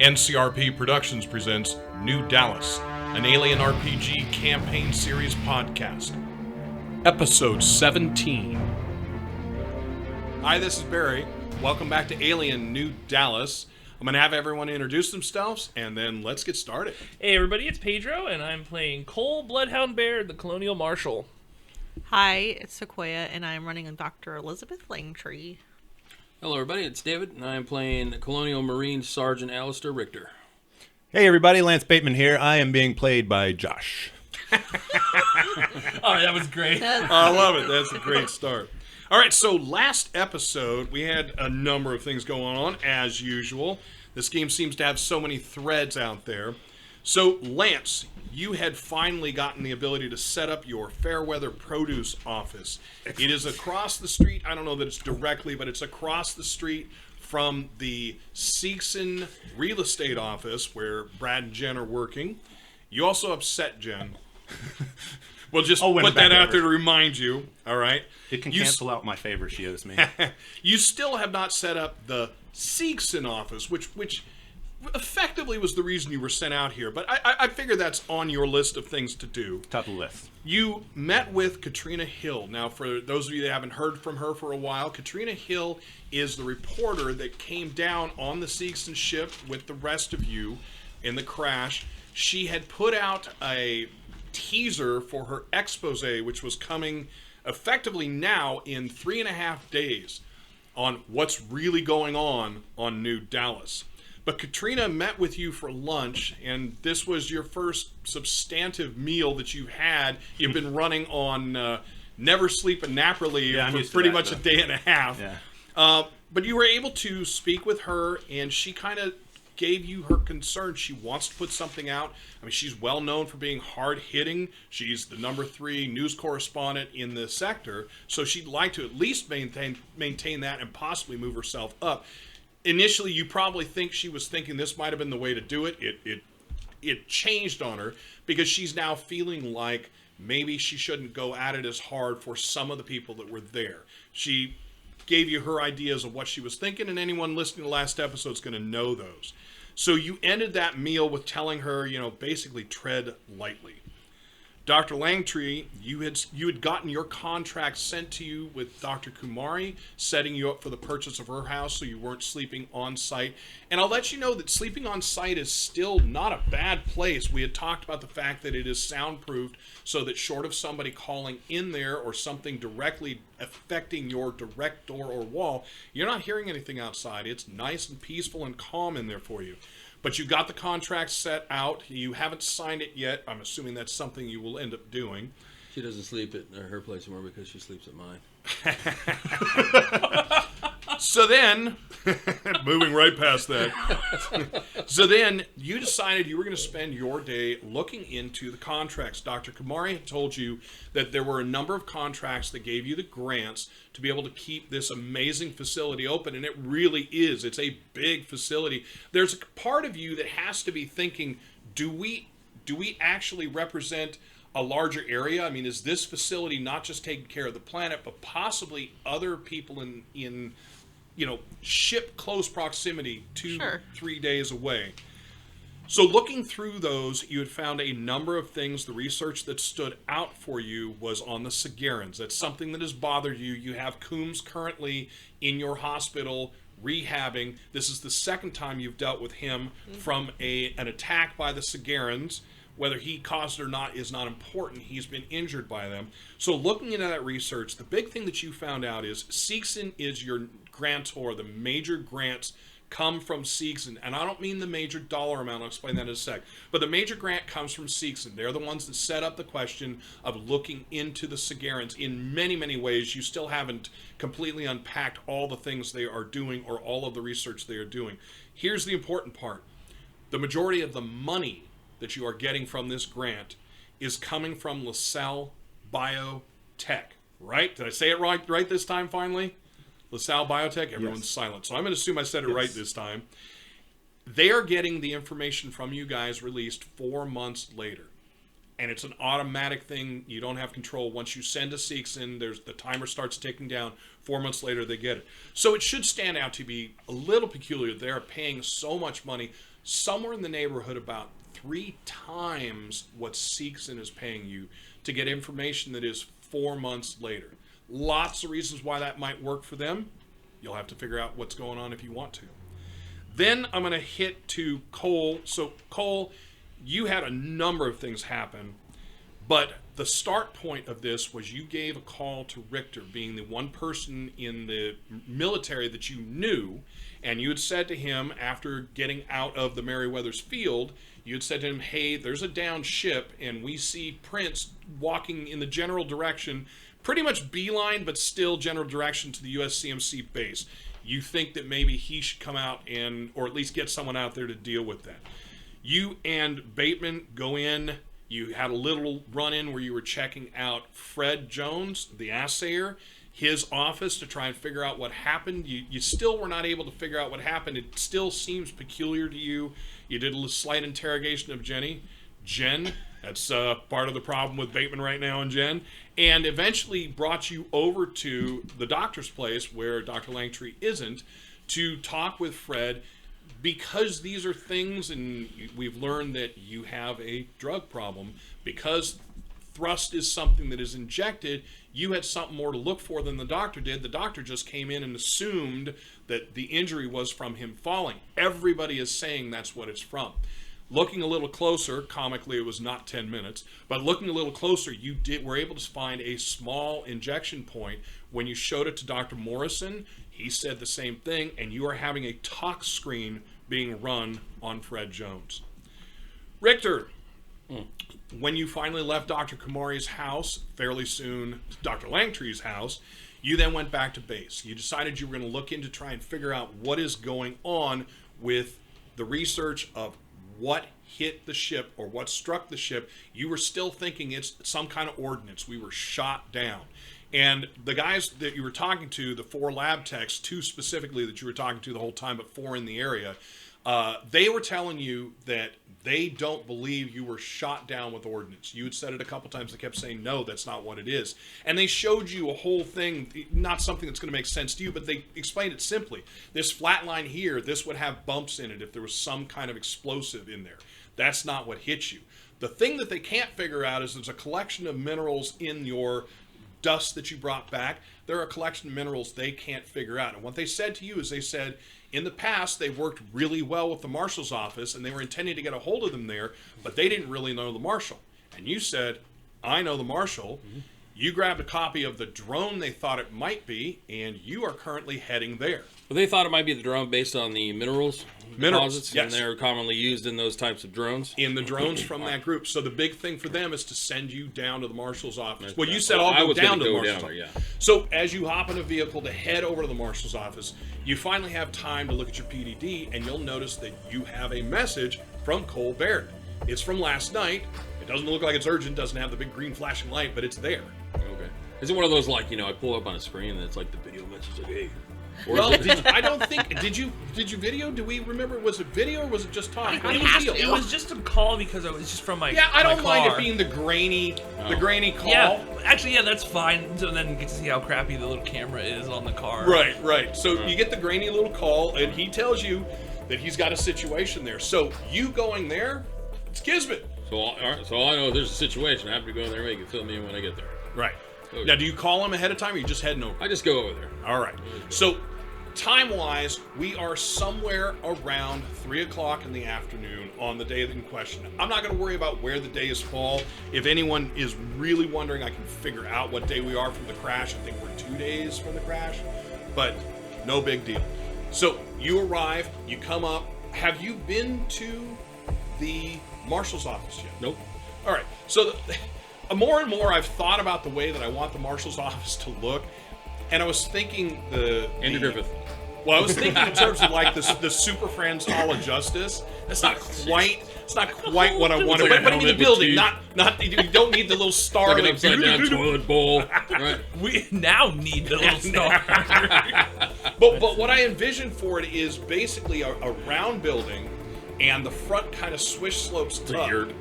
NCRP Productions presents New Dallas, an Alien RPG campaign series podcast. Episode 17. Hi, this is Barry. Welcome back to Alien New Dallas. I'm going to have everyone introduce themselves, and then let's get started. Hey everybody, it's Pedro, and I'm playing Bloodhound Baird, the Colonial Marshal. Hi, it's Sequoia, and I'm running on Dr. Elizabeth Langtree. Hello everybody, it's David, and I'm playing Colonial Marine Sergeant Alister Rictor. Hey everybody, Lance Bateman here. I am being played by Josh. Oh, that was great. I love it. That's a great start. All right, so last episode, we had a number of things going on, as usual. This game seems to have so many threads out there. So, Lance, you had finally gotten the ability to set up your Fairweather Produce office. It is across the street. I don't know that it's directly, but it's across the street from the Seegson real estate office where Brad and Jen are working. You also upset Jen. We'll just put that out there to remind you, all right? It can cancel out my favor she owes me. You still have not set up the Seegson office, which effectively was the reason you were sent out here. But I figure that's on your list of things to do. Top of the list. You met with Katrina Hill. Now, for those of you that haven't heard from her for a while, Katrina Hill is the reporter that came down on the Seegson ship with the rest of you in the crash. She had put out a teaser for her expose, which was coming effectively now in 3.5 days on what's really going on New Dallas. But Katrina met with you for lunch, and this was your first substantive meal that you've had. You've been running on never sleep and nap relief for pretty much a day and a half. Yeah. But you were able to speak with her, and she kind of gave you her concern. She wants to put something out. I mean, she's well known for being hard-hitting. She's the number 3 news correspondent in the sector, so she'd like to at least maintain that and possibly move herself up. Initially, you probably think she was thinking this might have been the way to do it. It changed on her because she's now feeling like maybe she shouldn't go at it as hard for some of the people that were there. She gave you her ideas of what she was thinking, and anyone listening to the last episode is going to know those. So you ended that meal with telling her, basically tread lightly. Dr. Langtree, you had gotten your contract sent to you with Dr. Kumari, setting you up for the purchase of her house so you weren't sleeping on site. And I'll let you know that sleeping on site is still not a bad place. We had talked about the fact that it is soundproofed so that short of somebody calling in there or something directly affecting your direct door or wall, you're not hearing anything outside. It's nice and peaceful and calm in there for you. But you got the contract set out. You haven't signed it yet. I'm assuming that's something you will end up doing. She doesn't sleep at her place anymore because she sleeps at mine. So then, moving right past that. So then you decided you were going to spend your day looking into the contracts. Dr. Kumari had told you that there were a number of contracts that gave you the grants to be able to keep this amazing facility open, and it really is. It's a big facility. There's a part of you that has to be thinking, do we actually represent a larger area? I mean, is this facility not just taking care of the planet, but possibly other people in ship close proximity 2-3 days away? So looking through those, you had found a number of things. The research that stood out for you was on the Sagarans. That's something that has bothered you. You have Coombs currently in your hospital rehabbing. This is the second time you've dealt with him from an attack by the Sagarans. Whether he caused it or not is not important. He's been injured by them. So looking into that research, the big thing that you found out is Seegson is your grantor. The major grants come from Seegson. And I don't mean the major dollar amount. I'll explain that in a sec. But the major grant comes from Seegson. They're the ones that set up the question of looking into the Sagarans in many, many ways. You still haven't completely unpacked all the things they are doing or all of the research they are doing. Here's the important part. The majority of the money that you are getting from this grant is coming from LaSalle Biotech, right? Did I say it right this time finally? LaSalle Biotech? Everyone's silent. So I'm going to assume I said it right this time. They are getting the information from you guys released 4 months later. and it's an automatic thing. You don't have control. Once you send a Seegson, the timer starts ticking down. 4 months later, they get it. So it should stand out to be a little peculiar. They're paying so much money, somewhere in the neighborhood about 3 times what Seegson is paying you to get information that is 4 months later. Lots of reasons why that might work for them. You'll have to figure out what's going on if you want to. Then I'm going to hit to Cole. So Cole, you had a number of things happen, but the start point of this was you gave a call to Rictor, being the one person in the military that you knew, and you had said to him after getting out of the Meriwether's field, you had said to him, hey, there's a downed ship, and we see Prince walking in the general direction, pretty much beeline, but still general direction to the USCMC base. You think that maybe he should come out or at least get someone out there to deal with that. You and Bateman go in. You had a little run-in where you were checking out Fred Jones, the assayer, his office to try and figure out what happened. You still were not able to figure out what happened. It still seems peculiar to you. You did a slight interrogation of Jen, that's part of the problem with Bateman right now and Jen, and eventually brought you over to the doctor's place where Dr. Langtree isn't to talk with Fred, because these are things, and we've learned that you have a drug problem. Because thrust is something that is injected, you had something more to look for than the doctor did. The doctor just came in and assumed that the injury was from him falling. Everybody is saying that's what it's from. Looking a little closer, comically it was not 10 minutes, but looking a little closer, you were able to find a small injection point. When you showed it to Dr. Morrison, he said the same thing, and you are having a tox screen being run on Fred Jones. Rictor, when you finally left Dr. Kamari's house, fairly soon Dr. Langtree's house, you then went back to base. You decided you were going to look into try and figure out what is going on with the research of what hit the ship or what struck the ship. You were still thinking it's some kind of ordnance. We were shot down. And the guys that you were talking to, the 4 lab techs, 2 specifically that you were talking to the whole time, but 4 in the area, they were telling you that they don't believe you were shot down with ordnance. You had said it a couple times. They kept saying, no, that's not what it is. And they showed you a whole thing, not something that's going to make sense to you, but they explained it simply. This flat line here, this would have bumps in it if there was some kind of explosive in there. That's not what hit you. The thing that they can't figure out is there's a collection of minerals in your dust that you brought back. There are a collection of minerals they can't figure out. And what they said to you is they said, in the past, they worked really well with the Marshal's office, and they were intending to get a hold of them there, but they didn't really know the Marshal. And you said, I know the Marshal. Mm-hmm. You grabbed a copy of the drone they thought it might be, and you are currently heading there. Well, they thought it might be the drone based on the minerals deposits, yes. And they're commonly used in those types of drones. In the drones from that group. So the big thing for them is to send you down to the Marshal's office. Well, you said I'll go down to the Marshal's office. Yeah. So as you hop in a vehicle to head over to the Marshal's office, you finally have time to look at your PDD, and you'll notice that you have a message from Cole Baird. It's from last night. It doesn't look like it's urgent, doesn't have the big green flashing light, but it's there. Okay. Is it one of those, like, I pull up on a screen and it's like the video message, like, hey. Well, I don't think. Did you video? Do we remember? Was it video or was it just talk? How do you feel? It was just a call because it was just from my I don't my mind car. it being the grainy call. Yeah, actually, that's fine. So then you get to see how crappy the little camera is on the car. Right. So you get the grainy little call, and he tells you that he's got a situation there. So you going there? It's Kismet. So all I know is there's a situation. I have to go in there and make it fill me in when I get there. Right. Okay. Now, do you call him ahead of time, or are you just heading over? I just go over there. All right. So, time-wise, we are somewhere around 3 o'clock in the afternoon on the day in question. I'm not going to worry about where the days fall. If anyone is really wondering, I can figure out what day we are from the crash. I think we're 2 days from the crash, but no big deal. So, you arrive, you come up. Have you been to the Marshal's office yet? Nope. All right. So, more and more, I've thought about the way that I want the Marshal's office to look, and I was thinking Andy Griffith. Well, I was thinking in terms of like the Super Friends Hall of Justice. That's not quite. It's not quite what I wanted. Like but in the building, not. You don't need the little star. Like an upside down toilet bowl. Right. We now need the little star. But what I envisioned for it is basically a round building. and the front kind of swish slopes up. Weird.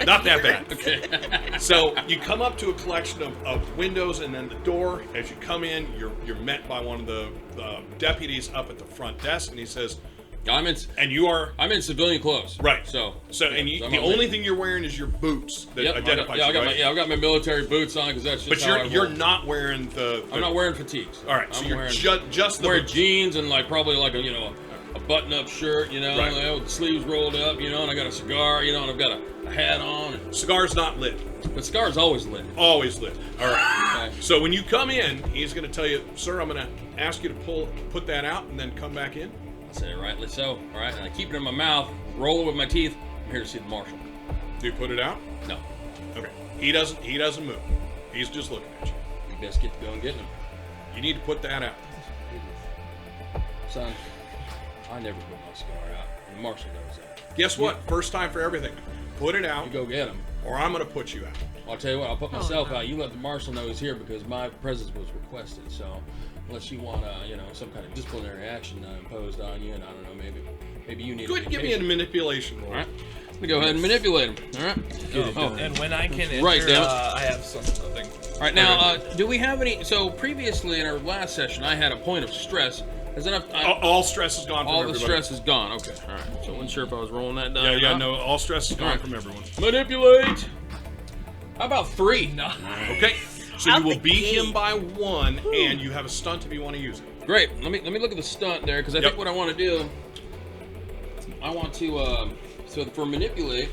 Not that bad. Okay. So you come up to a collection of windows, and then the door. As you come in, you're met by one of the deputies up at the front desk, and he says, I'm in civilian clothes. Right. So and the only thing you're wearing is your boots that identify you. I've got my military boots on because that's just But you're not wearing the. I'm not wearing fatigues. All right. So you're just the wearing boots. jeans and probably a button-up shirt, Right. with the sleeves rolled up, and I got a cigar, and I've got a hat on. Cigar's not lit. But cigar's always lit. Always lit. All right. Okay. So when you come in, he's going to tell you, sir, I'm going to ask you to put that out and then come back in. I say, rightly so. All right, and I keep it in my mouth, roll it with my teeth. I'm here to see the marshal. Do you put it out? No. Okay. He doesn't move. He's just looking at you. You best get to go and getting him. You need to put that out. Son, I never put my cigar out, and the marshal knows that. Guess what? First time for everything. Put it out, You go get him. or I'm going to put you out. I'll tell you what, I'll put myself no. out. You let the marshal know he's here because my presence was requested. So, unless you want, some kind of disciplinary action imposed on you, and I don't know, maybe you need. Go ahead and give me a manipulation roll. All right. Let me go ahead and manipulate him. All right. And when I can enter, Right, damn it. I have something. All right. Now, do we have any? So previously in our last session, I had a point of stress. Has enough? All stress is gone from All everybody. the stress is gone. Okay. All right. So I wasn't sure if I was rolling that die. Yeah, or not. no, all stress is gone Alright. from everyone. Manipulate. How about 3? No. Okay, so Out you will the beat gate. him by 1, and you have a stunt if you want to use it. Great. Let me look at the stunt there because I Yep. think what I want to do. I want to. So for manipulate,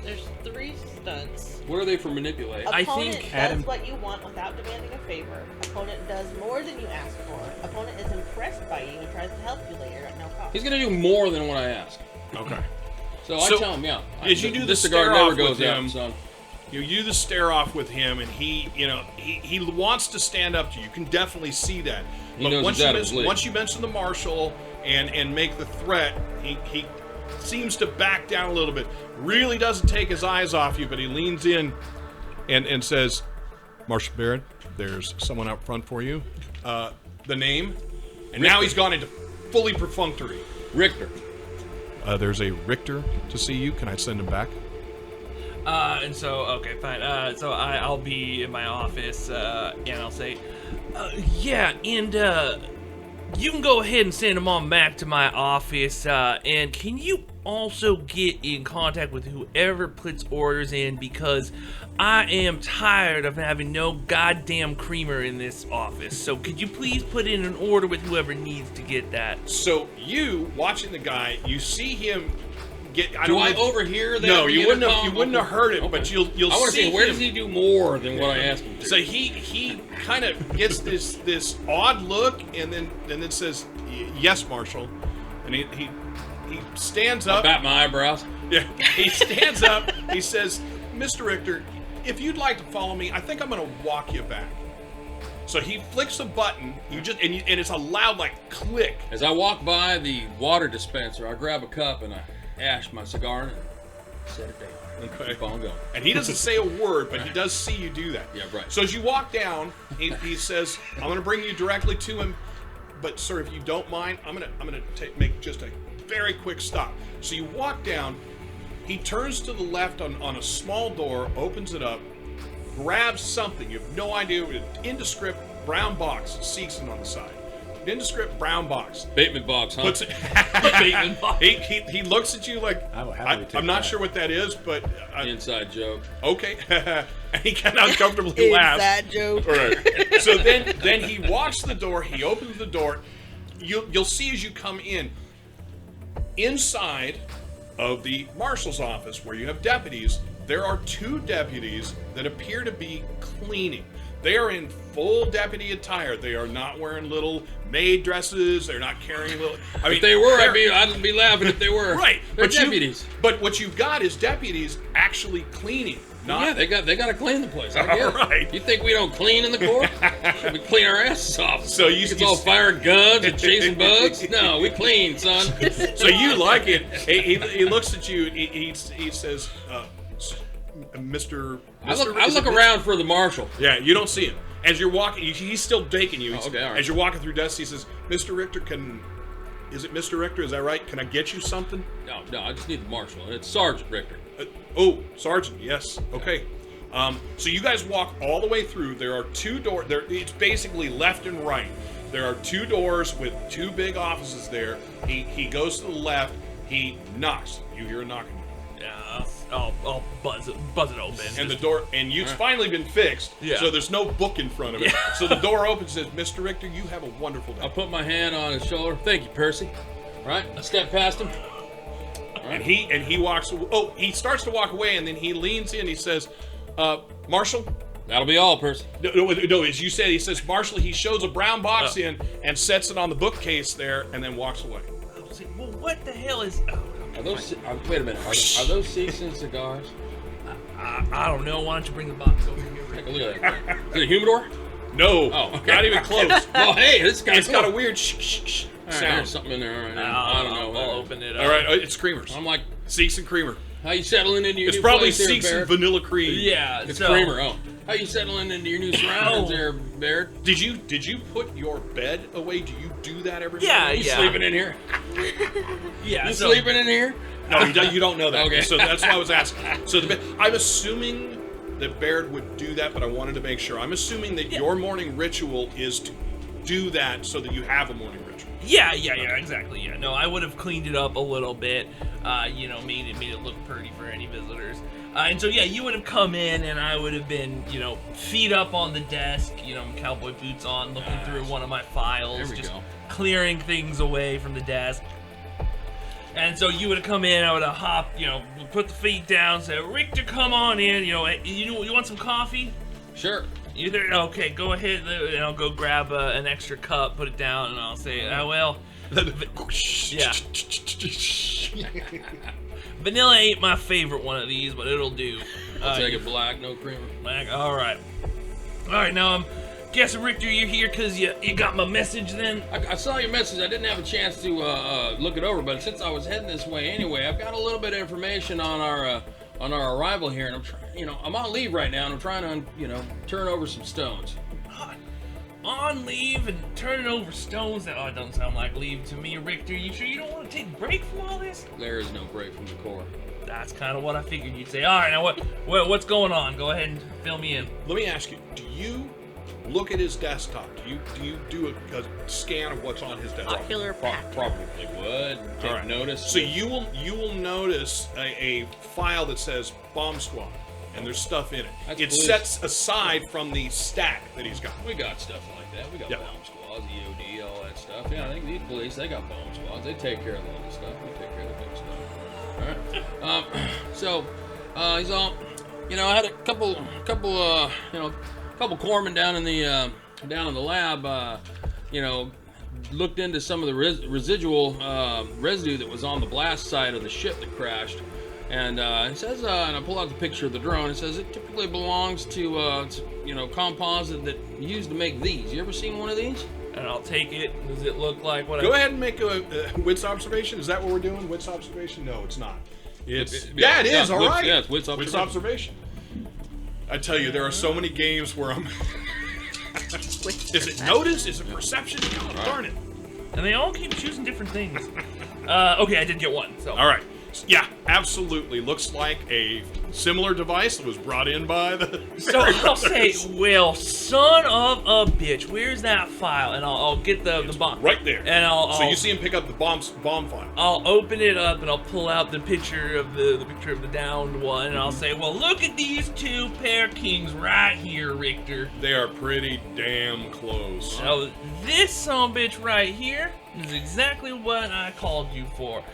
There's 3 stunts. what are they for manipulate? I Opponent think does Adam- what you want without demanding a favor. Opponent does more than you ask for. Opponent is impressed by you and tries to help you later at no cost. He's gonna do more than what I ask. Okay. So, So, I tell him, yeah. as you do the this cigar stare never off goes with out, him, son. You do the stare off with him, and he wants to stand up to you. You can definitely see that. He knows he's out of his league. Once you mention the marshal and make the threat, he seems to back down a little bit. Really doesn't take his eyes off you, but he leans in and says, "Marshall Baird, there's someone out front for you. The name." And now he's gone into fully perfunctory. Rictor. There's a Rictor to see you. Can I send him back? And so, okay, fine. So I'll be in my office, and I'll say, yeah, and you can go ahead and send him on back to my office. And can you also get in contact with whoever puts orders in, because I am tired of having no goddamn creamer in this office. So could you please put in an order with whoever needs to get that? So you watching the guy, you see him get. Do I overhear that? No, you wouldn't have. intercom? You wouldn't have heard it, Okay. but you'll I want to see see where him. does he do more than what I asked him to. So he kind of gets this odd look, and then says, "Yes, Marshal," and he stands I up. bat my eyebrows. Yeah, he stands up. He says, "Mr. Rictor, if you'd like to follow me, I think I'm going to walk you back." So he flicks a button. And it's a loud click. As I walk by the water dispenser, I grab a cup and I ash my cigar and set it down. Okay. Keep on going. And he doesn't say a word, but he does see you do that. Yeah, right. So as you walk down, he says, "I'm going to bring you directly to him, but sir, if you don't mind, I'm going to make just a very quick stop." So you walk down. He turns to the left on a small door, opens it up, grabs something. You have no idea. An indescript brown box, Seegson on the side. Indescript brown box. Bateman box, huh? Puts it. Bateman box. He looks at you like, I will happily take I'm not that. sure what that is, but Inside joke. okay. And he kind of uncomfortably laughs. Inside joke. All right. So then he walks to the door. He opens the door. You'll see as you come in. Inside of the marshal's office, where you have deputies, there are 2 deputies that appear to be cleaning. They are in full deputy attire. They are not wearing little maid dresses. They're not carrying little. I mean, If they were, they're- I'd be laughing if they were. right. They're But deputies. But what you've got is deputies actually cleaning. Not Yeah, they got to clean the place. I get it. Right. You think we don't clean in the Corps? We clean our asses off. So you- it's all firing guns and chasing bugs. No, we clean, son. So you like it. He looks at you. He says, Mr. I is look it around for the marshal. Yeah, you don't see him. As you're walking, he's still daking you. Oh, okay, all right. As you're walking through dust, he says, "Mr. Rictor, can is it Mr. Rictor? Is that right? Can I get you something? No, I just need the marshal, and it's Sargent Rictor. Oh, Sergeant, yes. Okay. So you guys walk all the way through. There are 2 doors. It's basically left and right. There are 2 doors with 2 big offices there. He goes to the left. He knocks. You hear a knocking. Yeah, I'll buzz it open. And the door, and it's finally been fixed. Yeah. So there's no book in front of it. Yeah. So the door opens and says, Mr. Rictor, you have a wonderful day. I put my hand on his shoulder. Thank you, Percy. Right? I step past him. And he walks. Oh, he starts to walk away, and then he leans in. He says, "Marshall." That'll be all, Percy. No, as you said, he says, "Marshall." He shows a brown box in and sets it on the bookcase there, and then walks away. I was like, well, what the hell is? Oh, Are those? Wait a minute. Are those Seegson cigars? I don't know. Why don't you bring the box over here? Take a look at that. Is it a humidor? No, Oh, okay. not even close. Well, hey, this guy's It's got a weird shh All right, sound. there's something in there. All right. I don't know. I'll open it up. All right, it's creamers. I'm like, Seeks and creamer. how you settling into your It's new probably place there, Seeks and Baird? vanilla cream. Yeah, It's so, creamer. Oh, how you settling into your new surroundings there, Baird? Did you put your bed away? Do you do that every Yeah, morning? You yeah. sleeping in here? Yeah, You so, sleeping in here? No, you don't know that. Okay. So that's why I was asking. So I'm assuming that Baird would do that, but I wanted to make sure. I'm assuming that your morning ritual is to do that so that you have a morning ritual. Yeah, exactly. Yeah, no, I would have cleaned it up a little bit. Made it look pretty for any visitors. And so yeah, you would have come in, and I would have been, feet up on the desk, cowboy boots on, looking through one of my files, There we just go. clearing things away from the desk. And so you would have come in, I would have hopped, put the feet down, say, Rictor, come on in, you want some coffee? Sure. Okay, go ahead, and I'll go grab an extra cup, put it down, and I'll say, well, yeah. Vanilla ain't my favorite one of these, but it'll do. I'll take it black, no creamer. Black, all right, now I'm guessing, Rictor, you're here because you got my message then? I saw your message. I didn't have a chance to look it over, but since I was heading this way anyway, I've got a little bit of information on our arrival here, and I'm trying. I'm on leave right now, and I'm trying to turn over some stones. On leave and turning over stones? That it doesn't sound like leave to me, Rictor. You sure you don't want to take a break from all this? There is no break from the Corps. That's kind of what I figured you'd say. All right, now what's going on? Go ahead and fill me in. Let me ask you: do you look at his desktop? Do you do a scan of what's on his desktop? Ocular pack. Probably would take All right. notice. So you will notice a file that says Bomb Squad, and there's stuff in it. That's It's police. set aside from the stack that he's got. We got stuff like that. We got Yeah. bomb squads, EOD, all that stuff. Yeah, I think these police, they got bomb squads. They take care of the little stuff. We take care of the big stuff. All right. So he's all, I had a couple corpsmen down in the lab. Looked into some of the residual residue that was on the blast side of the ship that crashed. And it says, and I pull out the picture of the drone. It says it typically belongs to composite that you use to make these. You ever seen one of these? And I'll take it. Does it look like what Go ahead and make a wits observation. Is that what we're doing? Wits observation? No, it's not. It is. Yeah, All right. yeah, it's wits Wits observation. observation. I tell you, there are so many games where I'm. Is it notice? Is it perception? God darn it! And they all keep choosing different things. Okay, I did get one. So All right. Yeah, absolutely. Looks like a similar device that was brought in by the. So I'll say, well, son of a bitch, where's that file? And I'll get the bomb Right there. And So you see him pick up the bomb file. I'll open it up and I'll pull out the picture of the picture of the downed one, and I'll say, well, look at these 2 pair kings right here, Rictor. They are pretty damn close. So this sumbitch right here is exactly what I called you for.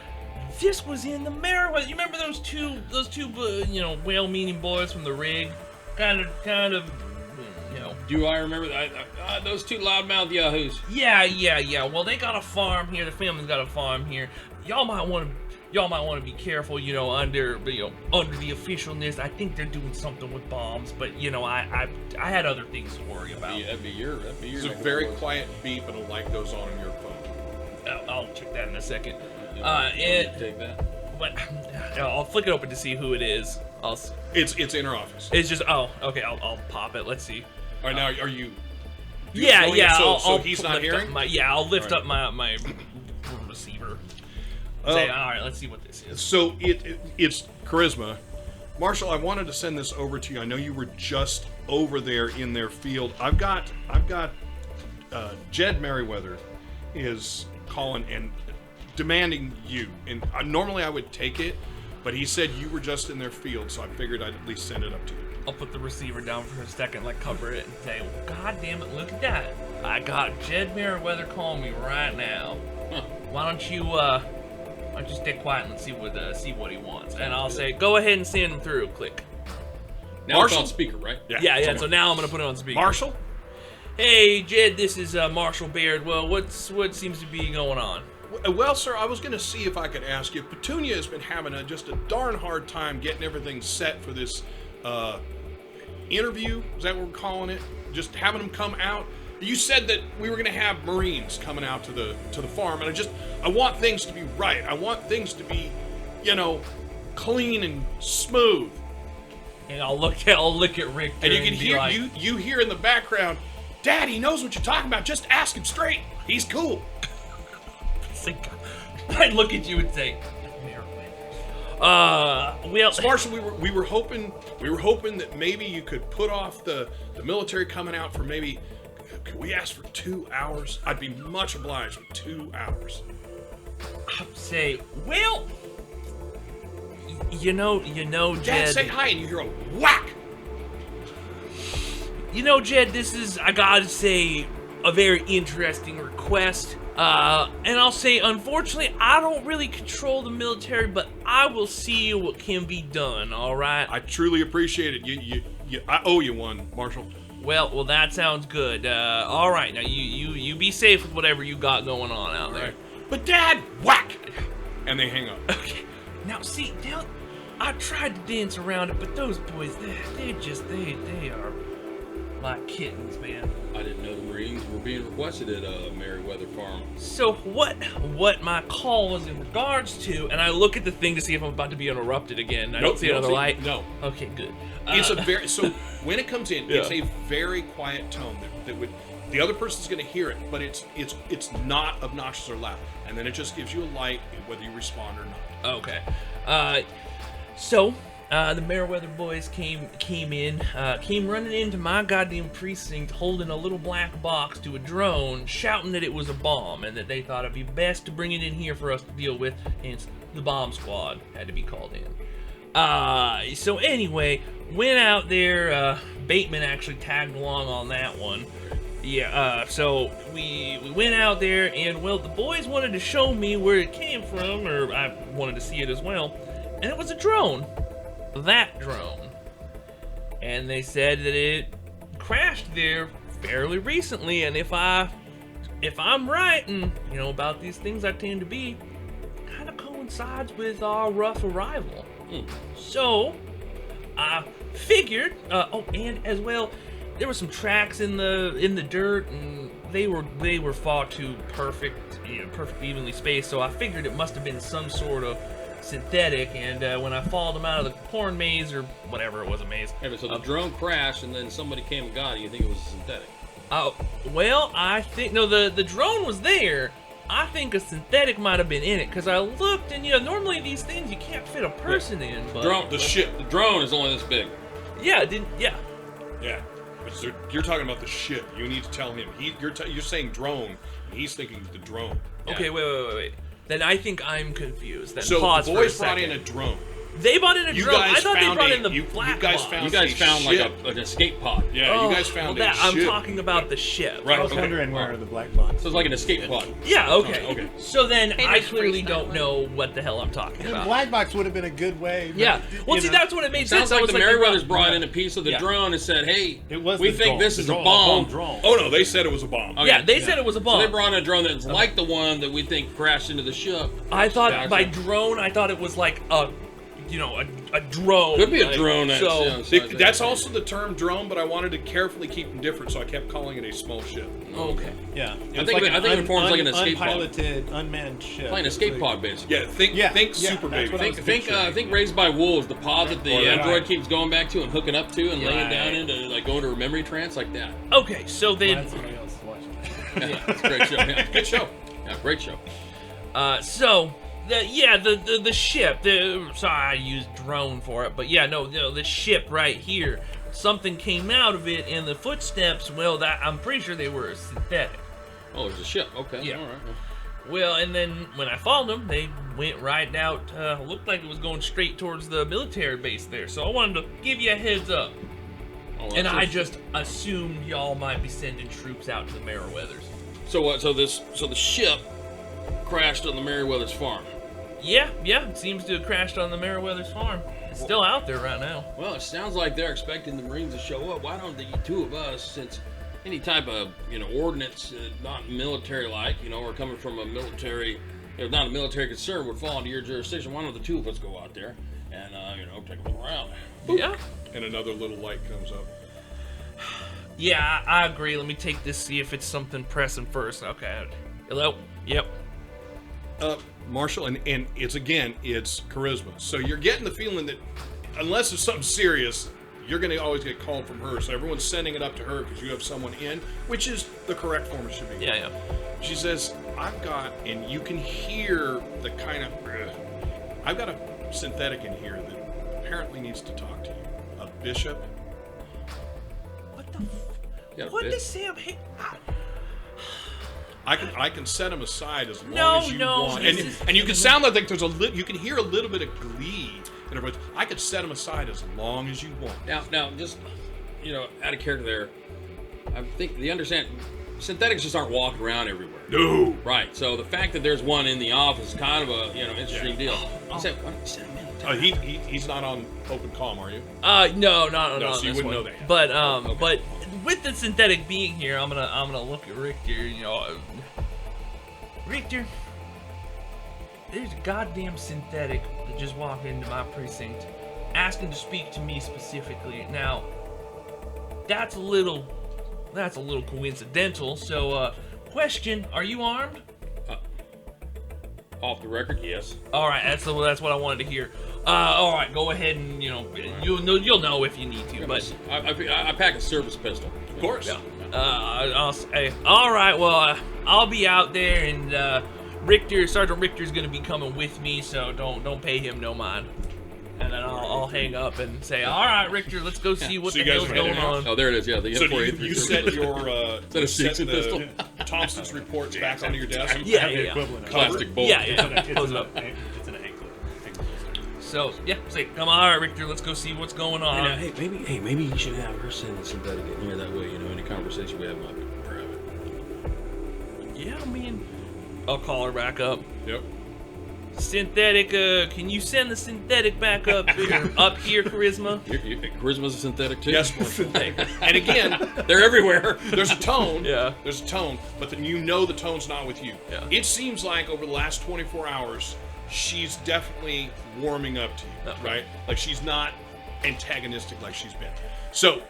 This was in the mirror. You remember those two whale-meaning boys from the rig? Kind of. Do I remember that? Those 2 loudmouth yahoos? Yeah. Well, they got a farm here. The family's got a farm here. Y'all might want to be careful, under the officialness. I think they're doing something with bombs, but I had other things to worry about. That'd be your. It's a very quiet beep and a light goes on in your phone. I'll check that in a second. Take that. But I'll flick it open to see who it is. It's in her office. It's just okay. I'll pop it. Let's see. All right, now are you? Yeah. So I'll he's not lift hearing? up I'll lift up my receiver. Say, all right, let's see what this is. So it's charisma. Marshall, I wanted to send this over to you. I know you were just over there in their field. I've got Jed Merriweather is calling and demanding you. And normally I would take it, but he said you were just in their field, so I figured I'd at least send it up to you. I'll put the receiver down for a second, like cover it, and say, God damn it, look at that. I got Jed Merriweather calling me right now. Why don't you stay quiet and see what he wants? And I'll say, go ahead and send him through. Click. Now it's on speaker, right? Yeah. So now I'm gonna put it on speaker. Marshall? Hey, Jed, this is Marshall Baird. Well, what seems to be going on? Well, sir, I was going to see if I could ask you. Petunia has been having just a darn hard time getting everything set for this interview. Is that what we're calling it? Just having them come out. You said that we were going to have Marines coming out to the farm, and I want things to be right. I want things to be, clean and smooth. And I'll look at Rictor, And you can be hear like, you hear in the background, Dad, he knows what you're talking about. Just ask him straight. He's cool. I look at you and say, well, So Marshall, we were hoping that maybe you could put off the military coming out for maybe. Could we ask for 2 hours? I'd be much obliged with 2 hours. I'd say, well, you know, Dad, Jed. say hi, and you hear a whack. Jed, this is, I gotta say, a very interesting request. And I'll say, unfortunately, I don't really control the military, but I will see what can be done, alright? I truly appreciate it. I owe you one, Marshall. Well, that sounds good. Alright, now you be safe with whatever you got going on out there. Right. But Dad, whack! And they hang up. Okay. Now, see, I tried to dance around it, but those boys, they are like kittens, man. I didn't know the Marines were being requested at Merriweather Farm. So what my call was in regards to, and I look at the thing to see if I'm about to be interrupted again. I don't see another light. No. Okay, good. It's a very so when it comes in, it's a very quiet tone that would the other person's going to hear it, but it's not obnoxious or loud, and then it just gives you a light whether you respond or not. Okay. So the Merriweather boys came running into my goddamn precinct holding a little black box to a drone, shouting that it was a bomb and that they thought it'd be best to bring it in here for us to deal with, hence the bomb squad had to be called in. So anyway, went out there, Bateman actually tagged along on that one. Yeah, so we went out there and, well, the boys wanted to show me where it came from, or I wanted to see it as well, and it was a drone. That drone. And they said that it crashed there fairly recently, and if I'm right, and about these things I tend to be, kind of coincides with our rough arrival. So I figured, and as well, there were some tracks in the dirt, and they were far too perfectly evenly spaced, so I figured it must have been some sort of synthetic, and when I followed them out of the corn maze, or whatever it was, a maze. Hey, so the drone crashed, and then somebody came and got it. You think it was a synthetic? Well, I think, no, the drone was there. I think a synthetic might have been in it, because I looked, and normally these things you can't fit a person in, but... The drone is only this big. Yeah, it didn't, yeah. Yeah. But you're talking about the ship. You need to tell him. You're saying drone, and he's thinking the drone. Okay, wait. Then I think I'm confused. Then So pause the for a boys brought second. in a drone. They brought in a drone. I thought they brought in the black box. You guys found like ship. an escape pod. Yeah, you guys found a I'm ship. talking about the ship. Right. I was wondering where the black box. So it's like an escape pod. Yeah, okay. Okay. So then I just clearly freeze don't that know what the hell I'm talking The about. black box would have been a good way. But, Yeah. Well, see, that's what it made sense. Sounds I like was the they Merriweathers brought- brought in a piece of the Yeah. drone and said, "Hey, it was. we the think drone. this The is a drone, the whole bomb." drone. Oh no, they said it was a bomb. Okay. Yeah, they said it was a So bomb. they brought in a drone that's like the one that we think crashed into the ship. I thought Gotcha. by drone, I thought it was like a drone. Could be a like, drone. That's also the term drone, but I wanted to carefully keep them different, so I kept calling it a small ship. Okay. Yeah. I think it forms like an escape pod. unpiloted, unmanned ship. Like an escape pod, basically. Yeah, think Super that's Baby. what I was Think Raised by Wolves, the pod that the Or that. android keeps going back to and hooking up to and laying Right. down into, like going to a memory trance like that. Okay, so then Glad somebody else is watching. Yeah, it's a great show. Yeah. Good show. Yeah, great show. So the ship. Sorry, I used drone for it, but yeah, no, the ship right here. Something came out of it, and the footsteps. Well, I'm pretty sure they were synthetic. Oh, there's a ship. Okay. Yeah. All right. Well, and then when I followed them, they went right out. Looked like it was going straight towards the military base there. So I wanted to give you a heads up. Oh, And I just assumed y'all might be sending troops out to the Meriwethers. So what? So the ship crashed on the Meriwether's farm. Yeah, it seems to have crashed on the Meriwether's farm. It's still out there right now. Well, it sounds like they're expecting the Marines to show up. Why don't the two of us, since any type of ordnance, not military-like, or coming from a military, not a military concern, would fall into your jurisdiction. Why don't the two of us go out there and take a look around? Yeah. And another little light comes up. Yeah, I agree. Let me take this, see if it's something pressing first. Okay. Hello? Yep. Marshall, and it's charisma. So you're getting the feeling that unless it's something serious, you're going to always get called from her. So everyone's sending it up to her because you have someone in, which is the correct form it should be. Yeah. She says, I've got, and you can hear the kind of, I've got a synthetic in here that apparently needs to talk to you. A bishop. What the Yeah, What bitch. does Sam hate? I can set him aside as long No, as you no, want, this and you can sound like there's you can hear a little bit of glee in her voice. I could set him aside as long as you want. Now, just out of character there. I think synthetics just aren't walking around everywhere. No. Right. So the fact that there's one in the office is kind of a interesting deal. I said, why don't you send him in? He's not on open comm, are you? No, No, so you this wouldn't one. know that. But Okay. but with the synthetic being here, I'm gonna look at Rictor. Rictor, there's a goddamn synthetic that just walked into my precinct, asking to speak to me specifically. Now, that's a little coincidental. So, question: are you armed? Off the record, yes. All right, that's what I wanted to hear. All right, go ahead and you'll know if you need to. But I pack a service pistol. Of course. Yeah. I'll say, all right. Well, I'll be out there, and Sergeant Rictor's gonna be coming with me, so don't pay him no mind. And then I'll hang up and say, all right, Rictor, let's go see what So the you guys hell's are going heading out? on. Oh, there it is. Yeah, the So M4A3 you set your that a Seegson pistol? Thompson's reports back onto your desk. Yeah, the yeah. equivalent of Plastic bolt. Yeah. Close it up. It's an ankle. So yeah, say, come on, all right, Rictor, let's go see what's going on. Hey, maybe you should have her send the synthetic in here. That way, any conversation we have might be private. Yeah, I mean, I'll call her back up. Yep. Synthetic, can you send the synthetic back up here, Charisma? Charisma's a synthetic too. Yes, Marshall. And again, They're everywhere. there's a tone. Yeah. There's a tone, but then the tone's not with you. Yeah. It seems like over the last 24 hours, she's definitely warming up to you, right? Like she's not antagonistic like she's been. So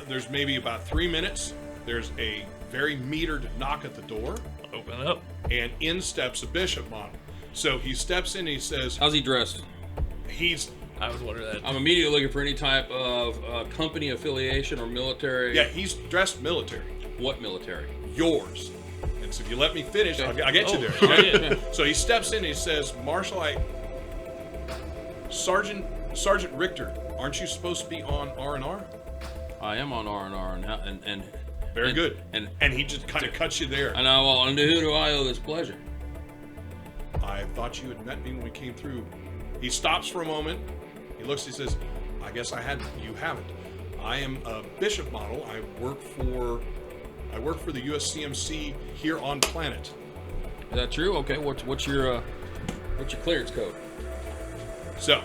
there's maybe about 3 minutes. There's a very metered knock at the door, Open up. and in steps a bishop model. So he steps in and he says, How's he dressed? I was wondering that. I'm immediately looking for any type of company affiliation or military. yeah, he's dressed military. What military? Yours. And so if you let me finish, I'll get you there. Oh, Okay? yeah. So he steps in and he says, Marshall, Sergeant Rictor, aren't you supposed to be on R&R? I am on R&R and Very good. And he just kind of cuts you there. and who do I owe this pleasure? I thought you had met me when we came through. He stops for a moment. He looks, he says, I guess you haven't. I am a bishop model. I work for the USCMC here on planet. Is that true? Okay. What's your clearance code? So,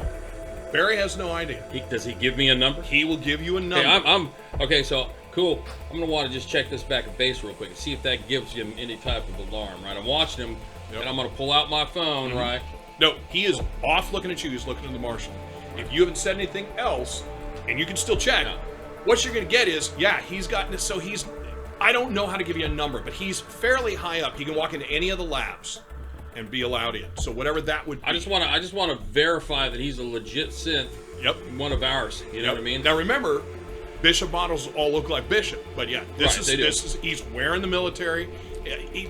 Barry has no idea. Does he give me a number? He will give you a number. Okay, okay. So cool. I'm gonna want to just check this back at base real quick and see if that gives him any type of alarm. Right. I'm watching him, Yep. and I'm gonna pull out my phone. Right. No, he is off looking at you. He's looking at the marshal. If you haven't said anything else, and you can still check, Yeah. what you're going to get is, he's gotten this. So I don't know how to give you a number, but he's fairly high up. He can walk into any of the labs and be allowed in. So whatever that would be. I just want to verify that he's a legit synth. Yep. One of ours. You know Yep. what I mean? Now remember, Bishop models all look like Bishop, but yeah, this Right, they do. is he's wearing the military. I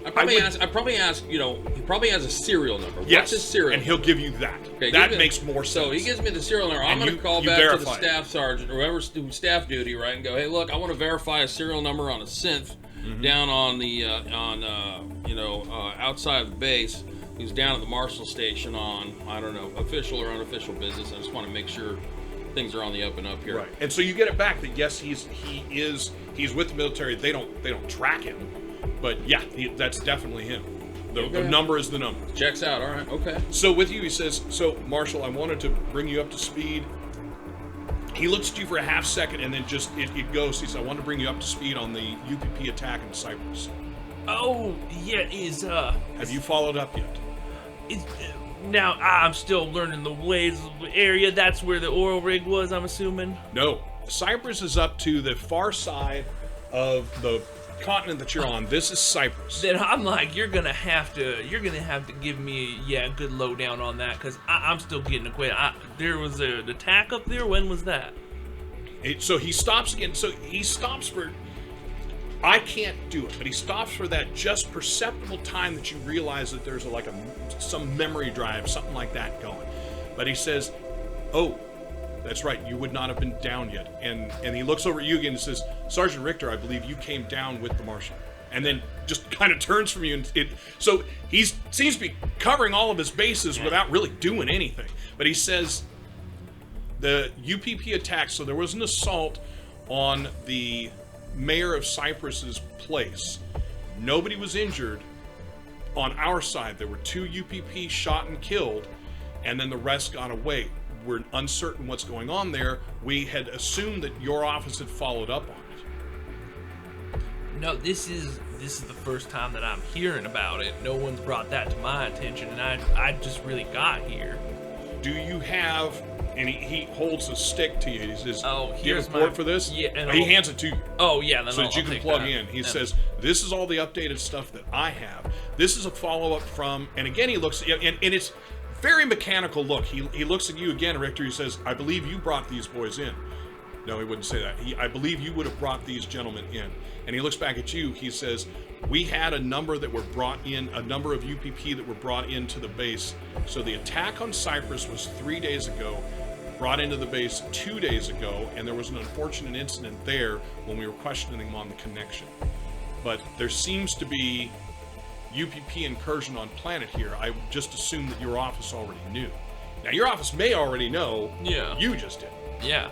I probably ask, you know, he probably has a serial number. Yes, What's his serial and number? he'll give you that. Okay, that give me- makes more sense. So he gives me the serial number. I'm And going to call you back to the verify it. staff sergeant or whoever's doing staff duty, right, and go, hey, look, I want to verify a serial number on a synth down on the outside of the base. Who's down at the Marshall station on, I don't know, official or unofficial business. I just want to make sure things are on the up and up here. Right, and so you get it back that yes, he's with the military. They don't track him, but yeah, that's definitely him. The number is the number. Checks out. All right. Okay. So with you, he says, so Marshall, I wanted to bring you up to speed. He looks at you for a half second and then just it goes. He says, I want to bring you up to speed on the UPP attack in Cyprus. Oh, yeah, Have you followed up yet? Now I'm still learning the ways of the area. That's where the oil rig was, I'm assuming. No. Cyprus is up to the far side of the continent that you're on. This is Cyprus. Then I'm like, you're gonna have to give me a good lowdown on that, because I'm still getting acquainted. There was an attack up there. When was that? So he stops again. So he stops for. I can't do it, but he stops for that just perceptible time that you realize that there's some memory drive, something like that going. But he says, "Oh, that's right. You would not have been down yet." And he looks over at you again and says, "Sergeant Rictor, I believe you came down with the Marshal." And then just kind of turns from you, and so he seems to be covering all of his bases without really doing anything. But he says, the UPP attack. So there was an assault on the mayor of Cyprus's place. Nobody was injured on our side. There were 2 UPP shot and killed, and then the rest got away. We're uncertain what's going on there. We had assumed that your office had followed up on it. No, this is the first time that I'm hearing about it. No one's brought that to my attention, and I just really got here. Do you have? And he holds a stick to you. He says, "Oh, do you have here's a port my- for this?" yeah, and he I'll- hands it to you. Oh yeah, then So that you I'll can take plug that. in. He And- says, "This is all the updated stuff that I have. This is a follow-up from." And again, he looks, and it's very mechanical look. He looks at you again, Rictor. He says, "I believe you brought these boys in." No, he wouldn't say that. I believe you would have brought these gentlemen in. And he looks back at you. He says, "We had a number that were brought in, a number of UPP that were brought into the base. So the attack on Cyprus was 3 days ago." Brought into the base 2 days ago, and there was an unfortunate incident there when we were questioning him on the connection. But there seems to be UPP incursion on planet here. I just assumed that your office already knew. Now, your office may already know. Yeah. You just did. Yeah.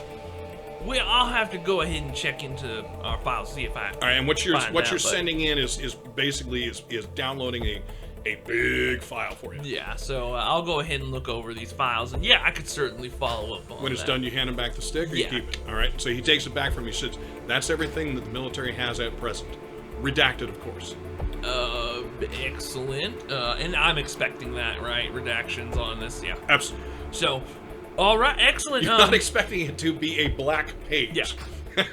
Well, I'll have to go ahead and check into our files, see if I. All right, and what you're find out, but- sending in is basically downloading a big file for you. Yeah, so I'll go ahead and look over these files, and yeah, I could certainly follow up on When it's that. done, you hand him back the stick, or you Yeah. keep it. All right. So he takes it back from you. Says, "That's everything that the military has at present, redacted, of course." Excellent. And I'm expecting that, right? Redactions on this, yeah. Absolutely. So, all right, excellent. You're not expecting it to be a black page. Yeah.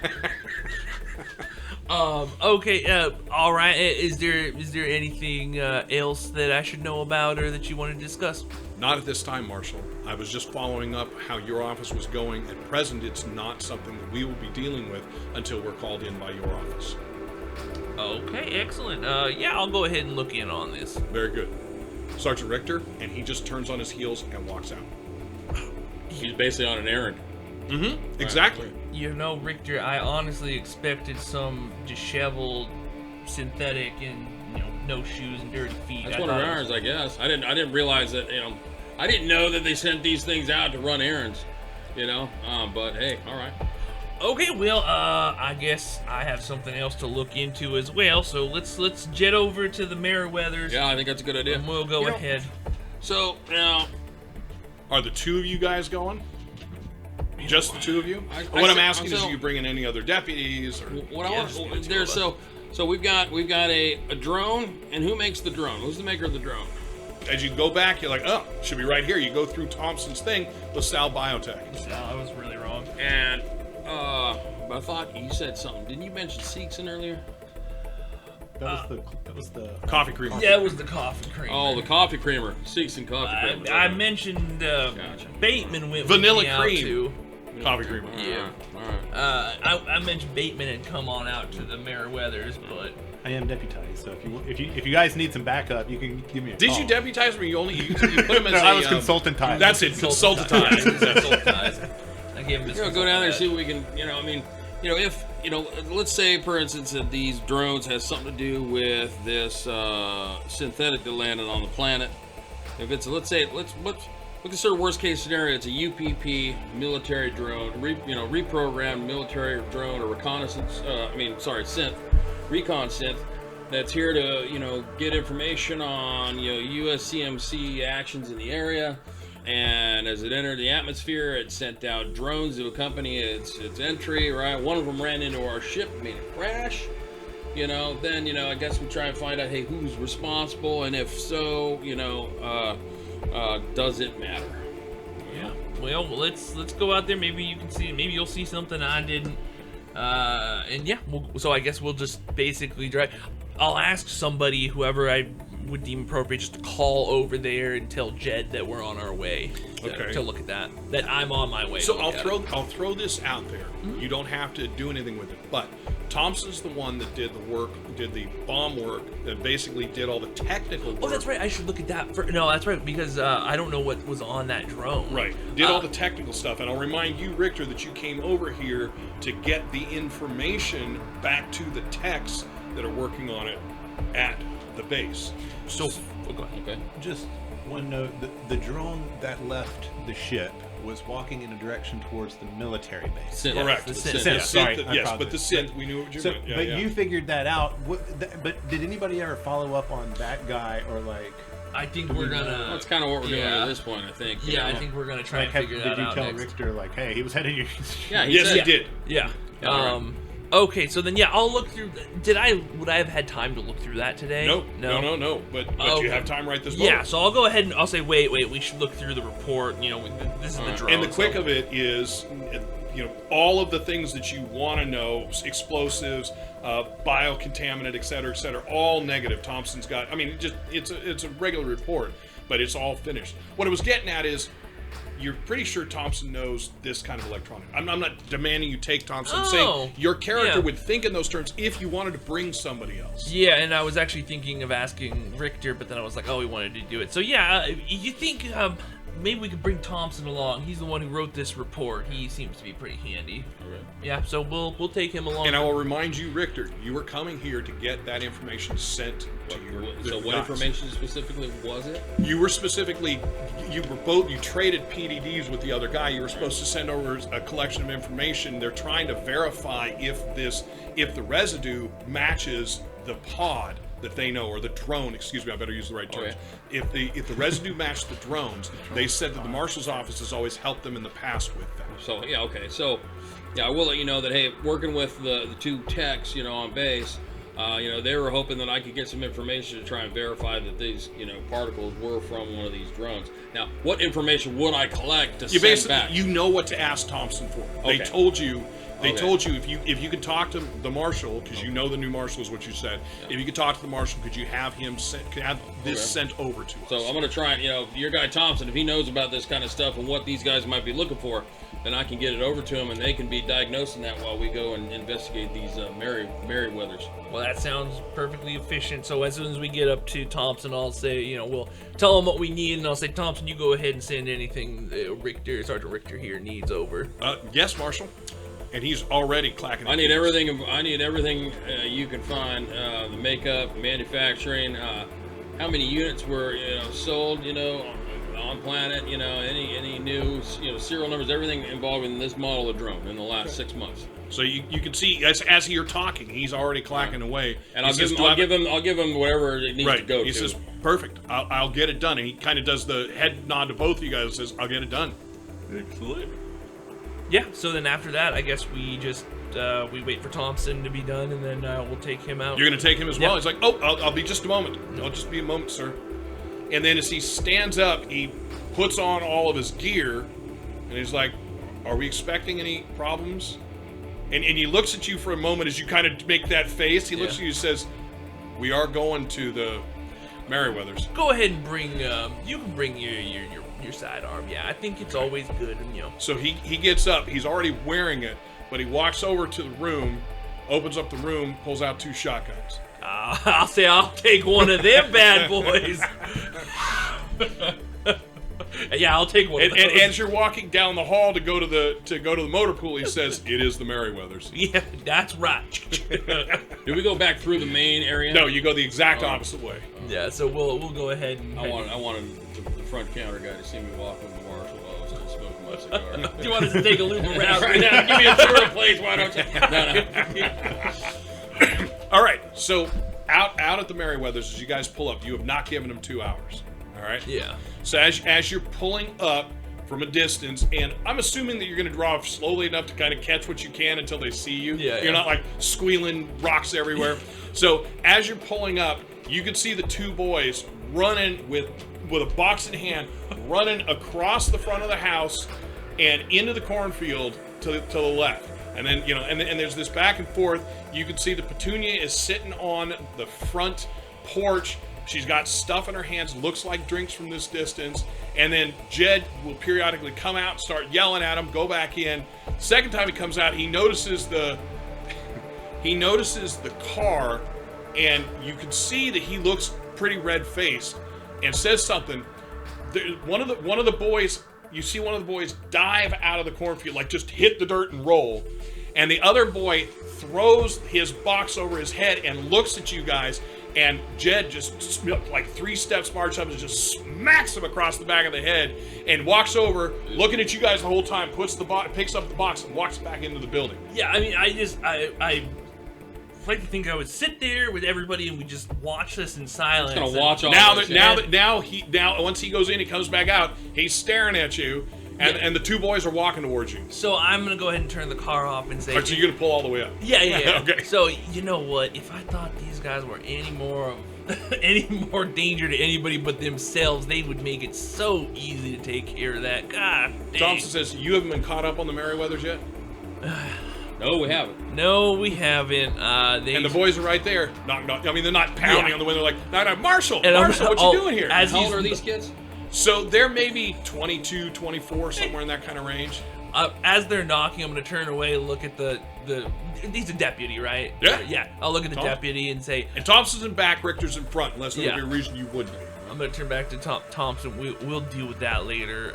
Okay. All right. Is there anything else that I should know about or that you want to discuss? Not at this time, Marshal. I was just following up how your office was going. At present, it's not something that we will be dealing with until we're called in by your office. Okay. Excellent. Yeah, I'll go ahead and look in on this. Very good. Sergeant Rictor, and he just turns on his heels and walks out. He's basically on an errand. Mm-hmm. Exactly. You know, Rictor, I honestly expected some disheveled, synthetic, and no shoes and dirty feet. That's I one of thought it ours, I guess. I didn't realize that. I didn't know that they sent these things out to run errands. But hey, all right. Okay, well, I guess I have something else to look into as well. So let's jet over to the Meriwethers. Yeah, I think that's a good idea. And we'll go ahead. So now, Are the two of you guys going? Just the two of you? I What I'm said- asking is, so- are you bringing any other deputies? Or what Yes, I want let's there's go. so we've got a drone, and who makes the drone? Who's the maker of the drone? as you go back, you're like, oh, it should be right here. You go through Thompson's thing, LaSalle Biotech. I was really wrong. And but I thought you said something. Didn't you mention Seekson earlier? That was the Coffee cream. Yeah, it was the coffee cream. Oh, the coffee creamer, Seekson coffee creamer. I mentioned Gotcha. Bateman went Vanilla with me out cream. too. Coffee cream. Yeah. All right. I mentioned Bateman had come on out to the Meriwethers, but I am deputized, so if you guys need some backup, you can give me a Did call. you deputize me? You put him as No, a... I was consultantized. That's it, consultantized. Consultantized. I gave him this. Go down there and see what we can, if, let's say, for instance, that these drones has something to do with this synthetic that landed on the planet. If it's, let's consider worst case scenario, it's a UPP military drone, reprogrammed military drone or reconnaissance, synth, recon synth, that's here to, get information on, USCMC actions in the area. And as it entered the atmosphere, it sent out drones to accompany its entry, right? One of them ran into our ship, made it crash. Then, I guess we try and find out, hey, who's responsible, and if so, does it matter? Yeah. Well, let's go out there. Maybe you can see. Maybe you'll see something I didn't. And yeah. So I guess we'll just basically drive. I'll ask somebody, whoever I would deem appropriate, just to call over there and tell Jed that we're on our way to look at that. That I'm on my way. So I'll throw this out there. Mm-hmm. You don't have to do anything with it, but Thompson's the one that did the work, did the bomb work, that basically did all the technical work. Oh, that's right. I should look at that. No, that's right, because I don't know what was on that drone. Right. Did all the technical stuff. And I'll remind you, Rictor, that you came over here to get the information back to the techs that are working on it at the base. So, Okay. Just one note: the drone that left the ship was walking in a direction towards the military base. Synth. Correct. The The synth. synth. Yeah, sorry, I Yes, apologize. but the synth, we knew what you meant. Yeah, but yeah. you figured that out. But did anybody ever follow up on that guy, or like? I think we're gonna. That's kind of what we're doing Yeah. at this point, I think. Yeah, I think we're gonna try Like, and figure that did you out tell next. Richter, like, hey, he was heading your? Yeah, Yes, said- he did. Yeah. Yeah, Okay, so then I'll look through. Would I have had time to look through that today? No. But Okay. you have time right this moment. Yeah, so I'll go ahead and I'll say, wait, we should look through the report. This is the drone. And the quick so- of it is, all of the things that you want to know, explosives, biocontaminant, et cetera, all negative. Thompson's got, it's a regular report, but it's all finished. What I was getting at is, you're pretty sure Thompson knows this kind of electronic. I'm not demanding you take Thompson. I'm saying your character would think in those terms if you wanted to bring somebody else. Yeah, and I was actually thinking of asking Rictor, but then I was like, oh, he wanted to do it. So yeah, you think maybe we could bring Thompson along? He's the one who wrote this report. He seems to be pretty handy. Okay. Yeah, so we'll take him along. And I will remind you, Rictor, you were coming here to get that information sent to you. So what information specifically was it? You were specifically, you traded PDDs with the other guy. You were supposed to send over a collection of information. They're trying to verify if the residue matches the pod that they know, or the drone, excuse me, I better use the right terms. Okay. If the residue matched the drones, they said that the Marshal's office has always helped them in the past with that. So, yeah, okay. So, yeah, I will let you know that, hey, working with the two techs, on base, they were hoping that I could get some information to try and verify that these, particles were from one of these drones. Now, what information would I collect to send back? You know what to ask Thompson for. They Okay. told you. They Okay. told you if you could talk to the Marshal, because you know the new Marshal is what you said. Yeah. If you could talk to the Marshal, could you have him have this sent over to us? So I'm going to try and, your guy Thompson, if he knows about this kind of stuff and what these guys might be looking for, then I can get it over to him and they can be diagnosing that while we go and investigate these Meriwethers. Well, that sounds perfectly efficient. So as soon as we get up to Thompson, I'll say, we'll tell him what we need, and I'll say, Thompson, you go ahead and send anything Sergeant Rictor here needs over. Yes, Marshal. And he's already clacking. I need everything you can find. The makeup, manufacturing, how many units were sold, on planet, any new, serial numbers, everything involved in this model of drone in the last 6 months. So you can see as you're talking, he's already clacking away. And He I'll says, give him whatever it needs to Right. go He to. says, perfect. I'll get it done. And he kind of does the head nod to both of you guys and says, I'll get it done. Excellent. Yeah, so then after that, I guess we just we wait for Thompson to be done, and then we'll take him out. You're going to take him as well? Yeah. He's like, oh, I'll be just a moment. I'll just be a moment, sir. And then as he stands up, he puts on all of his gear, and he's like, are we expecting any problems? And he looks at you for a moment as you kind of make that face. He looks at you and says, we are going to the Meriwethers. Go ahead and bring, you can bring your sidearm. Yeah, I think it's always good, and So he gets up. He's already wearing it, but he walks over to the room, opens up the room, pulls out 2 shotguns. I'll say I'll take one of them bad boys. Yeah, I'll take one. And as you're walking down the hall to go to the motor pool, he says, "It is the Merryweathers." Yeah, that's right. Do we go back through the main area? No, you go the exact opposite way. Yeah, so we'll go ahead and. I wanted the front counter guy to see me walk with the Marshall while I was still smoking my cigar. Do you want us to take a loop around? Right now, give me a tour of place, why don't you? No. All right, so out at the Merryweathers, as you guys pull up, you have not given them 2 hours. All right. Yeah. So as you're pulling up from a distance, and I'm assuming that you're going to draw slowly enough to kind of catch what you can until they see you. Yeah. You're not like squealing rocks everywhere. So as you're pulling up, you can see the 2 boys running with a box in hand, running across the front of the house and into the cornfield to the left. And then, and there's this back and forth. You can see that Petunia is sitting on the front porch. She's got stuff in her hands, looks like drinks from this distance. And then Jed will periodically come out and start yelling at him, go back in. Second time he comes out, he notices the car, and you can see that he looks pretty red-faced and says something. One of the boys, you see one of the boys dive out of the cornfield, like just hit the dirt and roll. And the other boy throws his box over his head and looks at you guys. And Jed just, like 3 steps march up and just smacks him across the back of the head and walks over, looking at you guys the whole time, picks up the box and walks back into the building. Yeah, I mean, I like to think I would sit there with everybody and we just watch this in silence. Just gonna watch all Now once he goes in, he comes back out, he's staring at you, and the 2 boys are walking towards you. So I'm gonna go ahead and turn the car off and say. All right, so you're gonna pull all the way up. Yeah. Okay. So you know what? If I thought these guys were any more danger to anybody but themselves, they would make it so easy to take care of that. God dang. Thompson says, "You haven't been caught up on the Merryweathers yet?" No, we haven't. No, we haven't. And the boys are right there. Knock. I mean, they're not pounding on the window like, "No, Marshall, And Marshall, what you doing here?" How old are these kids? So they're maybe 22, 24, somewhere in that kind of range. As they're knocking, I'm gonna turn away and look at the. He's a deputy, right? Yeah. Yeah. I'll look at the deputy and say. And Thompson's in back, Richter's in front, unless there would be a reason you wouldn't. I'm gonna turn back to Thompson. We'll deal with that later.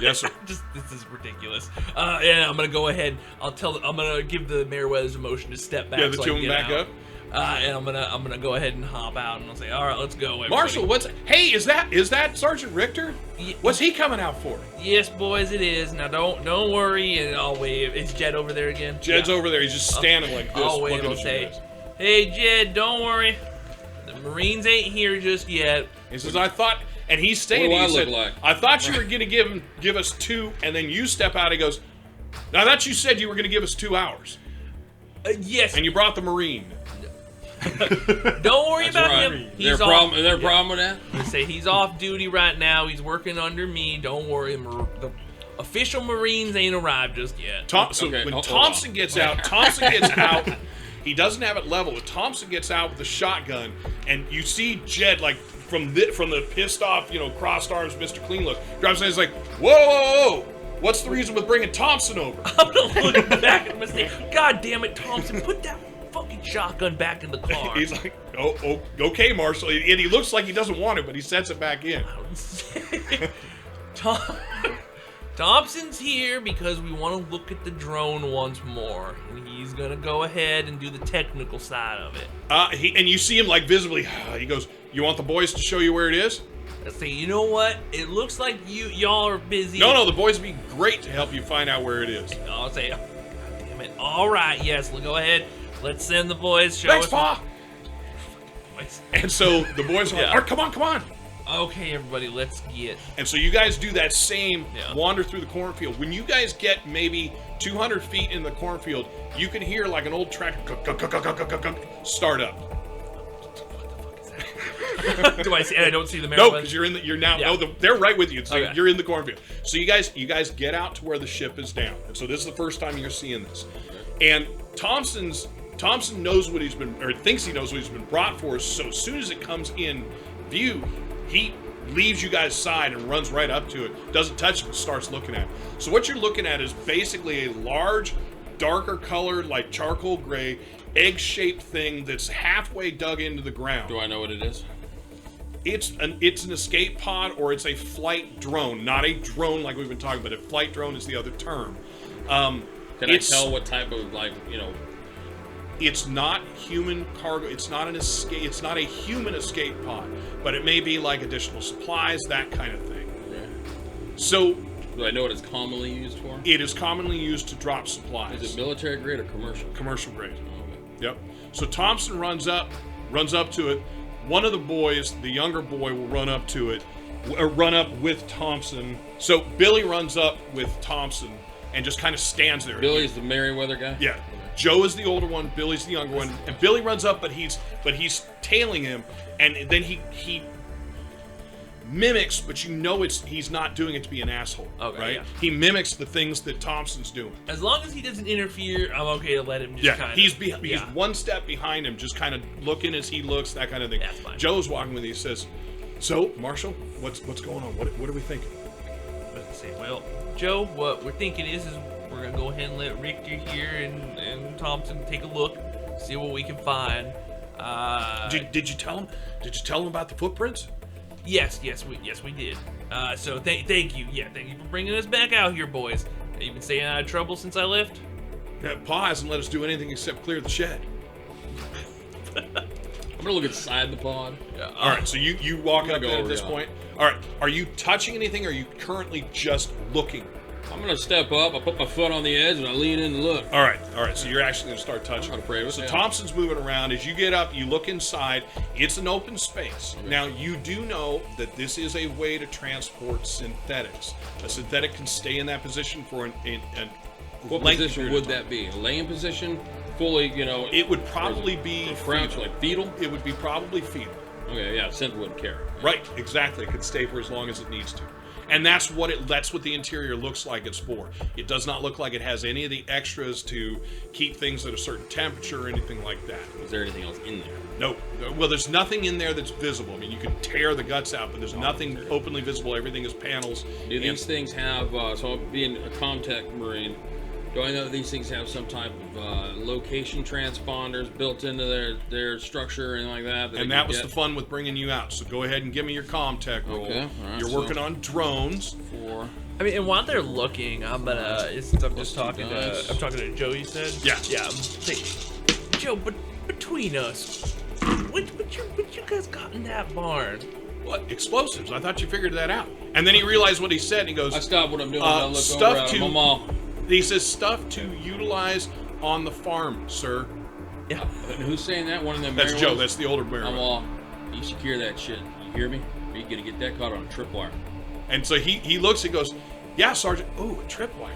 Yes, sir. This is ridiculous. And I'm gonna go ahead. I'm gonna give the Merryweathers a motion to step back. Yeah, the so 2 I of can them get back out. up. And I'm gonna go ahead and hop out, and I'll say, all right, let's go, everybody. Marshall, hey, is that Sargent Rictor? What's he coming out for? Yes, boys, it is. Now don't worry, and I'll wave. Is Jed over there again? Jed's over there. He's just standing like this. I'll wave. I'll say, hey, Jed, don't worry. The Marines ain't here just yet. He says, I thought, and he's saying, What do I he said, look like? I thought you were going to give us 2, and then you step out. He goes, I thought you said you were going to give us 2 hours. Yes. And you brought the Marine. Don't worry about him. Is there a problem with that? I say he's off duty right now. He's working under me. Don't worry. The official Marines ain't arrived just yet. When Thompson gets out, he doesn't have it level. When Thompson gets out with the shotgun, and you see Jed like from the pissed off, crossed arms, Mr. Clean look, drives in. He's like, whoa. What's the reason with bringing Thompson over? I'm gonna look back at him and say, God damn it, Thompson, put that fucking shotgun back in the car. He's like, oh, okay, Marshall. And he looks like he doesn't want it, but he sets it back in. Thompson's here because we want to look at the drone once more. And he's going to go ahead and do the technical side of it. And you see him like visibly, he goes, you want the boys to show you where it is? I say, you know what? It looks like y'all are busy. No, the boys would be great to help you find out where it is. I'll say, God damn it. All right, yes, we'll go ahead. Let's send the boys. Show Thanks, us. Pa! And so the boys are like, all right, come on. Okay, everybody, let's get. And so you guys do that same wander through the cornfield. When you guys get maybe 200 feet in the cornfield, you can hear like an old tractor start up. Do I see? I don't see the No, because they're right with you. So Okay. you're in the cornfield. So you guys get out to where the ship is down. And so this is the first time you're seeing this. And Thompson knows what thinks he knows what he's been brought for. So as soon as it comes in view, he leaves you guys' side and runs right up to it. Doesn't touch it, but starts looking at it. So what you're looking at is basically a large, darker colored, like charcoal gray, egg-shaped thing that's halfway dug into the ground. Do I know what it is? It's an escape pod, or it's a flight drone. Not a drone like we've been talking about. A flight drone is the other term. Can I tell what type of, like, you know? It's not human cargo. It's not an escape. It's not a human escape pod, but it may be like additional supplies, that kind of thing. Okay. So, Do I know what it's commonly used for? it is commonly used to drop supplies. Is it military grade or commercial? Commercial grade. Okay. Yep. So Thompson runs up to it. One of the boys, the younger boy, will run up to it, run up with Thompson. So Billy runs up with Thompson and just kind of stands there. Billy's the Merriweather guy? Yeah. Joe is the older one, Billy's the younger one, and Billy runs up, but he's tailing him, and then he mimics, but you know he's not doing it to be an asshole, Okay, right? yeah. He mimics the things that Thompson's doing. As long as he doesn't interfere, I'm okay to let him just kind of... He's one step behind him, just kind of looking as he looks, that kind of thing. That's fine. Joe's walking with you. He says, "So, Marshall, what's going on? What are we thinking?" Let's see. Well, Joe, what we're thinking is we're gonna go ahead and let Rictor here and Thompson take a look, see what we can find. Did you tell him? Did you tell him about the footprints? Yes, we did. So thank you. Yeah, thank you for bringing us back out here, boys. Have you been staying out of trouble since I left? Pa hasn't let us do anything except clear the shed. I'm gonna look inside the pod. All right, so you walk up go there at over, this yeah. point. All right, are you touching anything, or are you currently just looking? I'm gonna step up, I put my foot on the edge, and I lean in and look. All right, so you're actually going to start touching. I'm not afraid of it, So yeah. Thompson's moving around. As you get up, you look inside. It's an open space. Okay. Now, you do know that this is a way to transport synthetics. A synthetic can stay in that position for What lengthy position period would of time. that be? A laying position? Fully, you know? It would probably be crouch, fetal. like fetal? It would be probably fetal. Okay, yeah, synth wouldn't care. Right, exactly. It could stay for as long as it needs to. And that's what the interior looks like it's for. It does not look like it has any of the extras to keep things at a certain temperature or anything like that. Is there anything else in there? No. Well, there's nothing in there that's visible. I mean, you can tear the guts out, but there's nothing openly visible. Everything is panels. Do these things have, so being a Comtech Marine, do I know that these things have some type of location transponders built into their structure and like that? And that was the fun with bringing you out. So go ahead and give me your Comtech roll. Okay, all right, You're so- working on drones. 4. I mean, and while they're looking, I'm gonna. Since I'm just Plus two talking dice. to. I'm talking to Joe. You said. Yeah. Yeah. I'm saying, Joe, but between us, what you guys got in that barn? What? Explosives. I thought you figured that out. And then he realized what he said, and he goes, I stop what I'm doing. I look stuff over to- at Mama. he says, stuff to utilize on the farm, sir. Yeah. And who's saying that? One of them. That's Joe. Merriwether? That's the older I'm Mary. all. You secure that shit. You hear me? Or you gonna get that caught on a tripwire? And so he looks and goes, yeah, Sergeant. Oh, a tripwire.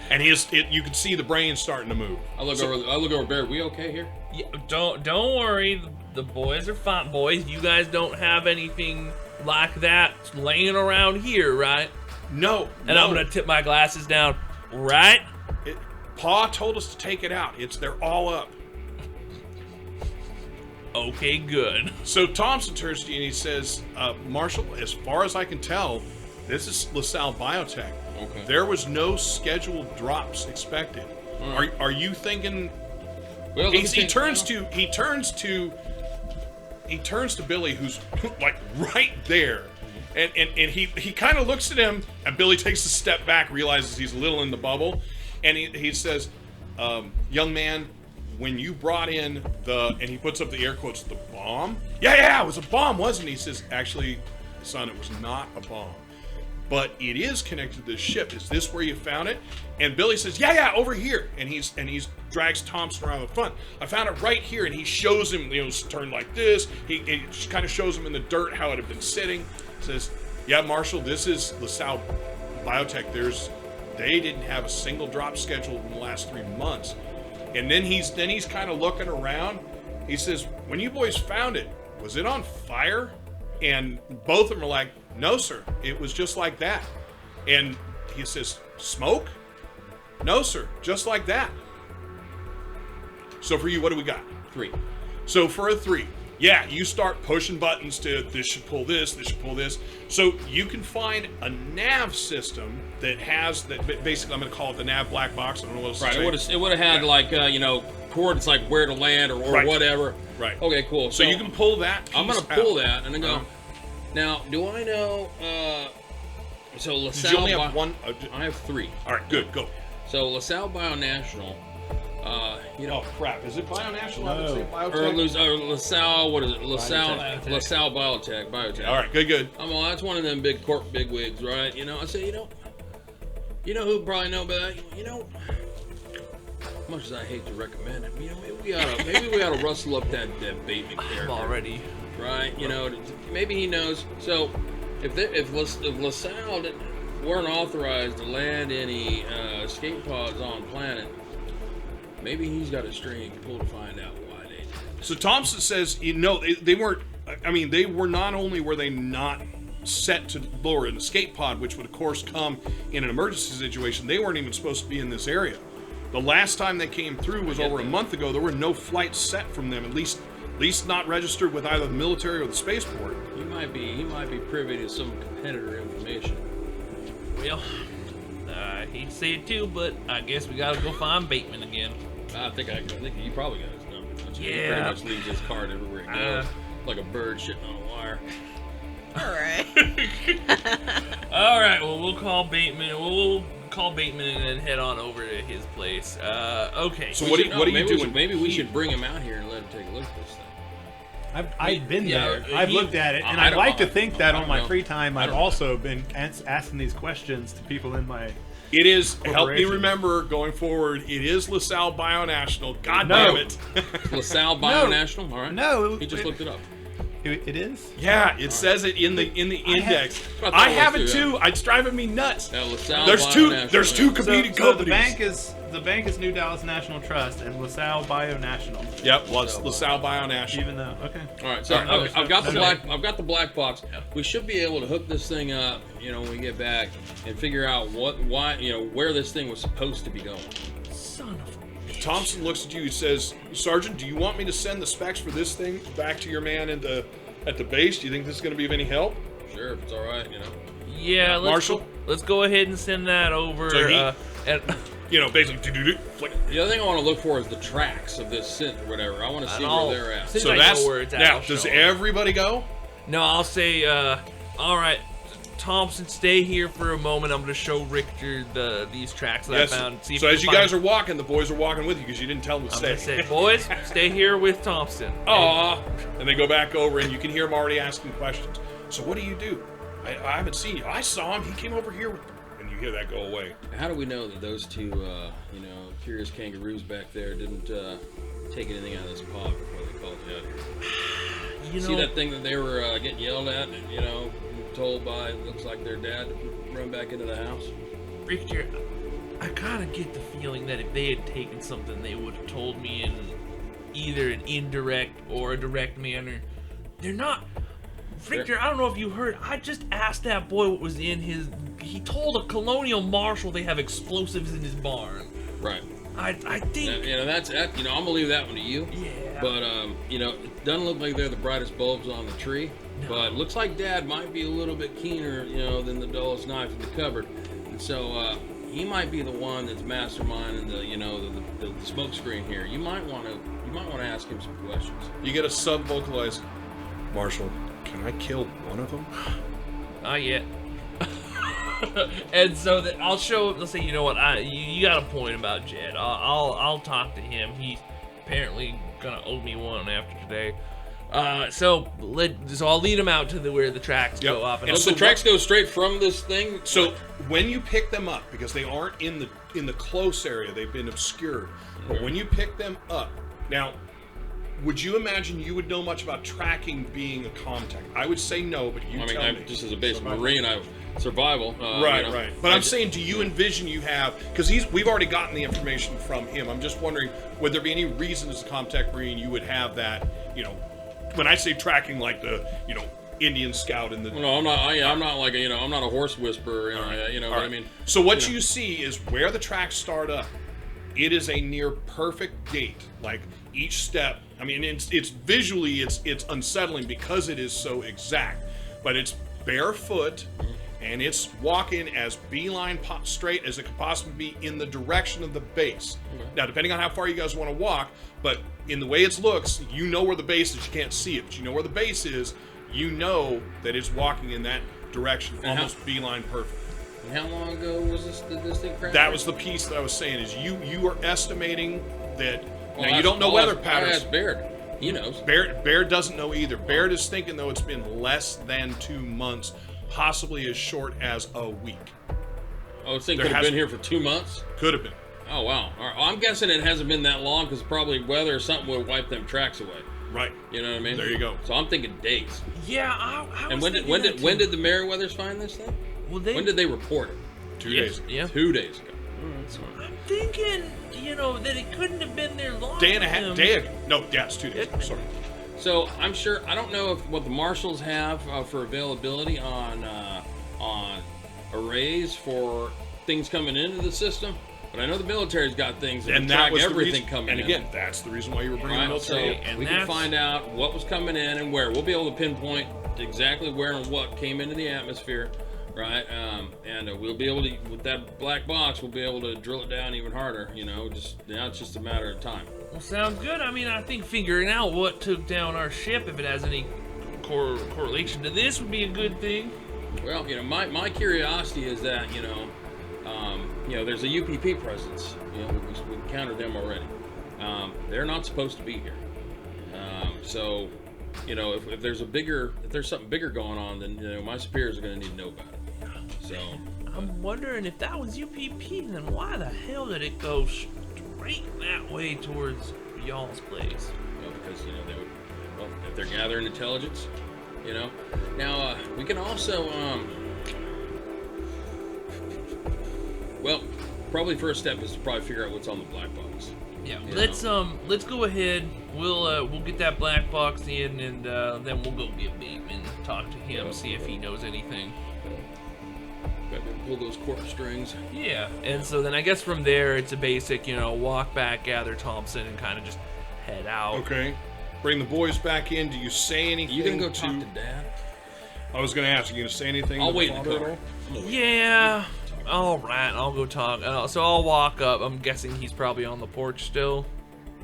And you can see the brain starting to move. I look over. Baird. We okay here? Yeah, don't worry. The boys are fine. Boys, you guys don't have anything like that laying around here, right? No. And I'm gonna tip my glasses down, right? Pa told us to take it out. They're all up. Okay, good. So Thompson turns to you and he says, Marshall, as far as I can tell, this is LaSalle Biotech. Okay. There was no scheduled drops expected. Are you thinking? Well, He turns to Billy, who's like right there, and he kind of looks at him, and Billy takes a step back, realizes he's a little in the bubble, and he says, young man, when you brought in and he puts up the air quotes, the bomb? Yeah, it was a bomb, wasn't it? He says, actually, son, it was not a bomb. But it is connected to the ship. Is this where you found it? And Billy says, yeah, over here. And he's drags Thompson around the front. I found it right here. And he shows him, it's turned like this. He just kind of shows him in the dirt how it had been sitting. Says, yeah, Marshall, this is LaSalle Biotech. They didn't have a single drop scheduled in the last 3 months. And then he's kind of looking around. He says, when you boys found it, was it on fire? And both of them are like, no, sir. It was just like that. And he says, smoke? No, sir. Just like that. So for you, what do we got? 3. So for a 3, yeah, you start pushing buttons to this should pull this should pull this. So you can find a nav system that has that. Basically, I'm going to call it the nav black box. I don't know what else to say. It would have had like coordinates like where to land or whatever. Right. Okay, cool. So you can pull that. I'm going to pull that and then go. Now, do I know? So LaSalle. You only have one. I have 3. All right, good. Go. So LaSalle Bionational. Oh crap! Is it Bionational? No. I would say Or Biotech. LaSalle, what is it? LaSalle Biotech. Biotech. All right, good. That's one of them big corp bigwigs, right? I say, who probably know about that? As much as I hate to recommend it, maybe we ought to rustle up that Bateman character. Already. Right? Maybe he knows. So, if LaSalle weren't authorized to land any escape pods on planet, maybe he's got a string he can pull to find out why they did. So Thompson says, they weren't. I mean, they were not only were they not set to lower an escape pod, which would of course come in an emergency situation. They weren't even supposed to be in this area. The last time they came through was over a month ago. There were no flights set from them, at least not registered with either the military or the spaceport. He might be privy to some competitor information. Well, I hate to say it too, but I guess we gotta go find Bateman again. I think he probably got his number. He Yeah. pretty much leaves his card everywhere he goes, like a bird shitting on a wire. All right. All right. Well, we'll call Bateman. We'll call Bateman and then head on over to his place. Okay. So what are you doing? Maybe we should bring him out here and let him take a look at this thing. I've been Yeah, there. I've looked at it, and I'd like to think that on my know. free time, I I've don't also been asking these questions to people in my. It is. Help me Corporation. remember going forward. It is LaSalle Bionational. God No. damn it. LaSalle Bionational. All right. No, He just looked it up. It is. Yeah, it says it in the index. I thought I it have was it too, too. It's driving me nuts. Yeah, LaSalle There's Bionational. two competing So companies. the bank is New Dallas National Trust and LaSalle Bionational. Yep, LaSalle Bionational. Even though, okay. All right, so Okay. I've got the Okay. I've got the black box. We should be able to hook this thing up, when we get back, and figure out where this thing was supposed to be going. Son of a. Thompson looks at you and says, Sergeant, do you want me to send the specs for this thing back to your man at the base? Do you think this is going to be of any help? Sure, if it's all right, Yeah. Marshall? Let's go ahead and send that over. So he- and, Basically, flick. The other thing I want to look for is the tracks of this synth or whatever. I want to see where they're at. Since So I know that's where it's at, now. I'll Does show 'em. everybody go? No, I'll say, all right, Thompson, stay here for a moment. I'm going to show Rictor these tracks that Yes. I found. See if So we as can you guys find- are walking, the boys are walking with you because you didn't tell them to I'm going to stay. say, boys, stay here with Thompson. Aw. And they go back over, and you can hear them already asking questions. So what do? I haven't seen you. I saw him. He came over here, and you hear that go away. How do we know that those two, curious kangaroos back there didn't take anything out of this pod before they called you out here? You See know, that thing that they were getting yelled at, told by, looks like their dad to run back into the house? Rictor, I kind of get the feeling that if they had taken something, they would have told me in either an indirect or a direct manner. They're not. Rictor, I don't know if you heard. I just asked that boy what was in his. He told a Colonial Marshal they have explosives in his barn. Right. I think. That's I'm gonna leave that one to you. Yeah. But it doesn't look like they're the brightest bulbs on the tree. No. But looks like Dad might be a little bit keener, than the dullest knife in the cupboard. And so he might be the one that's masterminding the smoke screen here. You might want to ask him some questions. You get a sub-vocalized, Marshall, can I kill one of them? Not yet. And so that I'll show. Let's say, you know what? You got a point about Jed. I'll talk to him. He's apparently gonna owe me one after today. So I'll lead him out to where the tracks go up. And I'll so The tracks go straight from this thing. So when you pick them up, because they aren't in the close area, they've been obscured. But when you pick them up, now, would you imagine you would know much about tracking being a contact? I would say no, but you tell me. Just as a basic Marine, survival. Right. But I'm saying, do you envision you have? Because we've already gotten the information from him. I'm just wondering, would there be any reason as a contact Marine you would have that? When I say tracking, like the Indian scout in the. No, I'm not. I'm not like I'm not a horse whisperer. But I mean. So what you see is where the tracks start up. It is a near perfect gate. Like each step. I mean, it's visually it's unsettling because it is so exact, but it's barefoot and it's walking as beeline straight as it could possibly be in the direction of the base. Now, depending on how far you guys want to walk, but in the way it looks, you know where the base is. You can't see it, but you know where the base is. You know that it's walking in that direction, And almost beeline perfect. And how long ago was did this thing crash? That was the piece that I was saying is you are estimating that. Well, Now you don't know weather I patterns. asked Baird. He knows. Baird doesn't know either. Baird is thinking though it's been less than 2 months, possibly as short as a week. Oh, this thing There could have has- been here for 2 months? Could have been. Oh, wow. All right. Well, I'm guessing it hasn't been that long because probably weather or something would wipe them tracks away. Right. You know what I mean? There you go. So I'm thinking days. Yeah, I And was when thinking did the Meriwethers find this thing? Well, they, When did they report it? 2 days. Yeah. 2 days ago. I'm thinking, that it couldn't have been there long. Day and a half. Day ago. No, yeah, it's 2 days. Sorry. So I'm sure. I don't know what the marshals have for availability on arrays for things coming into the system, but I know the military's got things that And can that track was the everything reason. coming And in. again, that's the reason why you were bringing the Right, so military. and we can that's- find out what was coming in and where. We'll be able to pinpoint exactly where and what came into the atmosphere, right? And we'll be able to, with that black box, we'll be able to drill it down even harder. Just now it's just a matter of time. Well, sounds good. I mean, I think figuring out what took down our ship, if it has any correlation to this, would be a good thing. Well, my curiosity is that there's a UPP presence. We encountered them already. They're not supposed to be here. So, if there's something bigger going on, then my superiors are going to need to know about it. So, I'm wondering if that was UPP, then why the hell did it go straight that way towards y'all's place? because if they're gathering intelligence, Now we can also probably first step is to probably figure out what's on the black box. Yeah, let's go ahead. We'll get that black box in, and then we'll go get Bateman, talk to him, see if he knows anything. Got to pull those corpse strings. Yeah, and so then I guess from there it's a basic, walk back, gather Thompson, and kind of just head out. Okay. Bring the boys back in. Do you say anything? You gonna go talk to Dad? I was going to ask. Are you going to say anything? I'll to wait in father the at car. all? Yeah. All right, I'll go talk. So I'll walk up. I'm guessing he's probably on the porch still.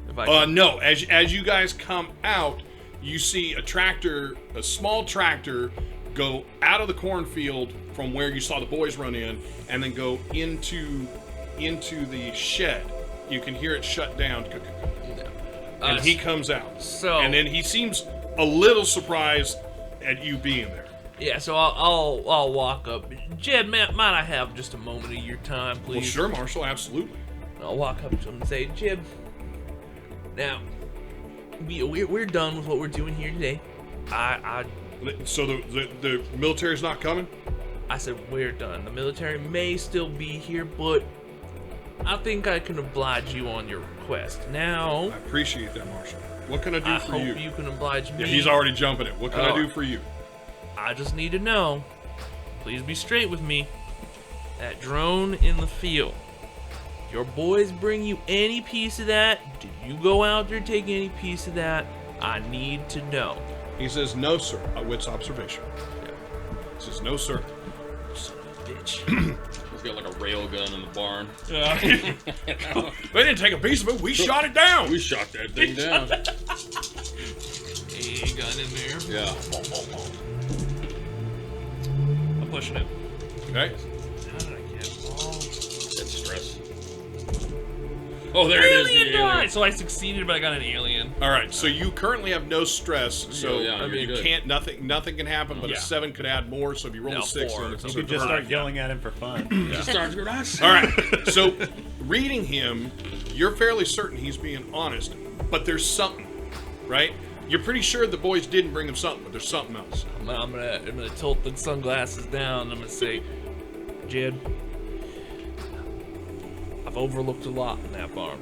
If I No. As you guys come out, you see a small tractor, go out of the cornfield from where you saw the boys run in, and then go into the shed. You can hear it shut down, and he comes out. so And then he seems a little surprised at you being there. yeah, so I'll walk up. Jed, might I have just a moment of your time, please? Well, sure, Marshall, absolutely. I'll walk up to him and say, Jib, now, we're done with what we're doing here today. So the military's not coming? I said, we're done. The military may still be here, but I think I can oblige you on your request. Now, I appreciate that, Marshall. What can I do I for hope you? you can oblige me. Yeah, he's already jumping it. What can I Oh. do for you? I just need to know, please be straight with me, that drone in the field. Your boys bring you any piece of that? Did you go out there take any piece of that? I need to know. He says, no, sir. Wits observation. He says, no, sir. Son of a bitch. He's got like a rail gun in the barn. They didn't take a piece of it. We shot it down. We shot that thing down. Hey, gun in there. Yeah. I'm pushing it. Okay. How did I get involved? That's stress. Oh, there it is. The Alien alien. died! So I succeeded, but I got an alien. All right. So you currently have no stress. So Yeah, I mean, you good. can't. Nothing can happen. But Yeah. a 7 could add more. So if you roll No, a 6, 4, then it's so You a could just divert. start yelling at him for fun. Just starts with us. All right. So reading him, you're fairly certain he's being honest. But there's something, right? You're pretty sure the boys didn't bring him something, but there's something else. I'm gonna tilt the sunglasses down. I'm gonna say, Jed, I've overlooked a lot in that barn.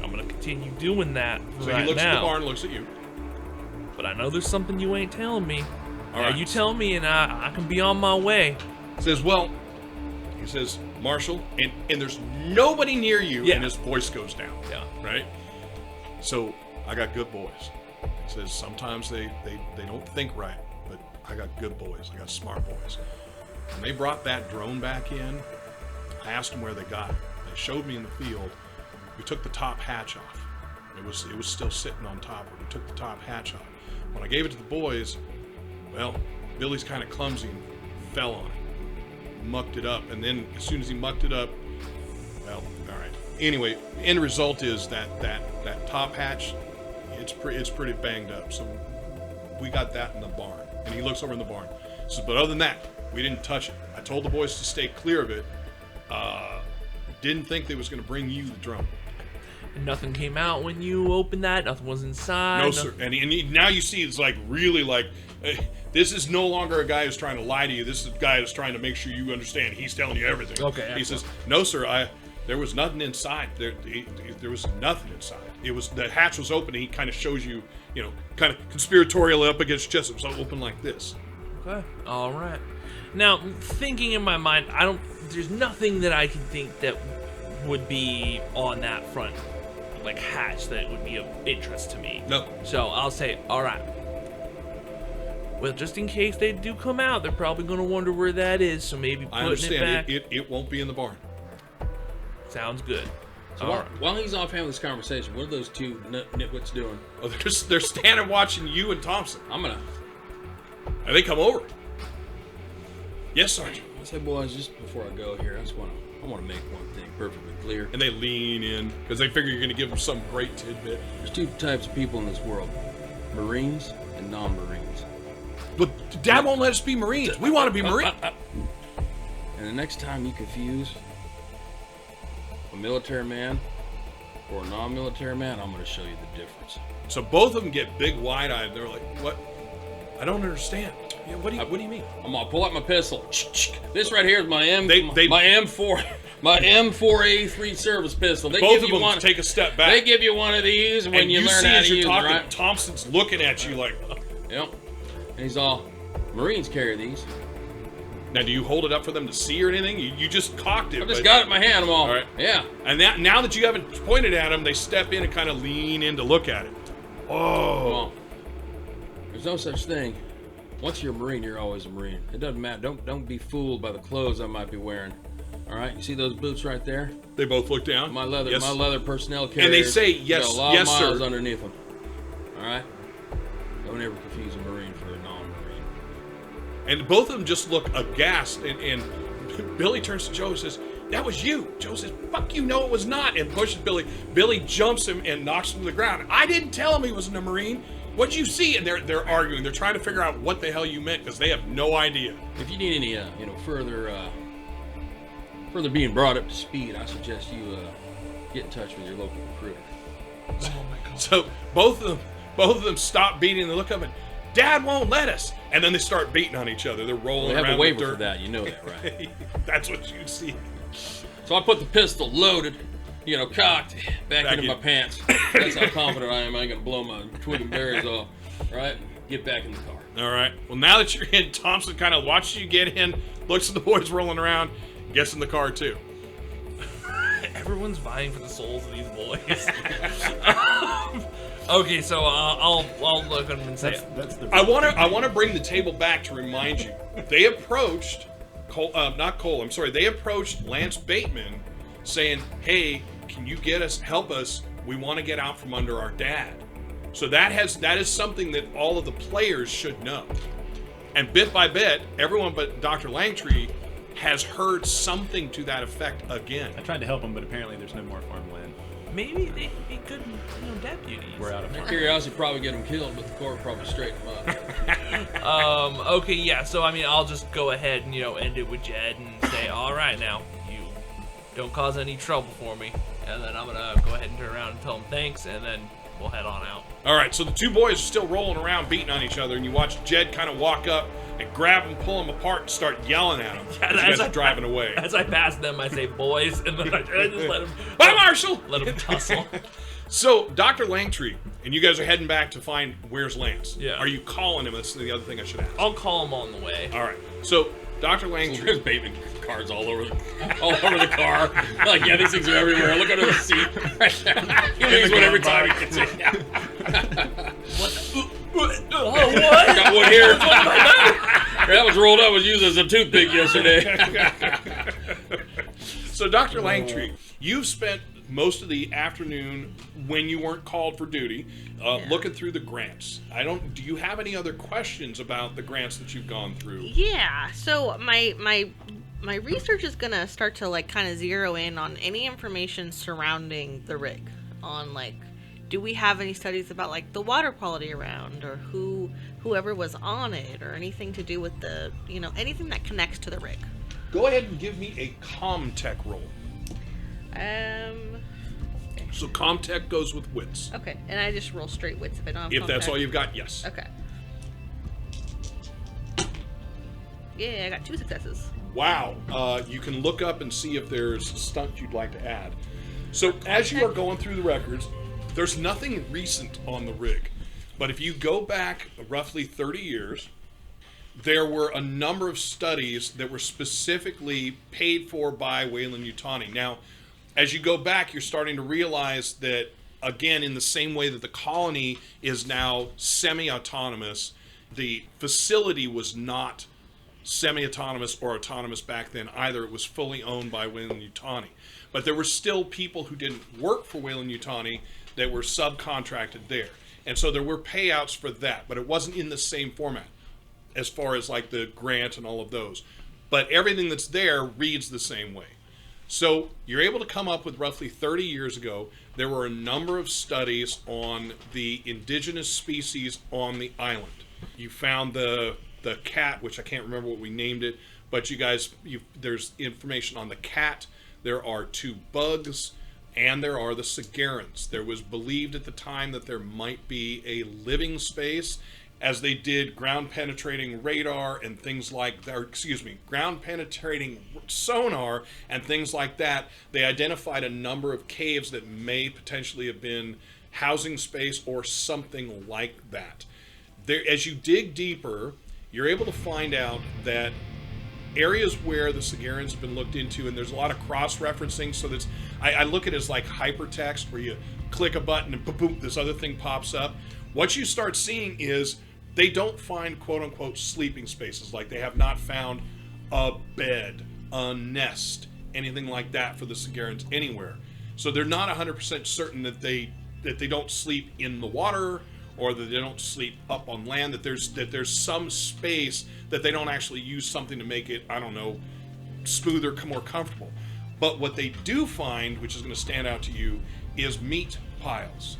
I'm gonna continue doing that So right he looks now. at the barn, looks at you. But I know there's something you ain't telling me. All Now right. you tell me, and I can be on my way. Says, well, he says, Marshall, and there's nobody near you, Yeah. and his voice goes down. Yeah. Right? So I got good boys. He says, sometimes they don't think right, but I got good boys. I got smart boys. When they brought that drone back in, I asked them where they got it. They showed me in the field. We took the top hatch off. It was still sitting on top of it. We took the top hatch off. When I gave it to the boys, well, Billy's kind of clumsy and fell on it. Mucked it up. And then as soon as he mucked it up, well, all right. Anyway, end result is that top hatch, it's pretty banged up. So we got that in the barn. And he looks over in the barn. Says, but other than that, we didn't touch it. I told the boys to stay clear of it. Didn't think they was going to bring you the drone. And nothing came out when you opened that. Nothing was inside. No, sir. And now you see it's like really like this is no longer a guy who's trying to lie to you. This is a guy who's trying to make sure you understand. He's telling you everything. Okay. He says, "No, sir. There was nothing inside. There was nothing inside. It was the hatch was open. And he kind of shows you, kind of conspiratorial up against chest. It was open like this. Okay. All right. Now, thinking in my mind, there's nothing that I can think that would be on that front, like hatch, that would be of interest to me. No. So I'll say, all right. Well, just in case they do come out, they're probably going to wonder where that is. So maybe putting I understand it back. it won't be in the barn. Sounds good. So while he's off having this conversation, what are those two nitwits doing? Oh, they're standing watching you and Thompson. I'm gonna. And they come over. Yes, Sergeant. I said, boys, just before I go here, I want to make one thing perfectly clear. And they lean in because they figure you're going to give them some great tidbit. There's two types of people in this world: Marines and non-Marines. But Dad won't let us be Marines. We want to be Marines. And the next time you confuse a military man or a non-military man, I'm going to show you the difference. So both of them get big, wide-eyed. They're like, "What? I don't understand. Yeah, what do you mean?" I'm gonna pull out my pistol. This right here is my They- my M4A3 service pistol. They Both give of you them one. take a step back. They give you one of these when and you learn see how as to you're use talking, it, right? Thompson's looking at you like, Yep. And he's all, Marines carry these. now do you hold it up for them to see or anything? You just cocked it. I just but- got it in my hand. I'm all, All right. yeah. And now that you haven't pointed at them, they step in and kind of lean in to look at it. Oh. Well, there's no such thing. Once you're a Marine, you're always a Marine. It doesn't matter. Don't be fooled by the clothes I might be wearing. All right, you see those boots right there? They both look down. My leather personnel carriers. And they say, yes, got a lot yes, of miles sir. underneath them. All right, don't ever confuse a Marine for a non-Marine. And both of them just look aghast. And Billy turns to Joe and says, "That was you." Joe says, "Fuck you, no it was not," and pushes Billy. Billy jumps him and knocks him to the ground. "I didn't tell him he wasn't a Marine. What'd you see?" And they're arguing. They're trying to figure out what the hell you meant because they have no idea. If you need any, further being brought up to speed, I suggest you get in touch with your local recruiter. Oh my God. So both of them stop beating and they look up and, "Dad won't let us." And then they start beating on each other. They're rolling They have around a waiver in the dirt. for that, you know that, right? That's what you see. So I put the pistol loaded, cocked, back into in. my pants. That's how confident I am. I ain't gonna blow my twig and berries off. Right? Get back in the car. All right. Well, now that you're in, Thompson kind of watches you get in, looks at the boys rolling around, gets in the car too. Everyone's vying for the souls of these boys. Okay, so I'll look at them and say, That's the. I want to bring the table back to remind you. They approached They approached Lance Bateman, saying, "Hey, can you help us? We want to get out from under our dad." So that is something that all of the players should know. And bit by bit, everyone but Dr. Langtree has heard something to that effect again. I tried to help him, but apparently there's no more farmland. maybe they could be good, deputies. We're out of My farm. curiosity probably get them killed, but the court probably straighten them up. Okay, yeah, so I mean, I'll just go ahead and, end it with Jed and say, all right, now, you don't cause any trouble for me. And then I'm going to go ahead and turn around and tell them thanks, and then we'll head on out. All right, so the two boys are still rolling around, beating on each other, and you watch Jed kind of walk up and grab them, pull them apart, and start yelling at them as you guys are driving away. As I pass them, I say, boys, and then I just let them... Bye, Marshall! Let them tussle. So, Dr. Langtree, and you guys are heading back to find where's Lance. Yeah. Are you calling him? That's the other thing I should ask. I'll call them on the way. All right. So, Dr. There's Langtree, Bateman cards all over the car. Like, yeah, these things are everywhere. Look under the seat. Right there. He leaves one every time he gets in. What? Got one here. That was rolled up, was used as a toothpick yesterday. So, Dr. Langtree, you've spent most of the afternoon when you weren't called for duty looking through the grants. Do you have any other questions about the grants that you've gone through? Yeah, so my research is gonna start to like kind of zero in on any information surrounding the rig, on like, do we have any studies about like the water quality around, or whoever was on it, or anything to do with the, anything that connects to the rig. Go ahead and give me a Comtech roll. So Comtech goes with wits. Okay, and I just roll straight wits if I don't have If that's Comtech. all you've got, yes. Okay. Yeah, I got 2 successes. Wow. You can look up and see if there's a stunt you'd like to add. So as you are going through the records, there's nothing recent on the rig. But if you go back roughly 30 years, there were a number of studies that were specifically paid for by Weyland-Yutani. Now, as you go back, you're starting to realize that, again, in the same way that the colony is now semi-autonomous, the facility was not semi-autonomous or autonomous back then either. It was fully owned by Weyland-Yutani. But there were still people who didn't work for Weyland-Yutani that were subcontracted there. And so there were payouts for that, but it wasn't in the same format as far as like the grant and all of those. But everything that's there reads the same way. So you're able to come up with roughly 30 years ago, there were a number of studies on the indigenous species on the island. You found the cat, which I can't remember what we named it, but there's information on the cat. There are 2 bugs, and there are the Sargents. There was believed at the time that there might be a living space, as they did ground penetrating radar and things like that, ground penetrating sonar and things like that. They identified a number of caves that may potentially have been housing space or something like that. There, as you dig deeper, you're able to find out that areas where the Sargents have been looked into, and there's a lot of cross-referencing, so that's, I look at it as like hypertext, where you click a button and boom, this other thing pops up. What you start seeing is they don't find quote-unquote sleeping spaces. Like, they have not found a bed, a nest, anything like that for the Sargents anywhere. So they're not 100% certain that they don't sleep in the water, or that they don't sleep up on land, that there's some space that they don't actually use something to make it, I don't know, smoother, more comfortable. But what they do find, which is going to stand out to you, is meat piles.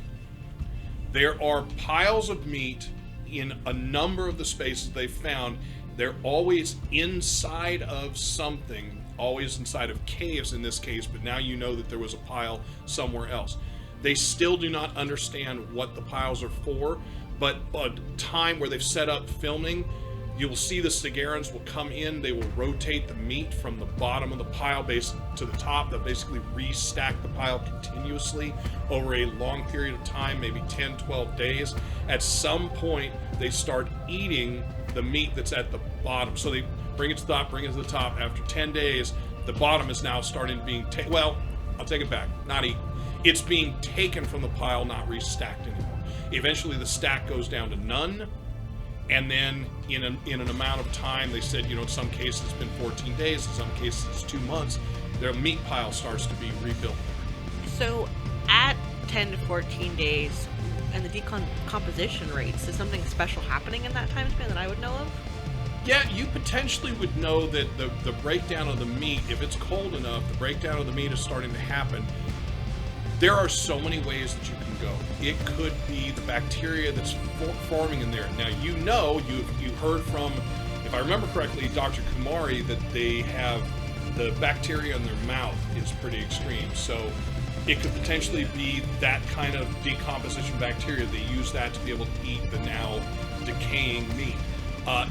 There are piles of meat in a number of the spaces they've found. They're always inside of something, always inside of caves in this case, but now you know that there was a pile somewhere else. They still do not understand what the piles are for, but a time where they've set up filming, you will see the Sargents will come in, they will rotate the meat from the bottom of the pile base to the top. They'll basically restack the pile continuously over a long period of time, maybe 10, 12 days. At some point, they start eating the meat that's at the bottom. So they bring it to the top, bring it to the top. After 10 days, the bottom is now starting being taken. Well, I'll take it back, not eaten. It's being taken from the pile, not restacked anymore. Eventually, the stack goes down to none. And then in an amount of time, they said, in some cases it's been 14 days, in some cases it's 2 months, their meat pile starts to be rebuilt. So at 10 to 14 days, and the decomposition rates, is something special happening in that time span that I would know of? Yeah, you potentially would know that the breakdown of the meat, if it's cold enough, the breakdown of the meat is starting to happen. There are so many ways that you can go. It could be the bacteria that's forming in there. Now, you heard from, if I remember correctly, Dr. Kumari, that they have the bacteria in their mouth is pretty extreme. So it could potentially be that kind of decomposition bacteria. They use that to be able to eat the now decaying meat.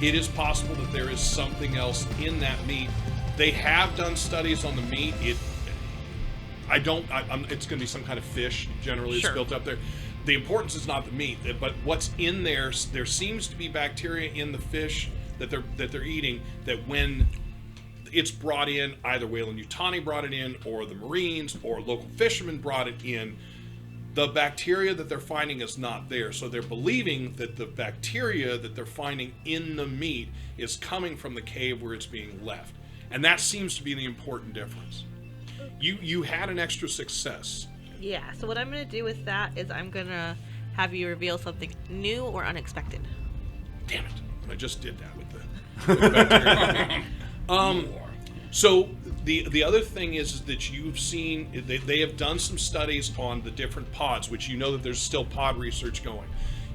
It is possible that there is something else in that meat. They have done studies on the meat. It's going to be some kind of fish, generally, Sure. that's built up there. The importance is not the meat, but what's in there. There seems to be bacteria in the fish that they're eating, that when it's brought in, either Weyland-Yutani brought it in, or the Marines, or local fishermen brought it in, the bacteria that they're finding is not there. So they're believing that the bacteria that they're finding in the meat is coming from the cave where it's being left. And that seems to be the important difference. You had an extra success. Yeah, so what I'm going to do with that is I'm going to have you reveal something new or unexpected. Damn it. I just did that with the bacteria. So the other thing is that you've seen, they have done some studies on the different pods, which you know that there's still pod research going.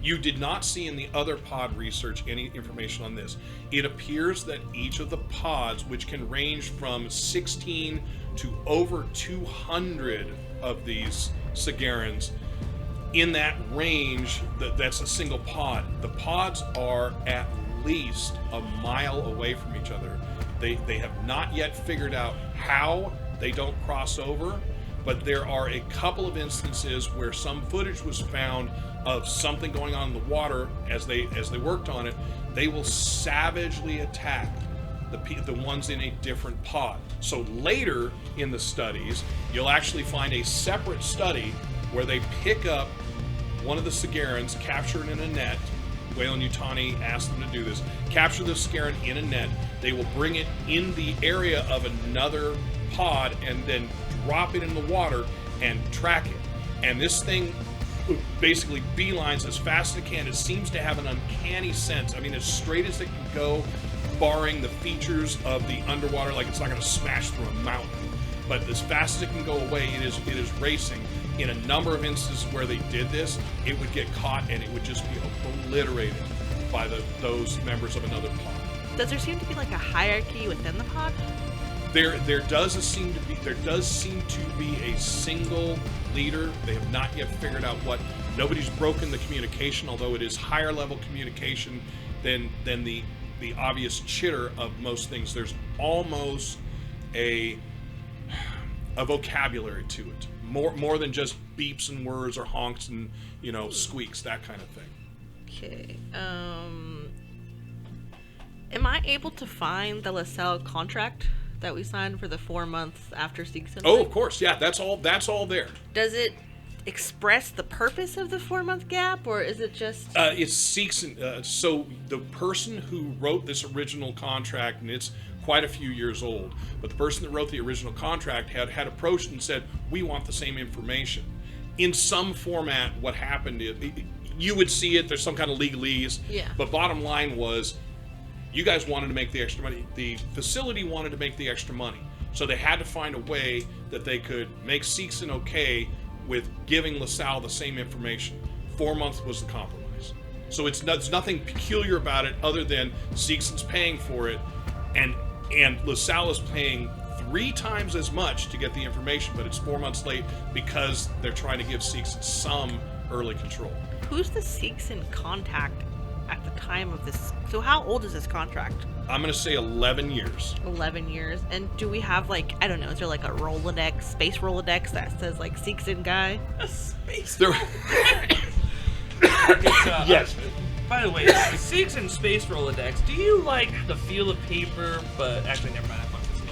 You did not see in the other pod research any information on this. It appears that each of the pods, which can range from 16 to over 200 of these Sigarans, in that range, that's a single pod. The pods are at least a mile away from each other. They have not yet figured out how they don't cross over, but there are a couple of instances where some footage was found of something going on in the water as they worked on it. They will savagely attack the ones in a different pod. So later in the studies, you'll actually find a separate study where they pick up one of the Sigarans, capture it in a net. Whale and Yutani asked them to do this. Capture the Sigaran in a net. They will bring it in the area of another pod and then drop it in the water and track it. And this thing basically beelines as fast as it can. It seems to have an uncanny sense. I mean, as straight as it can go, barring the features of the underwater, like it's not going to smash through a mountain. But as fast as it can go away, it is racing. In a number of instances where they did this, it would get caught and it would just be obliterated by those members of another pod. Does there seem to be like a hierarchy within the pod? There does seem to be a single leader. They have not yet figured out what. Nobody's broken the communication, although it is higher level communication than the obvious chitter of most things. There's almost a vocabulary to it. More than just beeps and words or honks and, squeaks, that kind of thing. Okay. Am I able to find the LaSalle contract that we signed for the 4 months after Seegson? Oh, of course. Yeah, that's all there. Does it express the purpose of the 4-month gap, or is it just... It's Seegson. So the person who wrote this original contract, and it's quite a few years old, but the person that wrote the original contract had approached and said, we want the same information. In some format, what happened is, you would see it, there's some kind of legalese, Yeah. But bottom line was, you guys wanted to make the extra money. The facility wanted to make the extra money. So they had to find a way that they could make Seegson okay with giving LaSalle the same information. 4 months was the compromise. So it's nothing peculiar about it other than Seegson's paying for it, and LaSalle is paying 3 times as much to get the information, but it's 4 months late because they're trying to give Seegson some early control. Who's the Seegson contact at the time of this? So how old is this contract? I'm going to say 11 years. 11 years. And do we have, like, I don't know, is there like a Rolodex, space Rolodex that says, like, Seegson guy? A space. There, Yes. By the way, Seegson Space Rolodex, do you like the feel of paper, but actually, never mind.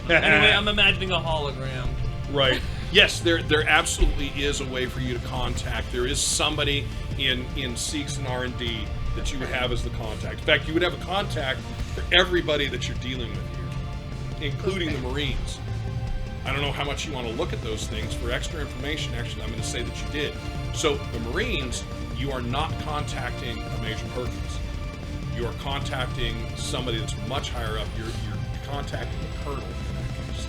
Anyway, I'm imagining a hologram. right. Yes, there absolutely is a way for you to contact. There is somebody in Seegson R&D that you would have as the contact. In fact, you would have a contact for everybody that you're dealing with here, including the Marines. I don't know how much you want to look at those things. For extra information, actually, I'm going to say that you did. So the Marines, you are not contacting a Major Perkins. You are contacting somebody that's much higher up. You're contacting the Colonel in that case.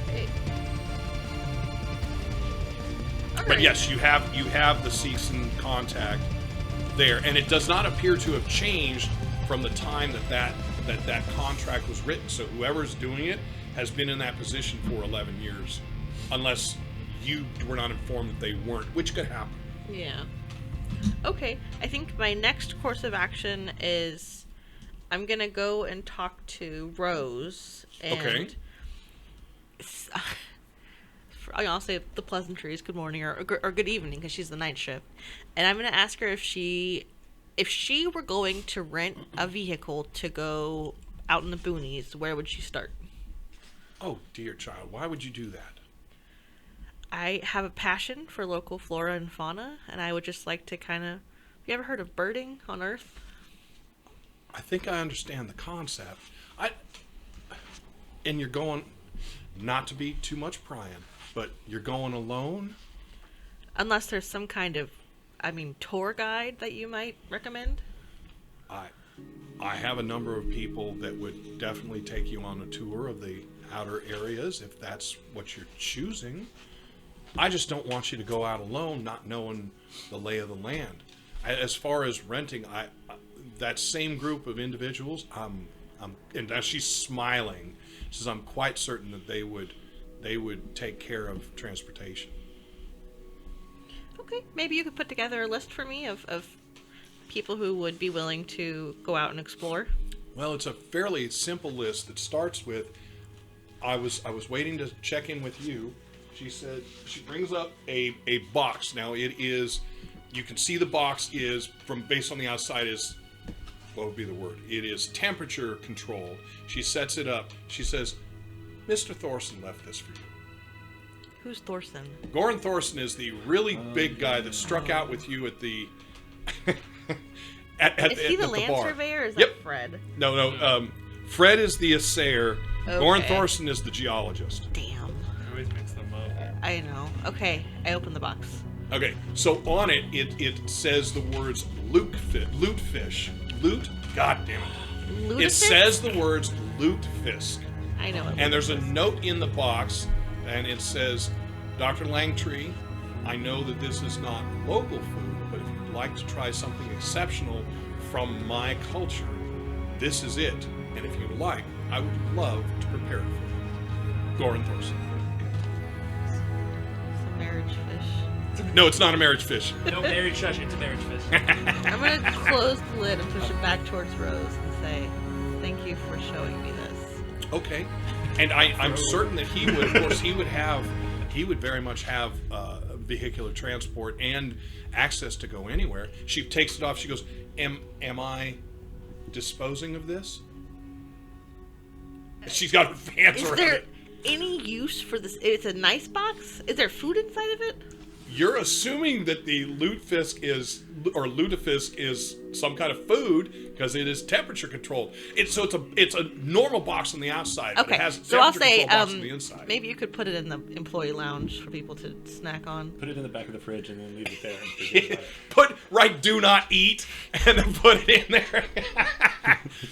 Okay. But yes, you have the Seegson contact there, and it does not appear to have changed from the time that contract was written. So whoever's doing it has been in that position for 11 years, unless you were not informed that they weren't, which could happen. Yeah. Okay, I think my next course of action is I'm gonna go and talk to Rose and Okay. I'll say the pleasantries, good morning or good evening, because she's the night shift, and I'm gonna ask her if she were going to rent a vehicle to go out in the boonies, where would she start? Oh dear child, why would you do that? I have a passion for local flora and fauna, and I would just like to kind of... Have you ever heard of birding on Earth? I think I understand the concept. And you're going, not to be too much prying, but you're going alone? Unless there's some kind of, tour guide that you might recommend? I have a number of people that would definitely take you on a tour of the outer areas if that's what you're choosing. I just don't want you to go out alone, not knowing the lay of the land. As far as renting, that same group of individuals, and now she's smiling. She says, I'm quite certain that they would take care of transportation. Okay, maybe you could put together a list for me of people who would be willing to go out and explore. Well, it's a fairly simple list that starts with, I was waiting to check in with you. She said, she brings up a box. Now it is, you can see the box is, based on the outside is, what would be the word? It is temperature controlled. She sets it up. She says, Mr. Thorson left this for you. Who's Thorson? Goran Thorson is the really big guy that struck out with you at the Is he the land bar. surveyor or is Yep. that Fred? No. Fred is the assayer. Okay. Goran Thorson is the geologist. Damn. I always mix them up. I know. Okay, I opened the box. Okay, so on it says the words loot fish. Loot? God damn it. Lutefisk? It says the words loot fisk. I know it. And there's a note in the box, and it says, Dr. Langtree, I know that this is not local food, but if you'd like to try something exceptional from my culture, this is it. And if you'd like, I would love to prepare it for you. Goran Thorson. It's a marriage fish. No, it's not a marriage fish. No, marriage shush, it's a marriage fish. I'm gonna close the lid and push it back towards Rose and say, thank you for showing me this. Okay. And I'm certain that he would, of course, he would very much have vehicular transport and access to go anywhere. She takes it off. She goes, am I disposing of this? She's got her hands Is around there it. any use for this? It's a nice box? Is there food inside of it? You're assuming that the lutefisk is some kind of food because it is temperature controlled. It's a normal box on the outside. But Okay, it has a so I'll temperature say control box on the inside. maybe you could put it in the employee lounge for people to snack on. Put it in the back of the fridge and then leave it there and forget about it. Do not eat, and then put it in there.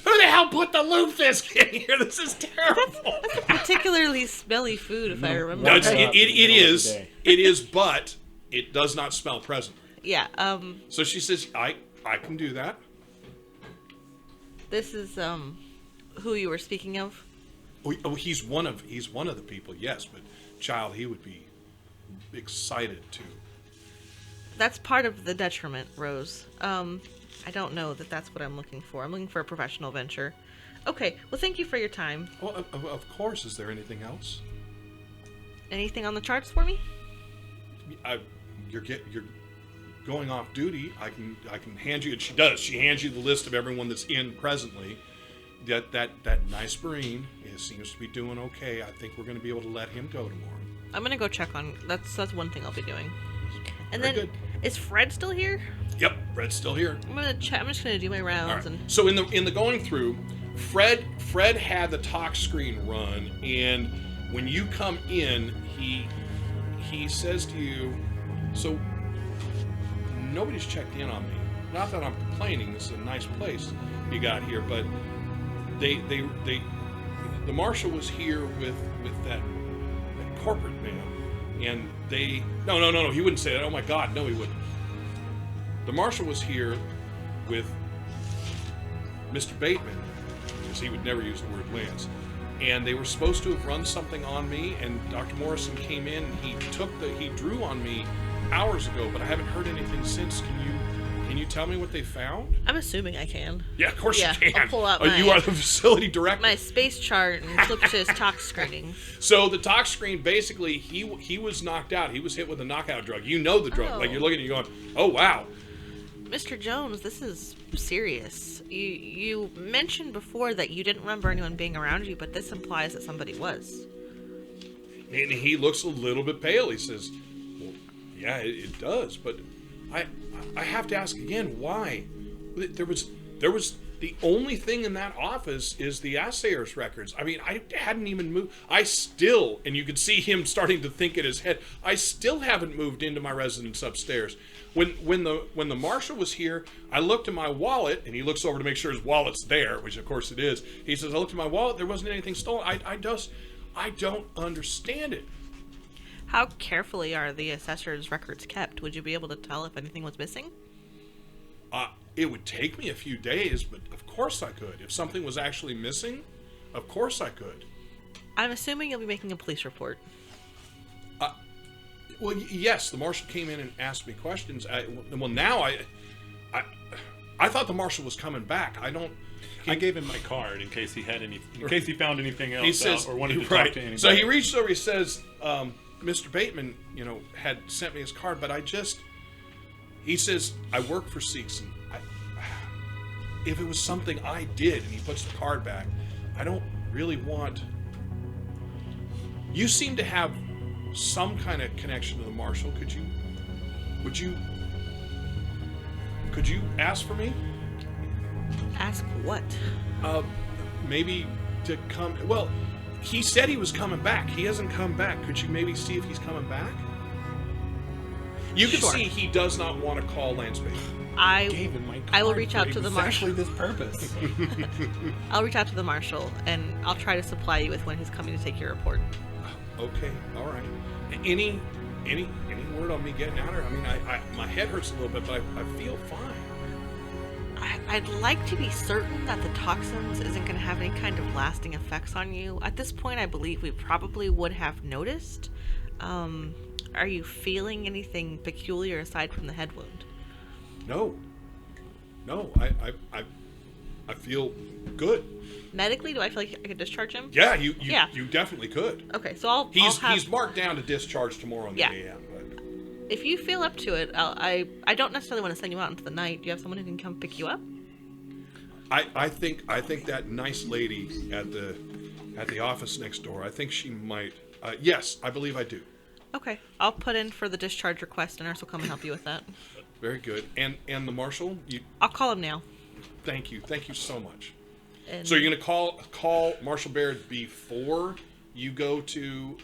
Who the hell put the lutefisk in here? This is terrible. That's a particularly smelly food, if I remember. No, it's, right. it is. It is, but it does not smell presently. Yeah. So she says, I can do that. This is who you were speaking of. Oh, he's one of the people, yes, but child, he would be excited to. That's part of the detriment, Rose. I don't know that that's what I'm looking for. I'm looking for a professional venture. Okay. Well, thank you for your time. Well, of course. Is there anything else? Anything on the charts for me? You're going off duty. I can hand you. And she does. She hands you the list of everyone that's in presently. That nice Marine seems to be doing okay. I think we're going to be able to let him go tomorrow. I'm gonna go check on. That's one thing I'll be doing. And Very then, good. is Fred still here? Yep, Fred's still here. I'm gonna check. I'm just gonna do my rounds All right. and. So in the going through, Fred had the talk screen run, and when you come in, he says to you, so nobody's checked in on me. Not that I'm complaining. This is a nice place you got here, but the marshal was here with that corporate man, and no, he wouldn't say that. Oh my God, no, he wouldn't. The marshal was here with Mr. Bateman, because he would never use the word Lance, and they were supposed to have run something on me, and Dr. Morrison came in and he drew on me hours ago, but I haven't heard anything since. Can you tell me what they found? I'm assuming I can. Yeah, of course Yeah, you can. I'll pull out You my- are the facility director. My space chart and flip to his talk screening. So the talk screen, basically, he was knocked out. He was hit with a knockout drug. You know the drug. Oh. Like, you're looking and you're going, oh, wow. Mr. Jones, this is serious. You mentioned before that you didn't remember anyone being around you, but this implies that somebody was. And he looks a little bit pale. He says, well, yeah, it does, but I have to ask again, why? There was the only thing in that office is the assayer's records. I mean, I hadn't even moved. I still, and you could see him starting to think in his head, I still haven't moved into my residence upstairs. When the marshal was here, I looked at my wallet, and he looks over to make sure his wallet's there, which of course it is. He says, I looked at my wallet, there wasn't anything stolen. I don't understand it. How carefully are the assessor's records kept? Would you be able to tell if anything was missing? It would take me a few days, but of course I could. If something was actually missing, of course I could. I'm assuming you'll be making a police report. Well, yes, the marshal came in and asked me questions. Now I thought the marshal was coming back. I gave him my card in case he had in case he found anything else he says, out or wanted to talk to anybody. So he reached over. He says, "Mr. Bateman, had sent me his card, but he says I work for Seekson. If it was something I did," and he puts the card back, I don't really want. You seem to have some kind of connection to the marshal. Could you ask for me? Ask what? Maybe to come. Well, he said he was coming back. He hasn't come back. Could you maybe see if he's coming back? You can Sure. see he does not want to call Lance Bateman. I will reach out to the marshal. Exactly this purpose. I'll reach out to the marshal, and I'll try to supply you with when he's coming to take your report. Okay, all right. Any word on me getting out of here? I mean, my head hurts a little bit, but I feel fine. I'd like to be certain that the toxins isn't going to have any kind of lasting effects on you. At this point, I believe we probably would have noticed. Are you feeling anything peculiar aside from the head wound? No, I feel good. Medically, do I feel like I could discharge him? Yeah, you Yeah. definitely could. Okay, so I'll He's have... marked down to discharge tomorrow in the Yeah. AM. But If you feel up to it, I don't necessarily want to send you out into the night. Do you have someone who can come pick you up? I think that nice lady at the office next door, I think she might. Yes, I believe I do. Okay, I'll put in for the discharge request, and nurse will come and help you with that. Very good. And the marshal, I'll call him now. thank you so much. And So you're gonna call Marshall Baird before you go to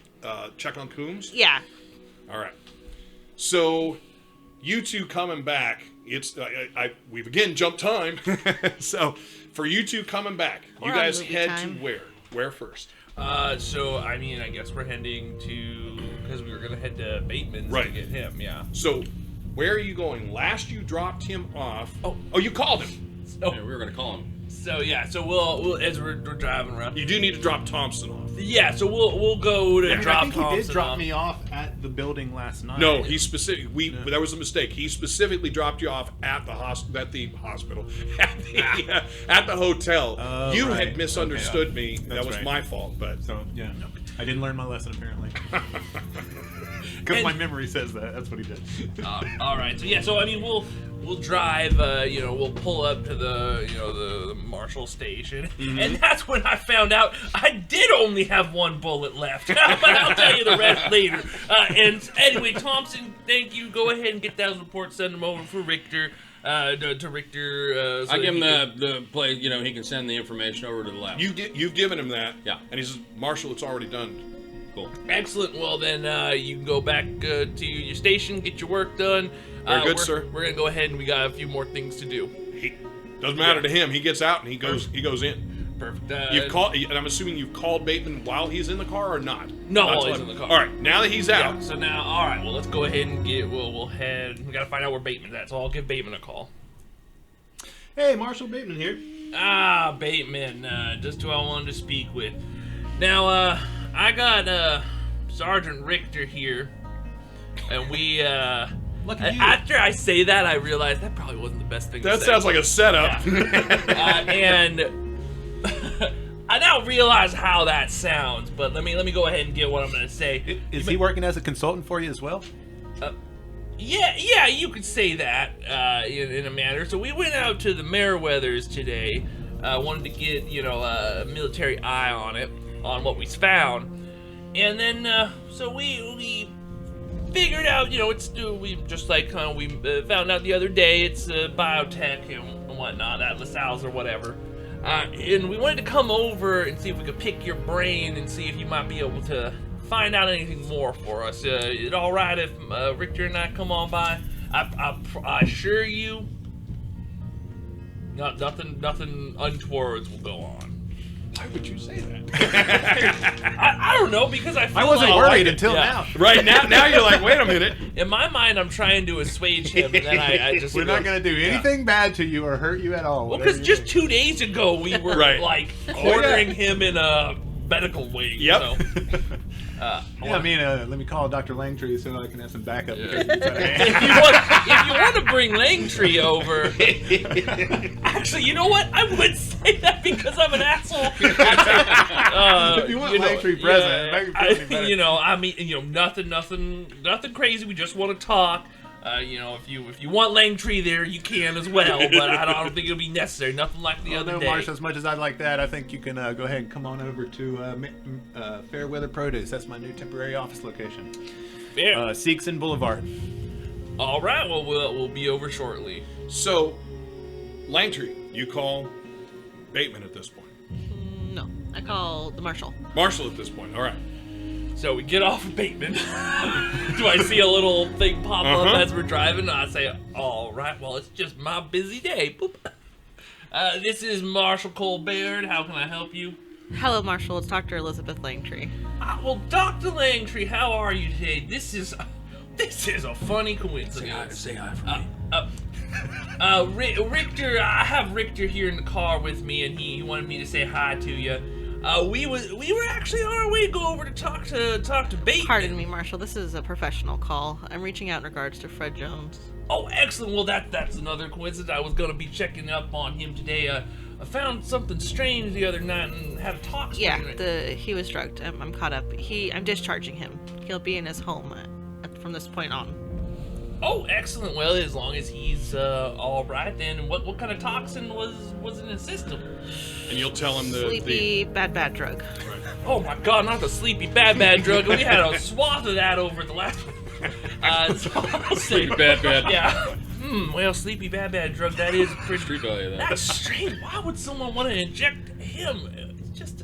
check on Coombs? Yeah. All right. So you two coming back. It's we've again jumped time. So for you two coming back, We're you on guys movie head time. to where? Where first? So I mean, I guess we're heading to, because we were gonna head to Bateman's Right. to get him. Yeah. So where are you going? Last you dropped him off. Oh, you called him. Oh, Yeah, we were gonna call him. so yeah. So we'll as we're driving around. You do need to drop Thompson off. Yeah. So we'll go to I drop think he did Thompson drop off. me off at the building last night. No, he specific. That was a mistake. He specifically dropped you off at the hospital. At the hotel. Oh, You right. had misunderstood me. That That's was right. my fault. But So yeah, I didn't learn my lesson apparently. Because my memory says that. That's what he did. All right. So yeah. So I mean, we'll drive. We'll pull up to the Marshall station, and that's when I found out I did only have one bullet left. But I'll tell you the rest later. And anyway, Thompson, thank you. Go ahead and get those reports. Send them over for Rictor. To Rictor. So I give him that the play. He can send the information over to the lab. you've given him that. Yeah. And he says, Marshall, it's already done. Cool. Excellent. Well, then you can go back to your station, get your work done. Very good, sir. We're gonna go ahead and we got a few more things to do. Doesn't matter to him. He gets out and he goes in. Perfect. You've called, and I'm assuming you've called Bateman while he's in the car or not? No, That's while he's what- in the car. All right. Now that he's out, Yeah, so now, all right. Well, let's go ahead and we'll head. We gotta find out where Bateman's at. So I'll give Bateman a call. Hey, Marshall Bateman here. Ah, Bateman. Just who I wanted to speak with. Now, I got Sargent Rictor here, and we Look at you. after I say that, I realize that probably wasn't the best thing to that say. sounds like a setup. And I now realize how that sounds, but let me go ahead and get what I'm gonna say. Is he working as a consultant for you as well? Yeah, you could say that in a manner. So we went out to the Meriwethers today. Wanted to get a military eye on it, on what we found, And then, so we figured out, we just like we found out the other day it's biotech and whatnot at LaSalle's or whatever. And we wanted to come over and see if we could pick your brain and see if you might be able to find out anything more for us. Is it all right if Rictor and I come on by? I assure you, nothing untoward will go on. Why would you say that? I don't know, because I feel I wasn't like, worried until now. Right now you're like, wait a minute. in my mind, I'm trying to assuage him, and then I just We're not going to do anything bad to you or hurt you at all. Well, whatever because you just do. 2 days ago we were Right. like cornering him in a medical wing. Yep. So, Yeah, let me call Dr. Langtree so I can have some backup. Yeah. Because he's out of hand. if you want to bring Langtree over, actually, you know what? I would say that because I'm an asshole. If you want Langtree present, make it feel any better. Nothing crazy. We just want to talk. If you want Langtree there, you can as well. But I don't think it'll be necessary. Nothing like the other day. Marsh, as much as I'd like that, I think you can go ahead and come on over to Fairweather Produce. That's my new temporary office location. Fair. Seekson Boulevard. All right. Well, we'll be over shortly. So, Langtree, you call Bateman at this point. No, I call the Marshal. Marshall at this point. All right. So we get off of Bateman. Do I see a little thing pop up as we're driving? I say, all right, well, it's just my busy day. Boop. This is Marshall Baird. How can I help you? Hello, Marshal. It's Dr. Elizabeth Langtree. Well, Dr. Langtree, how are you today? This is a funny coincidence. Say hi for me. Rictor, I have Rictor here in the car with me, and he wanted me to say hi to you. We were actually on our way to go over to talk to Bateman. Pardon me, Marshal. This is a professional call. I'm reaching out in regards to Fred Jones. Oh, excellent. Well, that's another coincidence. I was going to be checking up on him today. I found something strange the other night and had a talk with him. Yeah, he was drugged. I'm caught up. I'm discharging him. He'll be in his home from this point on. Oh, excellent. Well, as long as he's all right, then what kind of toxin was in his system? And you'll tell him Sleepy, bad drug. Right. Oh my God, not the sleepy bad drug. We had a swath of that over the last one. So I'll say, Sleepy bad. Yeah. Well, sleepy bad drug. That is pretty. Street value that. That's strange. Why would someone want to inject him? It's just.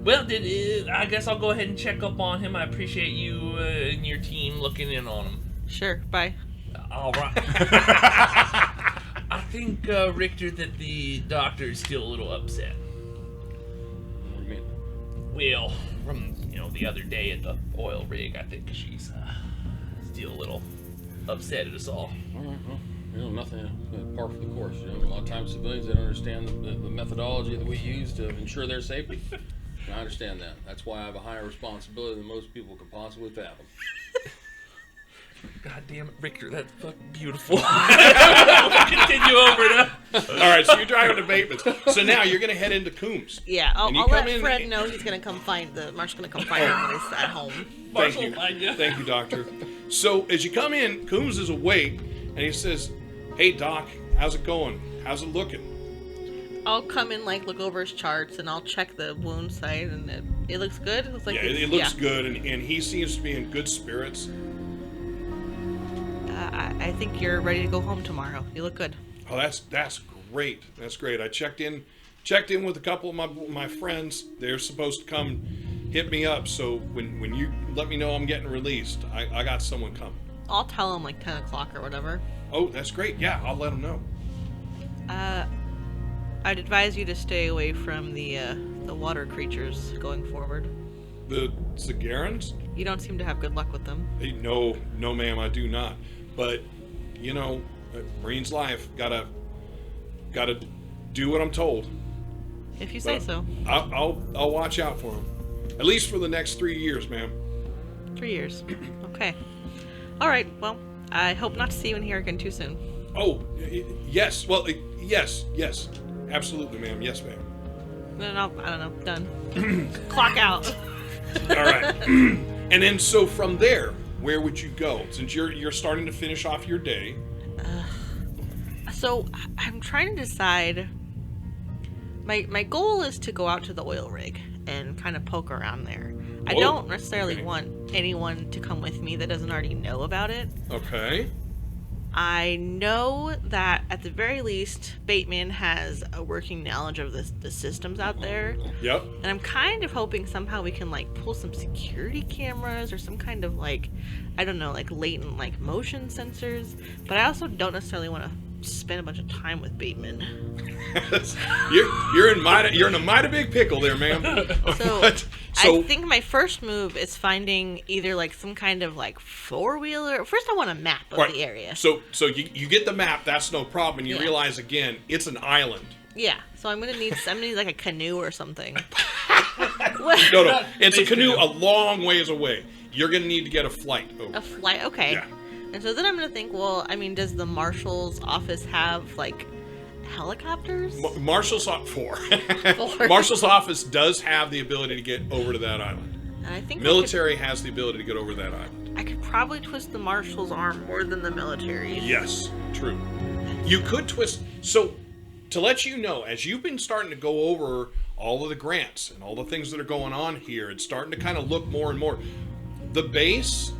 Well, I guess I'll go ahead and check up on him. I appreciate you and your team looking in on him. Sure, bye. All right. I think, Rictor, that the doctor is still a little upset. What do you mean? Well, from, the other day at the oil rig, I think she's still a little upset at us all. All right, well, nothing par for the course. A lot of times civilians don't understand the methodology that we use to ensure their safety. And I understand that. That's why I have a higher responsibility than most people could possibly fathom. God damn it, Rictor, that's fucking beautiful. We'll continue over to... All right, so you're driving to Bateman's. So now you're going to head into Coombs. Yeah, I'll And you let come in- Fred know he's gonna come find Marsh's gonna come find him when he's at home. Thank Marshall, you. find ya. Thank you, Doctor. So as you come in, Coombs is awake, and he says, "Hey, Doc, how's it going? How's it looking?" I'll come in, look over his charts, and I'll check the wound site, and it looks good. It looks like Yeah, it looks good, and he seems to be in good spirits. I think you're ready to go home tomorrow. You look good. Oh, that's great. That's great. I checked in with a couple of my friends. They're supposed to come hit me up. So when you let me know I'm getting released, I got someone coming. I'll tell him 10 o'clock or whatever. Oh, that's great. Yeah, I'll let them know. I'd advise you to stay away from the water creatures going forward. The Zagarans? You don't seem to have good luck with them. Hey, no, ma'am, I do not. But Marine's life. Gotta do what I'm told. If you say But so. I'll watch out for him. At least for the next 3 years, ma'am. 3 years. Okay. All right. Well, I hope not to see you in here again too soon. Oh, yes. Well, yes. Absolutely, ma'am. Yes, ma'am. No, I don't know. Done. Clock out. All right. And then, so from there, where would you go? Since you're starting to finish off your day. So I'm trying to decide. My goal is to go out to the oil rig and kind of poke around there. I Whoa. don't necessarily Okay. want anyone to come with me that doesn't already know about it. Okay. I know that at the very least, Bateman has a working knowledge of the systems out there. Yep. And I'm kind of hoping somehow we can like pull some security cameras or some kind of like, I don't know, like latent like motion sensors. But I also don't necessarily want to spend a bunch of time with Bateman. you're in a mighty big pickle there, ma'am. So, But- I think my first move is finding either like some kind of like 4-wheeler. First, I want a map of Right. the area. So you get the map. That's no problem. And you Yeah. realize again, it's an island. Yeah. So I'm gonna need like a canoe or something. No, it's a canoe a long ways away. You're gonna need to get a flight over. A flight. Okay. Yeah. And so then I'm gonna think, well, I mean, does the marshal's office have like helicopters? Marshall's four. Four. Marshall's office does have the ability to get over to that island. And I think Military has the ability to get over that island. I could probably twist the marshal's arm more than the military. Yes, true. You could twist. So, to let you know, as you've been starting to go over all of the grants and all the things that are going on here, it's starting to kind of look more and more. The base,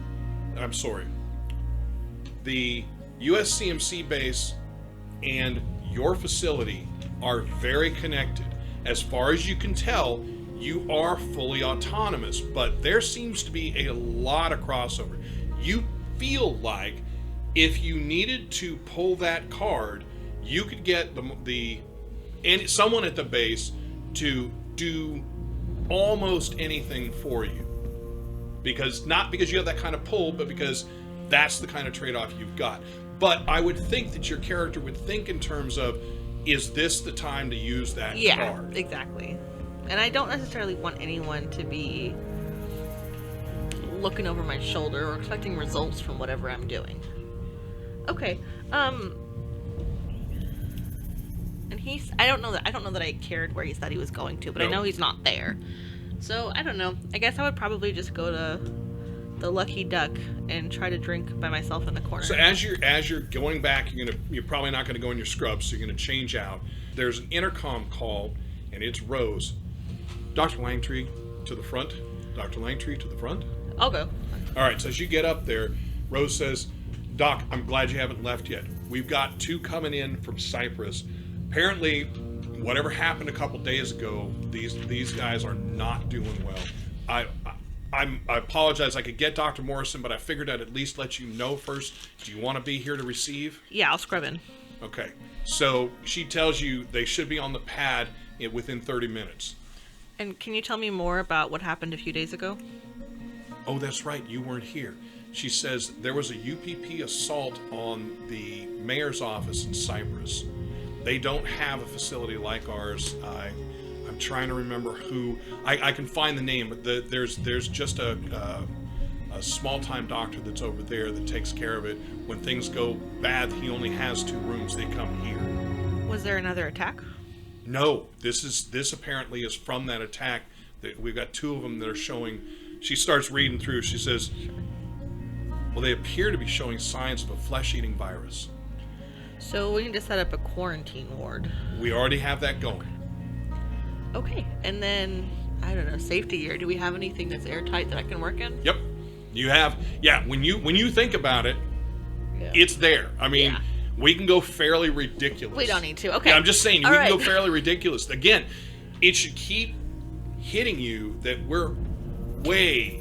the USCMC base and your facility are very connected. As far as you can tell, you are fully autonomous, but there seems to be a lot of crossover. You feel like if you needed to pull that card, you could get someone at the base to do almost anything for you. Not because you have that kind of pull, but because that's the kind of trade-off you've got. But I would think that your character would think in terms of, is this the time to use that card? Exactly. And I don't necessarily want anyone to be looking over my shoulder or expecting results from whatever I'm doing. Okay. And I don't know that I cared where he said he was going to, but I No. know he's not there. So I don't know. I guess I would probably just go to the Lucky Duck and try to drink by myself in the corner. So as you're going back, you're probably not going to go in your scrubs, so you're going to change out. There's an intercom call, and it's Rose. Dr. Langtree to the front. Dr. Langtree to the front. I'll go. All right, so as you get up there, Rose says, Doc, I'm glad you haven't left yet. We've got 2 coming in from Cyprus. Apparently, whatever happened a couple days ago, these guys are not doing well. I apologize. I could get Dr. Morrison, but I figured I'd at least let you know first. Do you want to be here to receive? Yeah, I'll scrub in. Okay. So she tells you they should be on the pad within 30 minutes. And can you tell me more about what happened a few days ago? Oh, that's right. You weren't here. She says there was a UPP assault on the mayor's office in Cyprus. They don't have a facility like ours. I'm trying to remember who. I can find the name, but there's just a small-time doctor that's over there that takes care of it. When things go bad, he only has 2 rooms. They come here. Was there another attack? No, this apparently is from that attack. We've got 2 of them that are showing. She starts reading through. She says, well, they appear to be showing signs of a flesh-eating virus. So we need to set up a quarantine ward. We already have that going. Okay, and then, I don't know, safety gear. Do we have anything that's airtight that I can work in? Yep, you have. Yeah, when you think about it, it's there. I mean, we can go fairly ridiculous. We don't need to. Okay. Yeah, I'm just saying, All we right. can go fairly ridiculous. Again, it should keep hitting you that we're way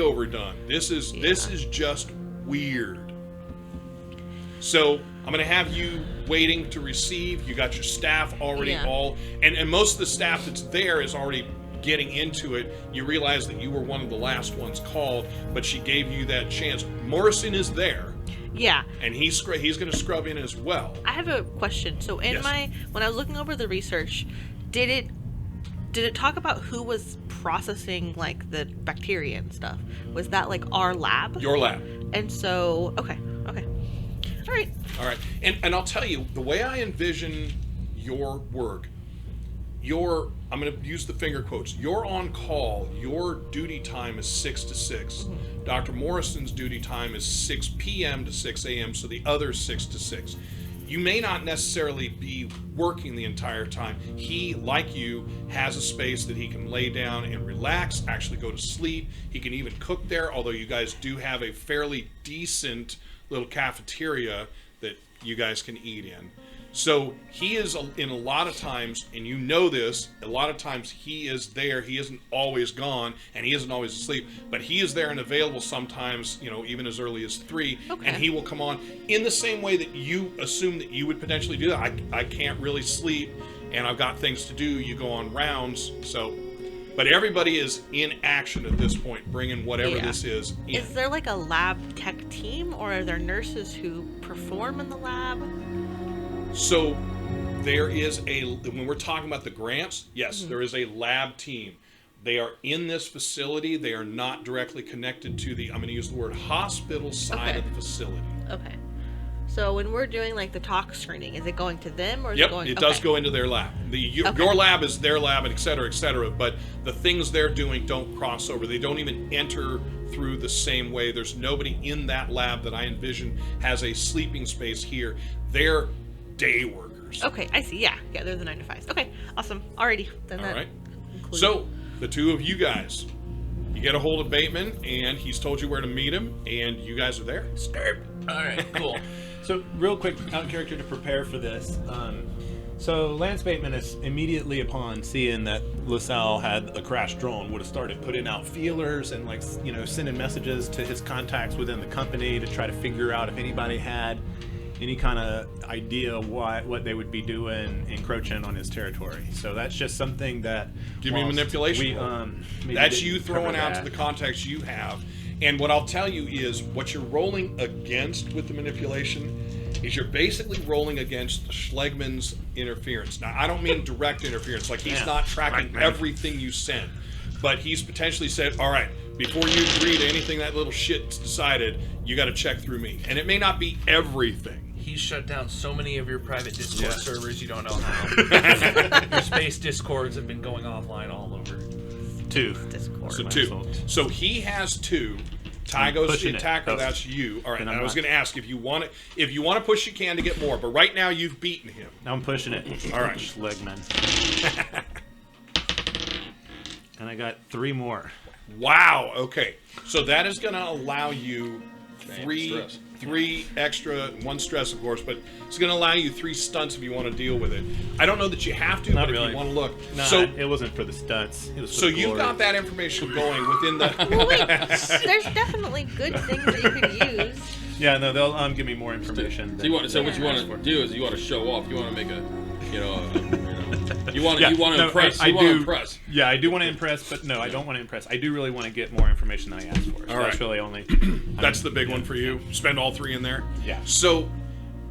overdone. This is just weird. So I'm going to have you waiting to receive. You got your staff already and most of the staff that's there is already getting into it. You realize that you were one of the last ones called, but she gave you that chance. Morrison is there. Yeah. And he's going to scrub in as well. I have a question. So when I was looking over the research, did it talk about who was processing like the bacteria and stuff? Was that like our lab? Your lab. And so, okay. All right. And I'll tell you, the way I envision your work, I'm going to use the finger quotes, you're on call, your duty time is 6 to 6. Mm-hmm. Dr. Morrison's duty time is 6 p.m. to 6 a.m., so the other 6 to 6. you may not necessarily be working the entire time. He, like you, has a space that he can lay down and relax, actually go to sleep. He can even cook there, although you guys do have a fairly decent little cafeteria that you guys can eat in. So he is, in a lot of times, and you know this, a lot of times he is there. He isn't always gone, and he isn't always asleep, but he is there and available sometimes, even as early as 3, and he will come on in the same way that you assume that you would potentially do that. I can't really sleep, and I've got things to do. You go on rounds, so... But everybody is in action at this point, bringing whatever this is in. Is there like a lab tech team, or are there nurses who perform in the lab? So there is when we're talking about the grants, yes, there is a lab team. They are in this facility. They are not directly connected to I'm going to use the word hospital side of the facility. Okay. So when we're doing like the tox screening, is it going to them or is Yep, it going? it does go into their lab. Your lab is their lab, and et cetera, but the things they're doing don't cross over. They don't even enter through the same way. There's nobody in that lab that I envision has a sleeping space here. They're day workers. Okay, I see. Yeah, they're the 9 to 5s. Okay, awesome. Alrighty. Then All right. includes... So the two of you guys, you get a hold of Bateman, and he's told you where to meet him, and you guys are there. All right, cool. So, real quick, out of character to prepare for this. So, Lance Bateman is immediately upon seeing that LaSalle had a crashed drone, would have started putting out feelers and, sending messages to his contacts within the company to try to figure out if anybody had any kind of idea what they would be doing encroaching on his territory. So that's just something that... Give me manipulation. That's you throwing out to the contacts you have. And what I'll tell you is what you're rolling against with the manipulation is you're basically rolling against Schlegman's interference. Now, I don't mean direct interference. Like, he's not tracking everything you send. But he's potentially said, all right, before you agree to anything that little shit's decided, you got to check through me. And it may not be everything. He's shut down so many of your private Discord servers, you don't know how. Your space Discords have been going offline all over. 2. Discord. So 2. So he has 2. Ty goes to the attacker. That's you. All right. I was going to ask if you want to push, you can to get more. But right now you've beaten him. Now I'm pushing it. All right, Schlegman. And I got 3 more. Wow. Okay. So that is going to allow you 3 extra, 1 stress, of course, but it's going to allow you 3 stunts if you want to deal with it. I don't know that you have to, Not but really. if you want to look. No, so it wasn't for the stunts. It was for so the you've glory. got that information going within the... Well, wait. There's definitely good things that you could use. Yeah, no, they'll give me more information. So what you want to do is you want to show off. You want to make a, you want to impress. I do impress. Yeah, I do want to impress, but no, I don't want to impress. I do really want to get more information than I asked for. So All that's right. really only. That's the big one for you. Spend all 3 in there. Yeah. So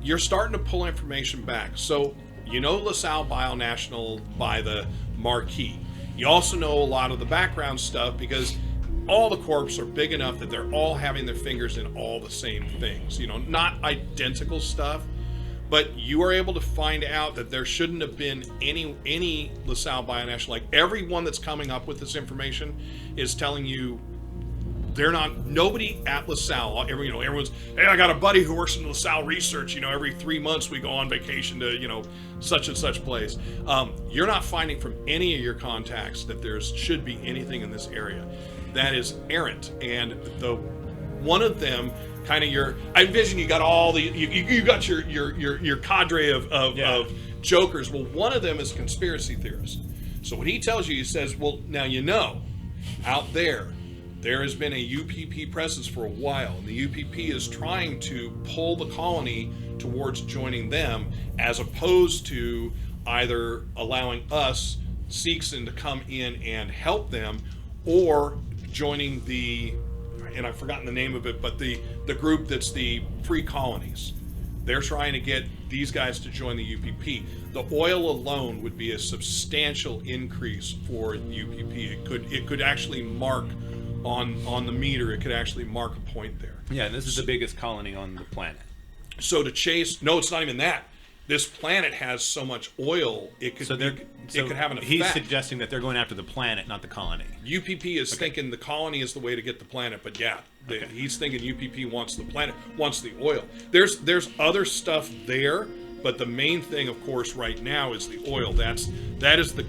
you're starting to pull information back. So you know LaSalle Bionational by the marquee. You also know a lot of the background stuff because all the corps are big enough that they're all having their fingers in all the same things. Not identical stuff, but you are able to find out that there shouldn't have been any LaSalle Bionational. Like, everyone that's coming up with this information is telling you nobody at LaSalle, everyone's, hey, I got a buddy who works in LaSalle research, every 3 months we go on vacation to, such and such place. You're not finding from any of your contacts that there should be anything in this area. That is errant. And one of them, kind of I envision you got all the, you got your cadre of jokers. Well, one of them is a conspiracy theorist. So what he tells you, he says, well, now out there has been a UPP presence for a while, and the UPP is trying to pull the colony towards joining them, as opposed to either allowing us, Seegson, to come in and help them, or joining and I've forgotten the name of it, but the group that's the Free Colonies. They're trying to get these guys to join the UPP. The oil alone would be a substantial increase for the UPP. It could actually mark on the meter. It could actually mark a point there. Yeah, and this is the biggest colony on the planet. So to chase, no, it's not even that. This planet has so much oil, it could have an effect. He's suggesting that they're going after the planet, not the colony. UPP is thinking the colony is the way to get the planet, but he's thinking UPP wants the planet, wants the oil. There's other stuff there, But the main thing, of course, right now is the oil. That is the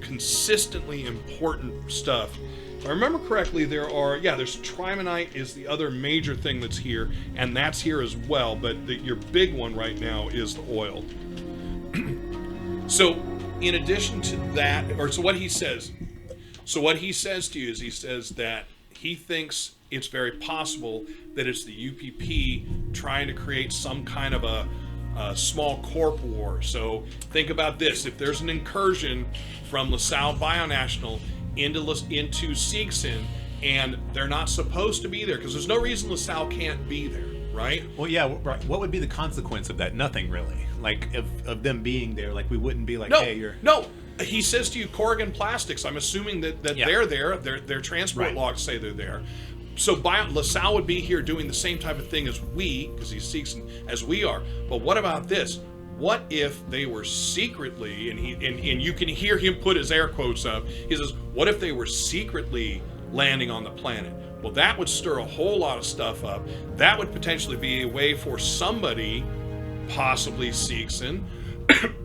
consistently important stuff. If I remember correctly, there's trimonite is the other major thing that's here, and that's here as well. But your big one right now is the oil. So, in addition to that, what he says to you is he says that he thinks it's very possible that it's the UPP trying to create some kind of a small corp war. So think about this: if there's an incursion from LaSalle Bionational into Seegson, and they're not supposed to be there, because there's no reason LaSalle can't be there, right? Well, yeah, right. What would be the consequence of that? Nothing really. Like of them being there, like we wouldn't be like, hey, you're no. He says to you, Corrigan Plastics. I'm assuming that they're there. Their transport logs say they're there. So LaSalle would be here doing the same type of thing as we, because he's Seegson, as we are. But what about this? What if they were secretly, and you can hear him put his air quotes up, he says, what if they were secretly landing on the planet? Well, that would stir a whole lot of stuff up. That would potentially be a way for somebody, possibly Seegson,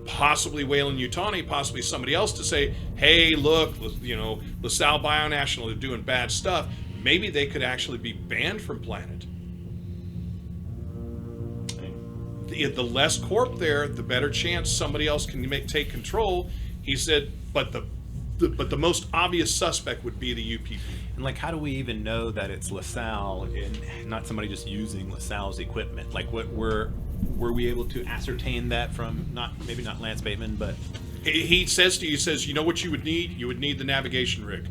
possibly Weyland-Yutani, possibly somebody else, to say, hey, look, LaSalle Bionational, they're doing bad stuff. Maybe they could actually be banned from planet. The less corp there, the better chance somebody else can take control. He said, but the most obvious suspect would be the UPP. And like, how do we even know that it's LaSalle and not somebody just using LaSalle's equipment? Like, what were we able to ascertain that from maybe not Lance Bateman, but he says to you, you know what you would need? You would need the navigation rig.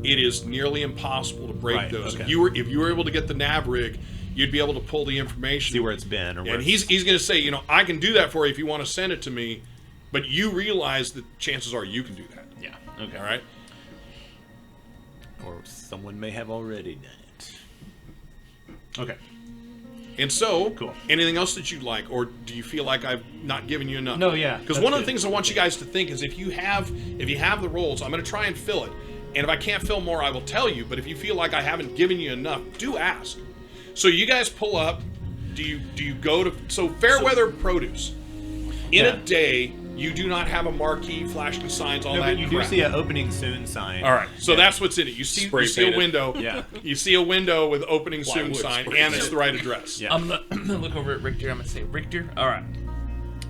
It is nearly impossible to break those. Okay. If you were able to get the nav rig, you'd be able to pull the information, see where it's been, or where. And he's going to say, I can do that for you if you want to send it to me, but you realize that chances are you can do that. Yeah. Okay. All right. Or someone may have already done it. Okay. And so, cool. Anything else that you'd like, or do you feel like I've not given you enough? No, yeah. Because one of the things I want you guys to think is, if you have the roles, I'm going to try and fill it. And if I can't fill more, I will tell you. But if you feel like I haven't given you enough, do ask. So you guys pull up. Do you go to Fairweather Produce? In a day, you do not have a marquee, flashing signs, all that. But you crap. do see an opening soon sign. All right, so that's what's in it. You see a window. Yeah. You see a window with opening soon Plywood sign, spray and it's the right address. Yeah. I'm gonna look over at Rictor. I'm gonna say, Rictor, all right,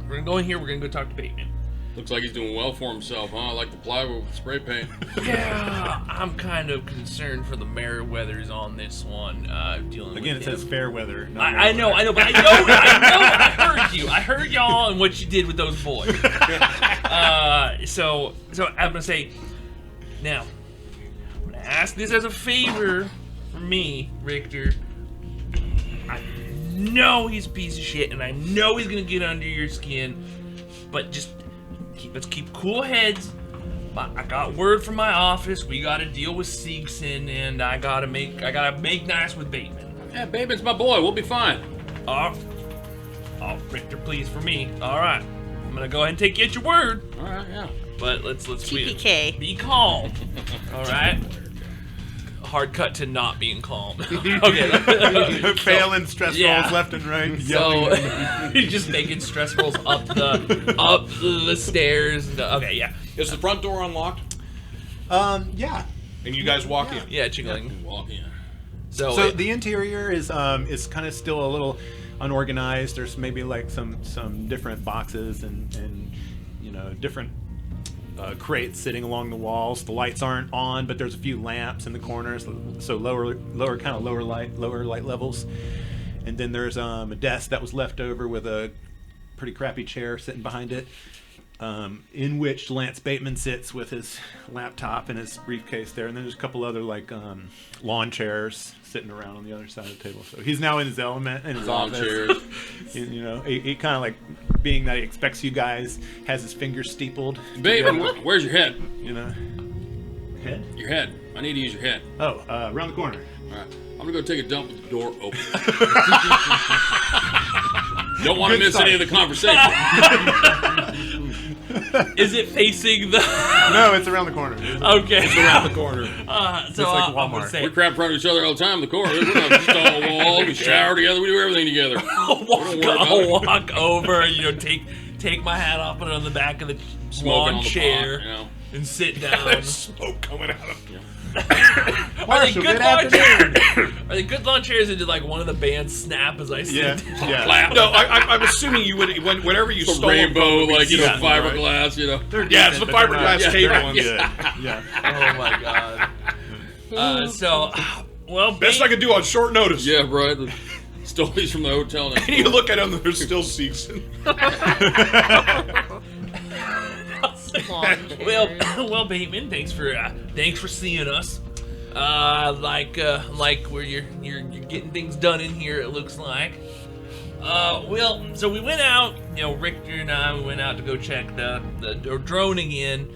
we're gonna go in here. We're gonna go talk to Bateman. Looks like he's doing well for himself, huh? Like the plywood with spray paint. Yeah, I'm kind of concerned for the Merriweathers on this one. Dealing Again, with it says Fairweather. I know, but I heard you. I heard y'all and what you did with those boys. So I'm gonna say, now, I'm gonna ask this as a favor for me, Rictor. I know he's a piece of shit, and I know he's gonna get under your skin, but just let's keep cool heads. I got word from my office. We got to deal with Seegson, and I gotta make nice with Bateman. Yeah, Bateman's my boy. We'll be fine. Oh, Rictor, please, for me. All right, I'm gonna go ahead and take you at your word. All right, yeah. But let's TPK. be calm. All right. Hard cut to not being calm. Okay. Failing stress rolls left and right. So you're just making stress rolls up the stairs. Okay, yeah. Is the front door unlocked? Yeah. And you guys walk in. Yeah, jiggling. Walk in. So the interior is kind of still a little unorganized. There's maybe like some different boxes and different crates sitting along the walls. The lights aren't on, but there's a few lamps in the corners, so lower light levels. And then there's a desk that was left over with a pretty crappy chair sitting behind it, in which Lance Bateman sits with his laptop and his briefcase there. And then there's a couple other lawn chairs sitting around on the other side of the table. So he's now in his element in his Lawn office. chairs. He kind of being that he expects you guys, has his fingers steepled. Bateman, where's your head? Head? Your head. I need to use your head. Oh, around the corner. All right. I'm gonna go take a dump with the door open. Don't want to miss any of the conversation. Is it facing the? No, it's around the corner. Okay. It's around the corner. So like I'm gonna Walmart. say We crap in front of each other all the time in the core. We're not just on the wall. We shower together. We do everything together. I'll walk over, take my hat off, put it on the back of the Smoking lawn on the chair, pot, and sit down. There's smoke coming out of you. Are they good lawn chairs? Are they good lawn chairs? And did like one of the bands snap as I sit down? Yeah. No, I'm assuming you would whenever you It's a stole rainbow, them, like, yeah, fiberglass, Yeah, it's the fiberglass table. Yeah. Oh my god. Well, Best I could do on short notice. Yeah, right. Stole these from the hotel. And you look at them, and there's still Seegson. well, Bateman, thanks for seeing us. Like where you're getting things done in here. It looks like. So we went out. Rictor and I went out to go check the drone again,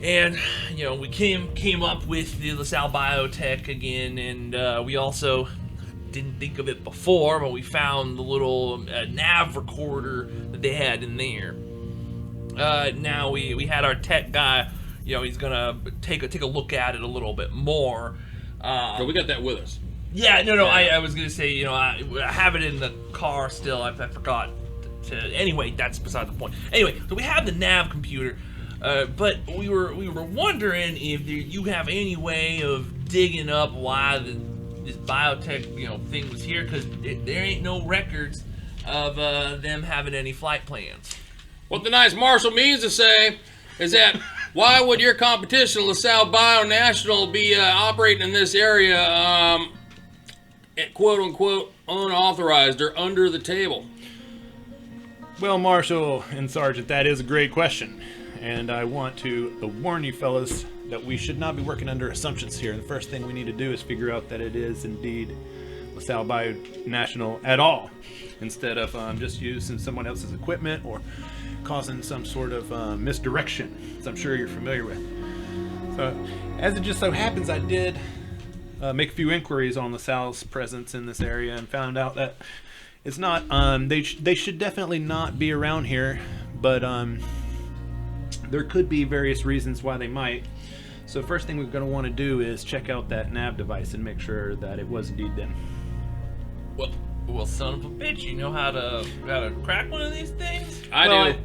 and we came up with the LaSalle Biotech again, and we also didn't think of it before, but we found the little nav recorder that they had in there. Now we had our tech guy, he's gonna take a look at it a little bit more. So we got that with us. Yeah, no, I was gonna say, I have it in the car still. I forgot to. Anyway, that's beside the point. Anyway, so we have the nav computer, but we were wondering if you have any way of digging up why this biotech thing was here, because there ain't no records of them having any flight plans. What the nice Marshall means to say is that why would your competition, LaSalle Bionational, be operating in this area, quote unquote, unauthorized or under the table? Well, Marshall and Sargent, that is a great question. And I want to warn you fellas that we should not be working under assumptions here. The first thing we need to do is figure out that it is indeed LaSalle Bionational at all, instead of just using someone else's equipment or causing some sort of misdirection, as I'm sure you're familiar with. So, as it just so happens, I did make a few inquiries on LaSalle's presence in this area and found out that it's not, they should definitely not be around here, but there could be various reasons why they might. So first thing we're going to want to do is check out that nav device and make sure that it was indeed them. Well, son of a bitch, you know how to crack one of these things? I do.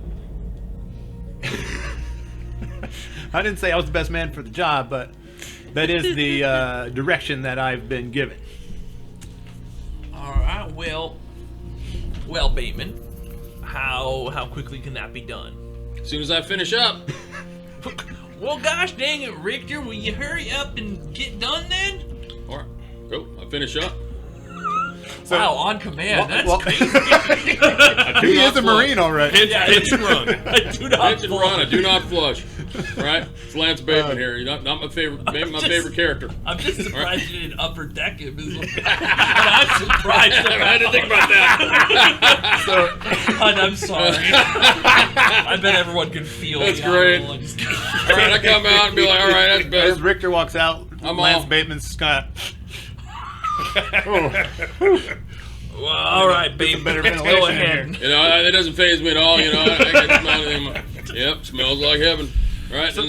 I didn't say I was the best man for the job, but that is the direction that I've been given. All right. Well, Bateman, how quickly can that be done? As soon as I finish up. Well, gosh dang it, Rictor, will you hurry up and get done then? All right. Go. I finish up. Wow, on command. That's crazy. He is a Marine, all right. Pitch and run. I do not Pitch and run. I do not flush. Right? It's Lance Bateman here. You're not my favorite. Maybe my favorite character. I'm just surprised you didn't upper deck him. I'm surprised. I didn't think about that. God, I'm sorry. I bet everyone can feel That's it. great. All right, I come out and be like, all right, that's better. As Rictor walks out, Lance Bateman's Scott. Well, all right, babe. better Let's go ventilation in ahead. It doesn't faze me at all. I can smell it. Yep, smells like heaven. Right, and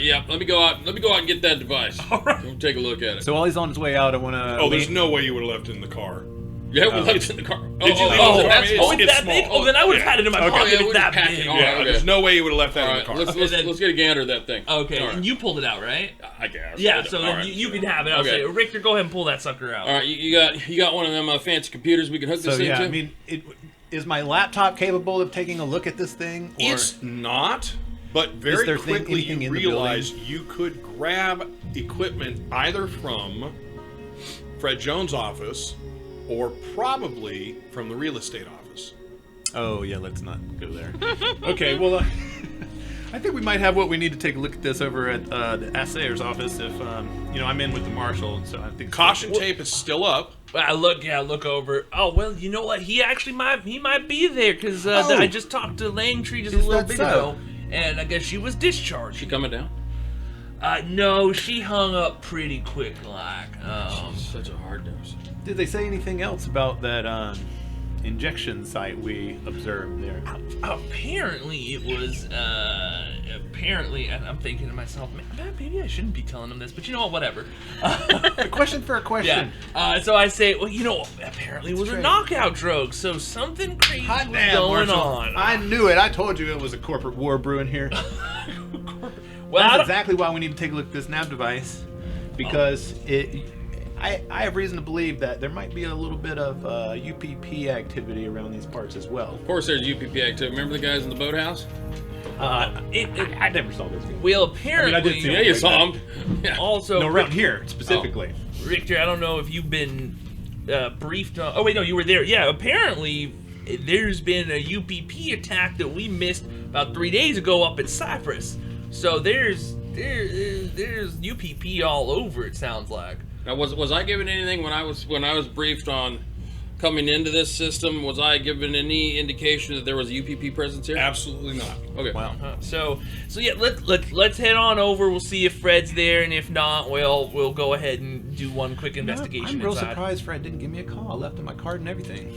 yeah, let me go out and get that device. All right. We'll take a look at it. So while he's on his way out, I want to... Oh, there's no way you would have left it in the car. Yeah, we left it in the car. Did you leave Oh, it in the car? it's that small. big? Oh, then I would have had it in my Okay. pocket. Yeah, It's we that just packed it big. all. Yeah, okay. there's no way you would have left that All in right, the car. let's get a gander at that thing. Okay, All right. and you pulled it out, right? I guess. Yeah, so All then right. you can have it. I'll Okay. say, Rictor, go ahead and pull that sucker out. All right, you got one of them fancy computers we can hook this So thing yeah, to? I mean, is my laptop capable of taking a look at this thing? Or It's not, but very there quickly anything you in the realize you could grab equipment either from Fred Jones' office or probably from the real estate office. Oh yeah, let's not go there. Okay, well, I think we might have what we need to take a look at this over at the assayer's office. If I'm in with the marshal, so I think Caution tape is still up. I look over. Oh well, you know what? He actually might be there because I just talked to Langtree just a Is little that bit so? ago, and I guess she was discharged. She coming down? No, she hung up pretty quick, like. Such a hard nose. Did they say anything else about that injection site we observed there? Apparently it was, and I'm thinking to myself, man, maybe I shouldn't be telling him this, but you know what, whatever. A question for a question. Yeah. So I say, well, apparently it was a knockout drug, so something crazy was going on. I knew it. I told you it was a corporate war brewing here. Well, That's exactly why we need to take a look at this nav device, because I have reason to believe that there might be a little bit of UPP activity around these parts as well. Of course, there's UPP activity. Remember the guys in the boathouse? I never saw those guys. Well, apparently, I did see Yeah, you saw them. Yeah. Also, No, around here specifically. Rictor, I don't know if you've been briefed on. Oh wait, no, you were there. Yeah, apparently there's been a UPP attack that we missed about 3 days ago up at Cyprus. So there's UPP all over. It sounds like. Now, was I given anything when I was briefed on coming into this system? Was I given any indication that there was a UPP presence here? Absolutely not. Okay. Wow. So yeah, let's head on over. We'll see if Fred's there, and if not, we'll go ahead and do one quick investigation. I'm real inside. surprised Fred didn't give me a call. I left him my card and everything.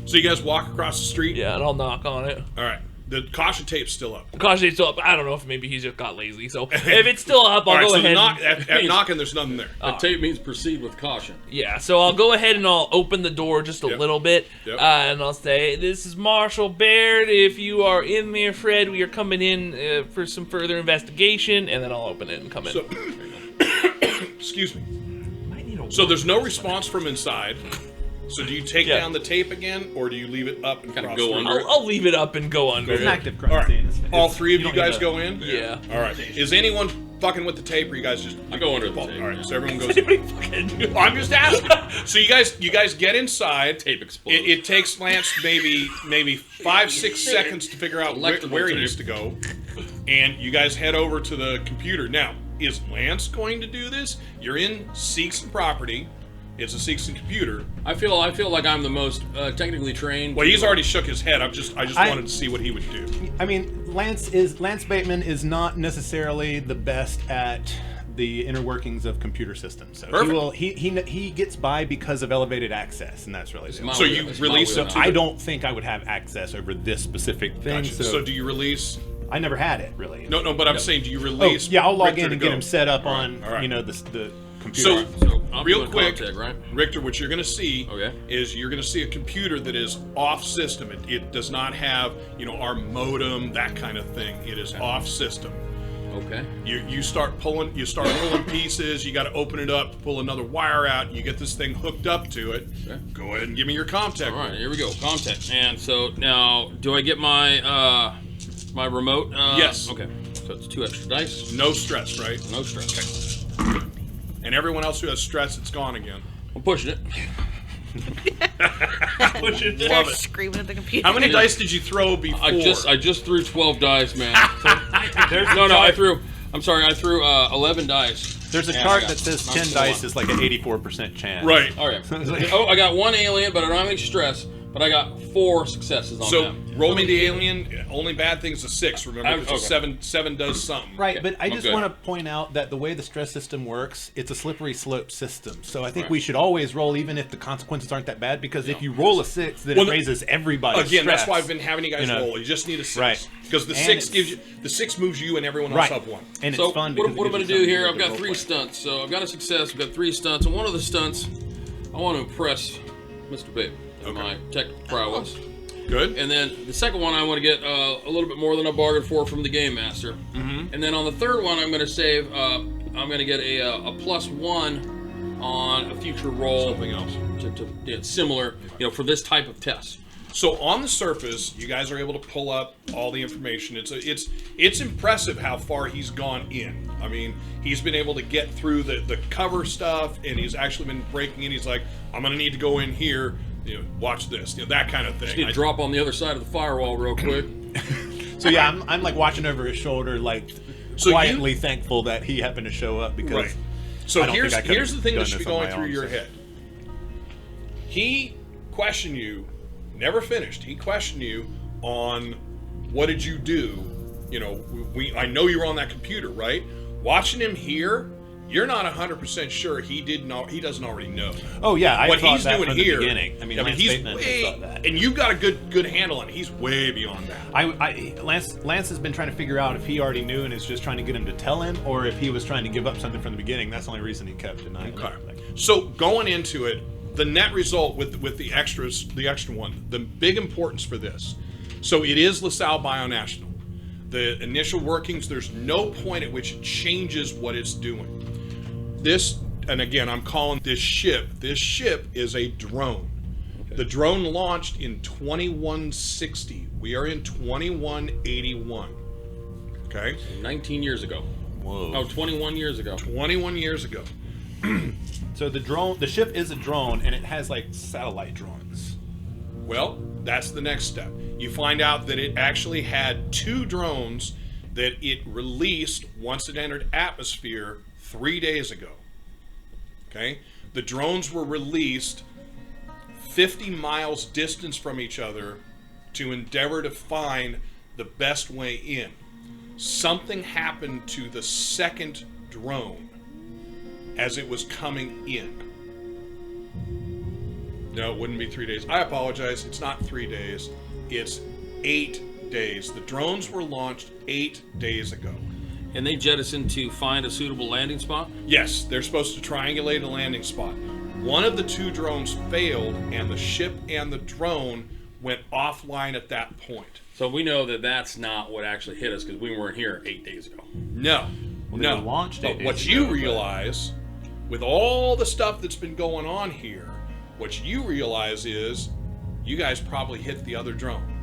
So you guys walk across the street. Yeah, and I'll knock on it. All right. The caution tape's still up. Gosh, it's still up. I don't know if maybe he's just got lazy. So if it's still up, I'll All right, go so ahead. at knocking, there's nothing there. The tape means proceed with caution. Yeah, so I'll go ahead and I'll open the door just a little bit, Yep. and I'll say, "This is Marshall Baird. If you are in there, Fred, we are coming in for some further investigation," and then I'll open it and come in. So, excuse me. Might need a So there's no response from inside. So do you take Yeah. down the tape again, or do you leave it up and Kinda cross go through? under. I'll leave it up and go under It's an it. active crime All right. scene. All three of you don't guys need go in? Yeah. All right. Is anyone fucking with the tape, or you guys just... I go under the All tape. right, so everyone goes... Anybody fucking I'm just asking. So you guys get inside. Tape explodes. It takes Lance maybe 5-6 seconds to figure out Electrical where he tape. needs to go, and you guys head over to the computer. Now, is Lance going to do this? You're in Seegson property. It's a Seegson computer. I feel like I'm the most technically trained. Well, he's already shook his head. I just wanted to see what he would do. I mean, Lance Bateman is not necessarily the best at the inner workings of computer systems. So Perfect. he gets by because of elevated access, and that's really the my So only- you wheelhouse. release My it to I the- don't think I would have access over this specific thing. Gotcha. So do you release... I never had it really. No, but I'm saying, do you Oh, release... yeah, I'll log Rictor in to and get go? him set up All on right, all right. the computer. So, I'm real doing quick, contact, right? Rictor, what you're going to see Okay. is you're going to see a computer that is off system. It does not have, our modem, that kind of thing. It is off system. Okay. You start rolling pieces. You got to open it up, pull another wire out. You get this thing hooked up to it. Okay. Go ahead and give me your contact. All right, here we go. Contact. And so now, do I get my my remote? Yes. Okay. So it's 2 extra dice. No stress, right? No stress. And everyone else who has stress, it's gone again. I'm pushing it. Start screaming at the computer. How many dice did you throw before? I just threw 12 dice, man. I threw 11 dice. There's a And chart I got that says 10 knocked dice one. is like an 84% chance. Right. All right. Oh, I got 1 alien, but I don't have any stress. But I got 4 successes on So them. roll me the alien. Only bad thing's a 6. Remember, because Okay. a 7 does something. Right, Okay, but I I'm just good. want to point out that the way the stress system works, it's a slippery slope system. So I think Right. we should always roll even if the consequences aren't that bad, because if you roll a 6, then Well, it raises everybody's Again, stress. that's why I've been having you guys roll. You just need a 6. Right. Because the And 6 it's- gives you the 6 moves you and everyone else Right. up 1. And So it's fun. what because I'm it going to gives you do here, something I've to got 3 roleplay. stunts. So I've got a success, I've got 3 stunts, and one of the stunts, I want to impress Mr. Babe and my technical prowess. Good. And then the second one, I want to get a little bit more than I bargained for from the Game Master. Mm-hmm. And then on the third one, I'm going to save, I'm going to get a +1 on a future roll. Something else. To similar, for this type of test. So on the surface, you guys are able to pull up all the information. It's impressive how far he's gone in. I mean, he's been able to get through the cover stuff, and he's actually been breaking in. He's like, I'm going to need to go in here. Watch this. That kind of thing. Just need to drop on the other side of the firewall real quick. So yeah, I'm like watching over his shoulder, like So quietly thankful that he happened to show up, because Right. So I don't here's think I could've the thing that done should be this on going my through own, your so. head. He questioned you, never finished. He questioned you on what did you do? I know you were on that computer, right? Watching him here, you're not 100% sure he doesn't already know. Oh yeah, I what thought he's that doing from here. the beginning. I mean, Lance Bateman thought that. And you've got a good handle on it. He's way beyond that. Lance has been trying to figure out if he already knew and is just trying to get him to tell him, or if he was trying to give up something from the beginning. That's the only reason he kept denying it. Okay. So going into it, the net result with the extra one, the big importance for this. So it is LaSalle Bionational. The initial workings, there's no point at which it changes what it's doing. This, and again, I'm calling this ship is a drone. Okay. The drone launched in 2160. We are in 2181. Okay? 19 years ago. Whoa. Oh, 21 years ago. 21 years ago. So the ship is a drone, and it has like satellite drones. Well, that's the next step. You find out that it actually had 2 drones that it released once it entered atmosphere 3 days ago. Okay? The drones were released 50 miles distance from each other to endeavor to find the best way in. Something happened to the second drone as it was coming in. No, it wouldn't be 3 days. I apologize. It's not 3 days. It's 8 days. The drones were launched 8 days ago. And they jettisoned to find a suitable landing spot? Yes, they're supposed to triangulate a landing spot. One of the 2 drones failed, and the ship and the drone went offline at that point. So we know that that's not what actually hit us, because we weren't here 8 days ago. No. Well, no. they launched 8 But days what ago, you but- realize, with all the stuff that's been going on here, what you realize is you guys probably hit the other drone.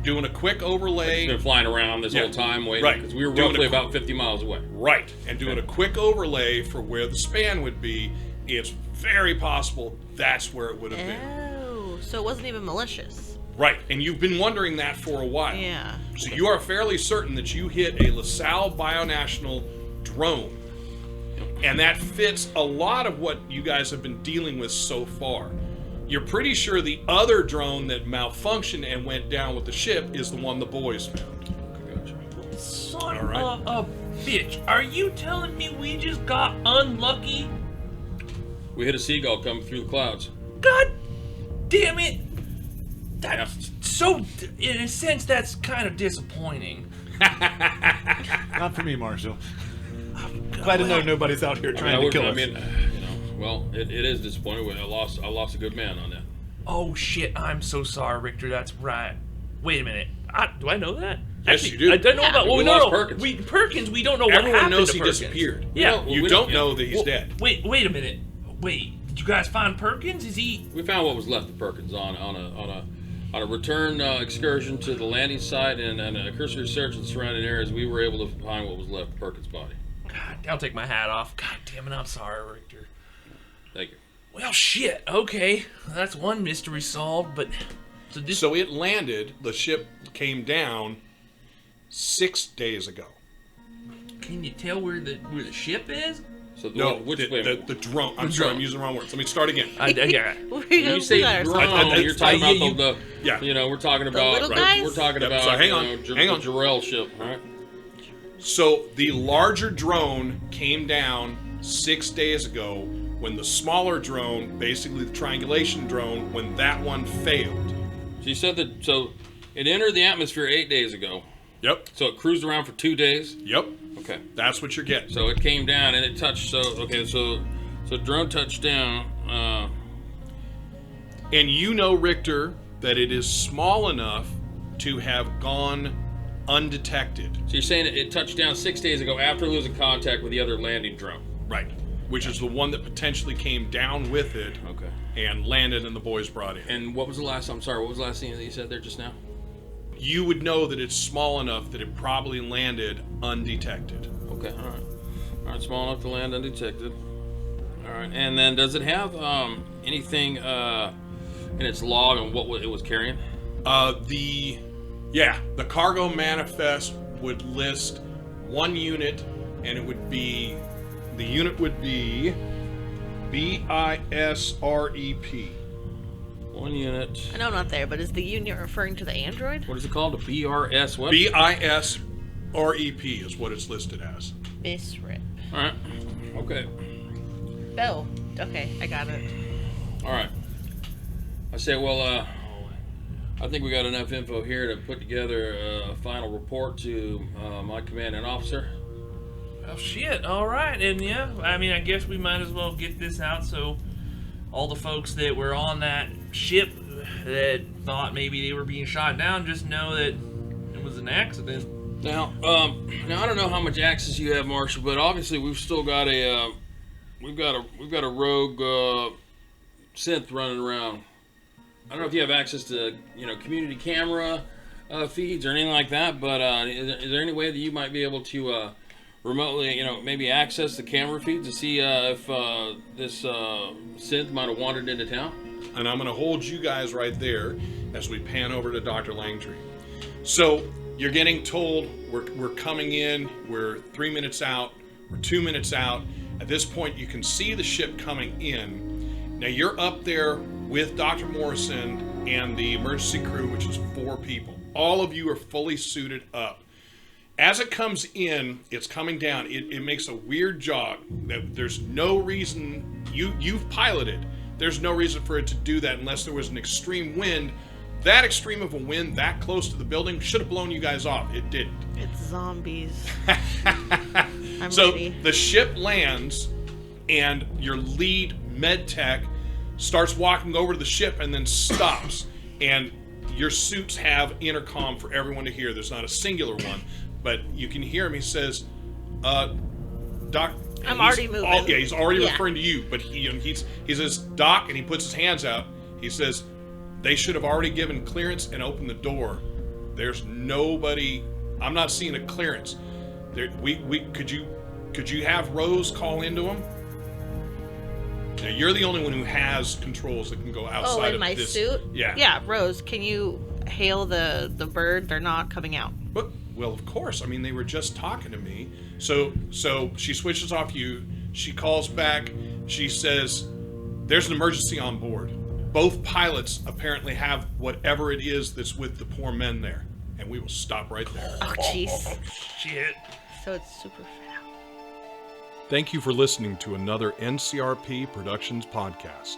Doing a quick overlay. It's been flying around this whole time waiting, right. because we were Doing roughly a- about 50 miles away. Right. And doing a quick overlay for where the span would be, it's very possible that's where it would have been. Oh, so it wasn't even malicious. Right. And you've been wondering that for a while. Yeah. So you are fairly certain that you hit a LaSalle Bionational drone. And that fits a lot of what you guys have been dealing with so far. You're pretty sure the other drone that malfunctioned and went down with the ship is the one the boys found. Son All right. of a bitch. Are you telling me we just got unlucky? We hit a seagull coming through the clouds. God damn it. That's so, in a sense, that's kind of disappointing. Not for me, Marshall. Glad to know nobody's out here trying to kill us. Well, it is disappointing. I lost a good man on that. Oh shit, I'm so sorry, Rictor. That's right. Wait a minute. Do I know that? Yes, Actually, you do. I don't know about. Well, We no, lost no. Perkins. Perkins. We don't know what Everyone happened knows to he Perkins. disappeared. Yeah. Well, You we don't don't- know that he's dead. Wait a minute. Wait. Did you guys find Perkins? Is he? We found what was left of Perkins on a return excursion to the landing site and a cursory search of the surrounding areas. We were able to find what was left of Perkins' body. God, I'll take my hat off. God damn it, I'm sorry, Rictor. Thank you. Well, shit. Okay, that's one mystery solved. But So it landed, the ship came down 6 days ago. can you tell where the ship is? So No, which the drone. I'm sorry, I'm using the wrong words. Let me start again. Yeah. when you say drone, you're talking about the yeah. we're talking about little guys? we're talking Yep, about so hang on, hang on. the Jarrell ship, all right? So the larger drone came down 6 days ago when the smaller drone, basically the triangulation drone, when that one failed. So you said that it entered the atmosphere 8 days ago. Yep. So it cruised around for 2 days. Yep. Okay. That's what you're getting. So it came down and it touched. So drone touched down. And you know, Rictor, that it is small enough to have gone undetected. So you're saying it touched down 6 days ago after losing contact with the other landing drone. Right. Which is the one that potentially came down with it Okay. and landed and the boys brought in. And what was the last? I'm sorry. What was the last thing that you said there just now? You would know that it's small enough that it probably landed undetected. Okay. All right. All right. Small enough to land undetected. All right. And then does it have anything in its log on what it was carrying? The cargo manifest would list one unit, and the unit would be BISREP. One unit. I know I'm not there, but is the unit referring to the android? What is it called? A BRS what? BISREP is what it's listed as. Misrep. All right. Okay. Bell. Okay, I got it. All right. I say, well, I think we got enough info here to put together a final report to my commanding officer. Oh shit! All right, and yeah, I mean, I guess we might as well get this out so all the folks that were on that ship that thought maybe they were being shot down just know that it was an accident. Now I don't know how much access you have, Marshall, but obviously we've still got a we've got a rogue synth running around. I don't know if you have access to community camera feeds or anything like that, but is there any way that you might be able to remotely, maybe access the camera feeds to see if this synth might have wandered into town? And I'm going to hold you guys right there as we pan over to Dr. Langtree. So you're getting told we're coming in, we're 3 minutes out, we're 2 minutes out. At this point, you can see the ship coming in. Now you're up there with Dr. Morrison and the emergency crew, which is 4 people. All of you are fully suited up. As it comes in, it's coming down. It makes a weird jog. There's no reason, you've piloted. There's no reason for it to do that unless there was an extreme wind. That extreme of a wind that close to the building should have blown you guys off. It didn't. It's zombies. I'm So ready. the ship lands, and your lead med tech starts walking over to the ship and then stops. And your suits have intercom for everyone to hear. There's not a singular one, but you can hear him. He says, Doc. I'm already moving. Yeah, he's already Yeah. referring to you, but he says, Doc, and he puts his hands out. He says, they should have already given clearance and opened the door. There's nobody. I'm not seeing a clearance. Could you have Rose call into him? Now, you're the only one who has controls that can go outside Oh, in of my this. suit? Yeah. Yeah, Rose, can you hail the bird? They're not coming out. But, well, of course. I mean, they were just talking to me. So she switches off you. She calls back. She says, there's an emergency on board. Both pilots apparently have whatever it is that's with the poor men there. And we will stop right there. Oh, jeez. Shit. So it's super fat. Thank you for listening to another NCRP Productions podcast.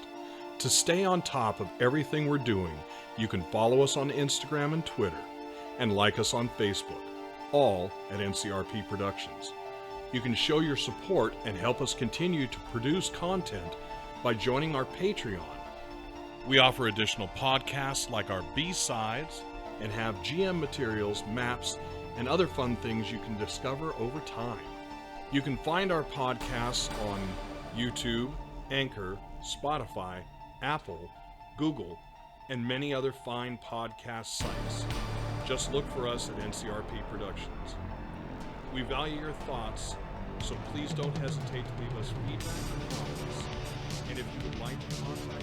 To stay on top of everything we're doing, you can follow us on Instagram and Twitter, and like us on Facebook, all at NCRP Productions. You can show your support and help us continue to produce content by joining our Patreon. We offer additional podcasts like our B-Sides and have GM materials, maps, and other fun things you can discover over time. You can find our podcasts on YouTube, Anchor, Spotify, Apple, Google, and many other fine podcast sites. Just look for us at NCRP Productions. We value your thoughts, so please don't hesitate to leave us feedback and comments. And if you would like to contact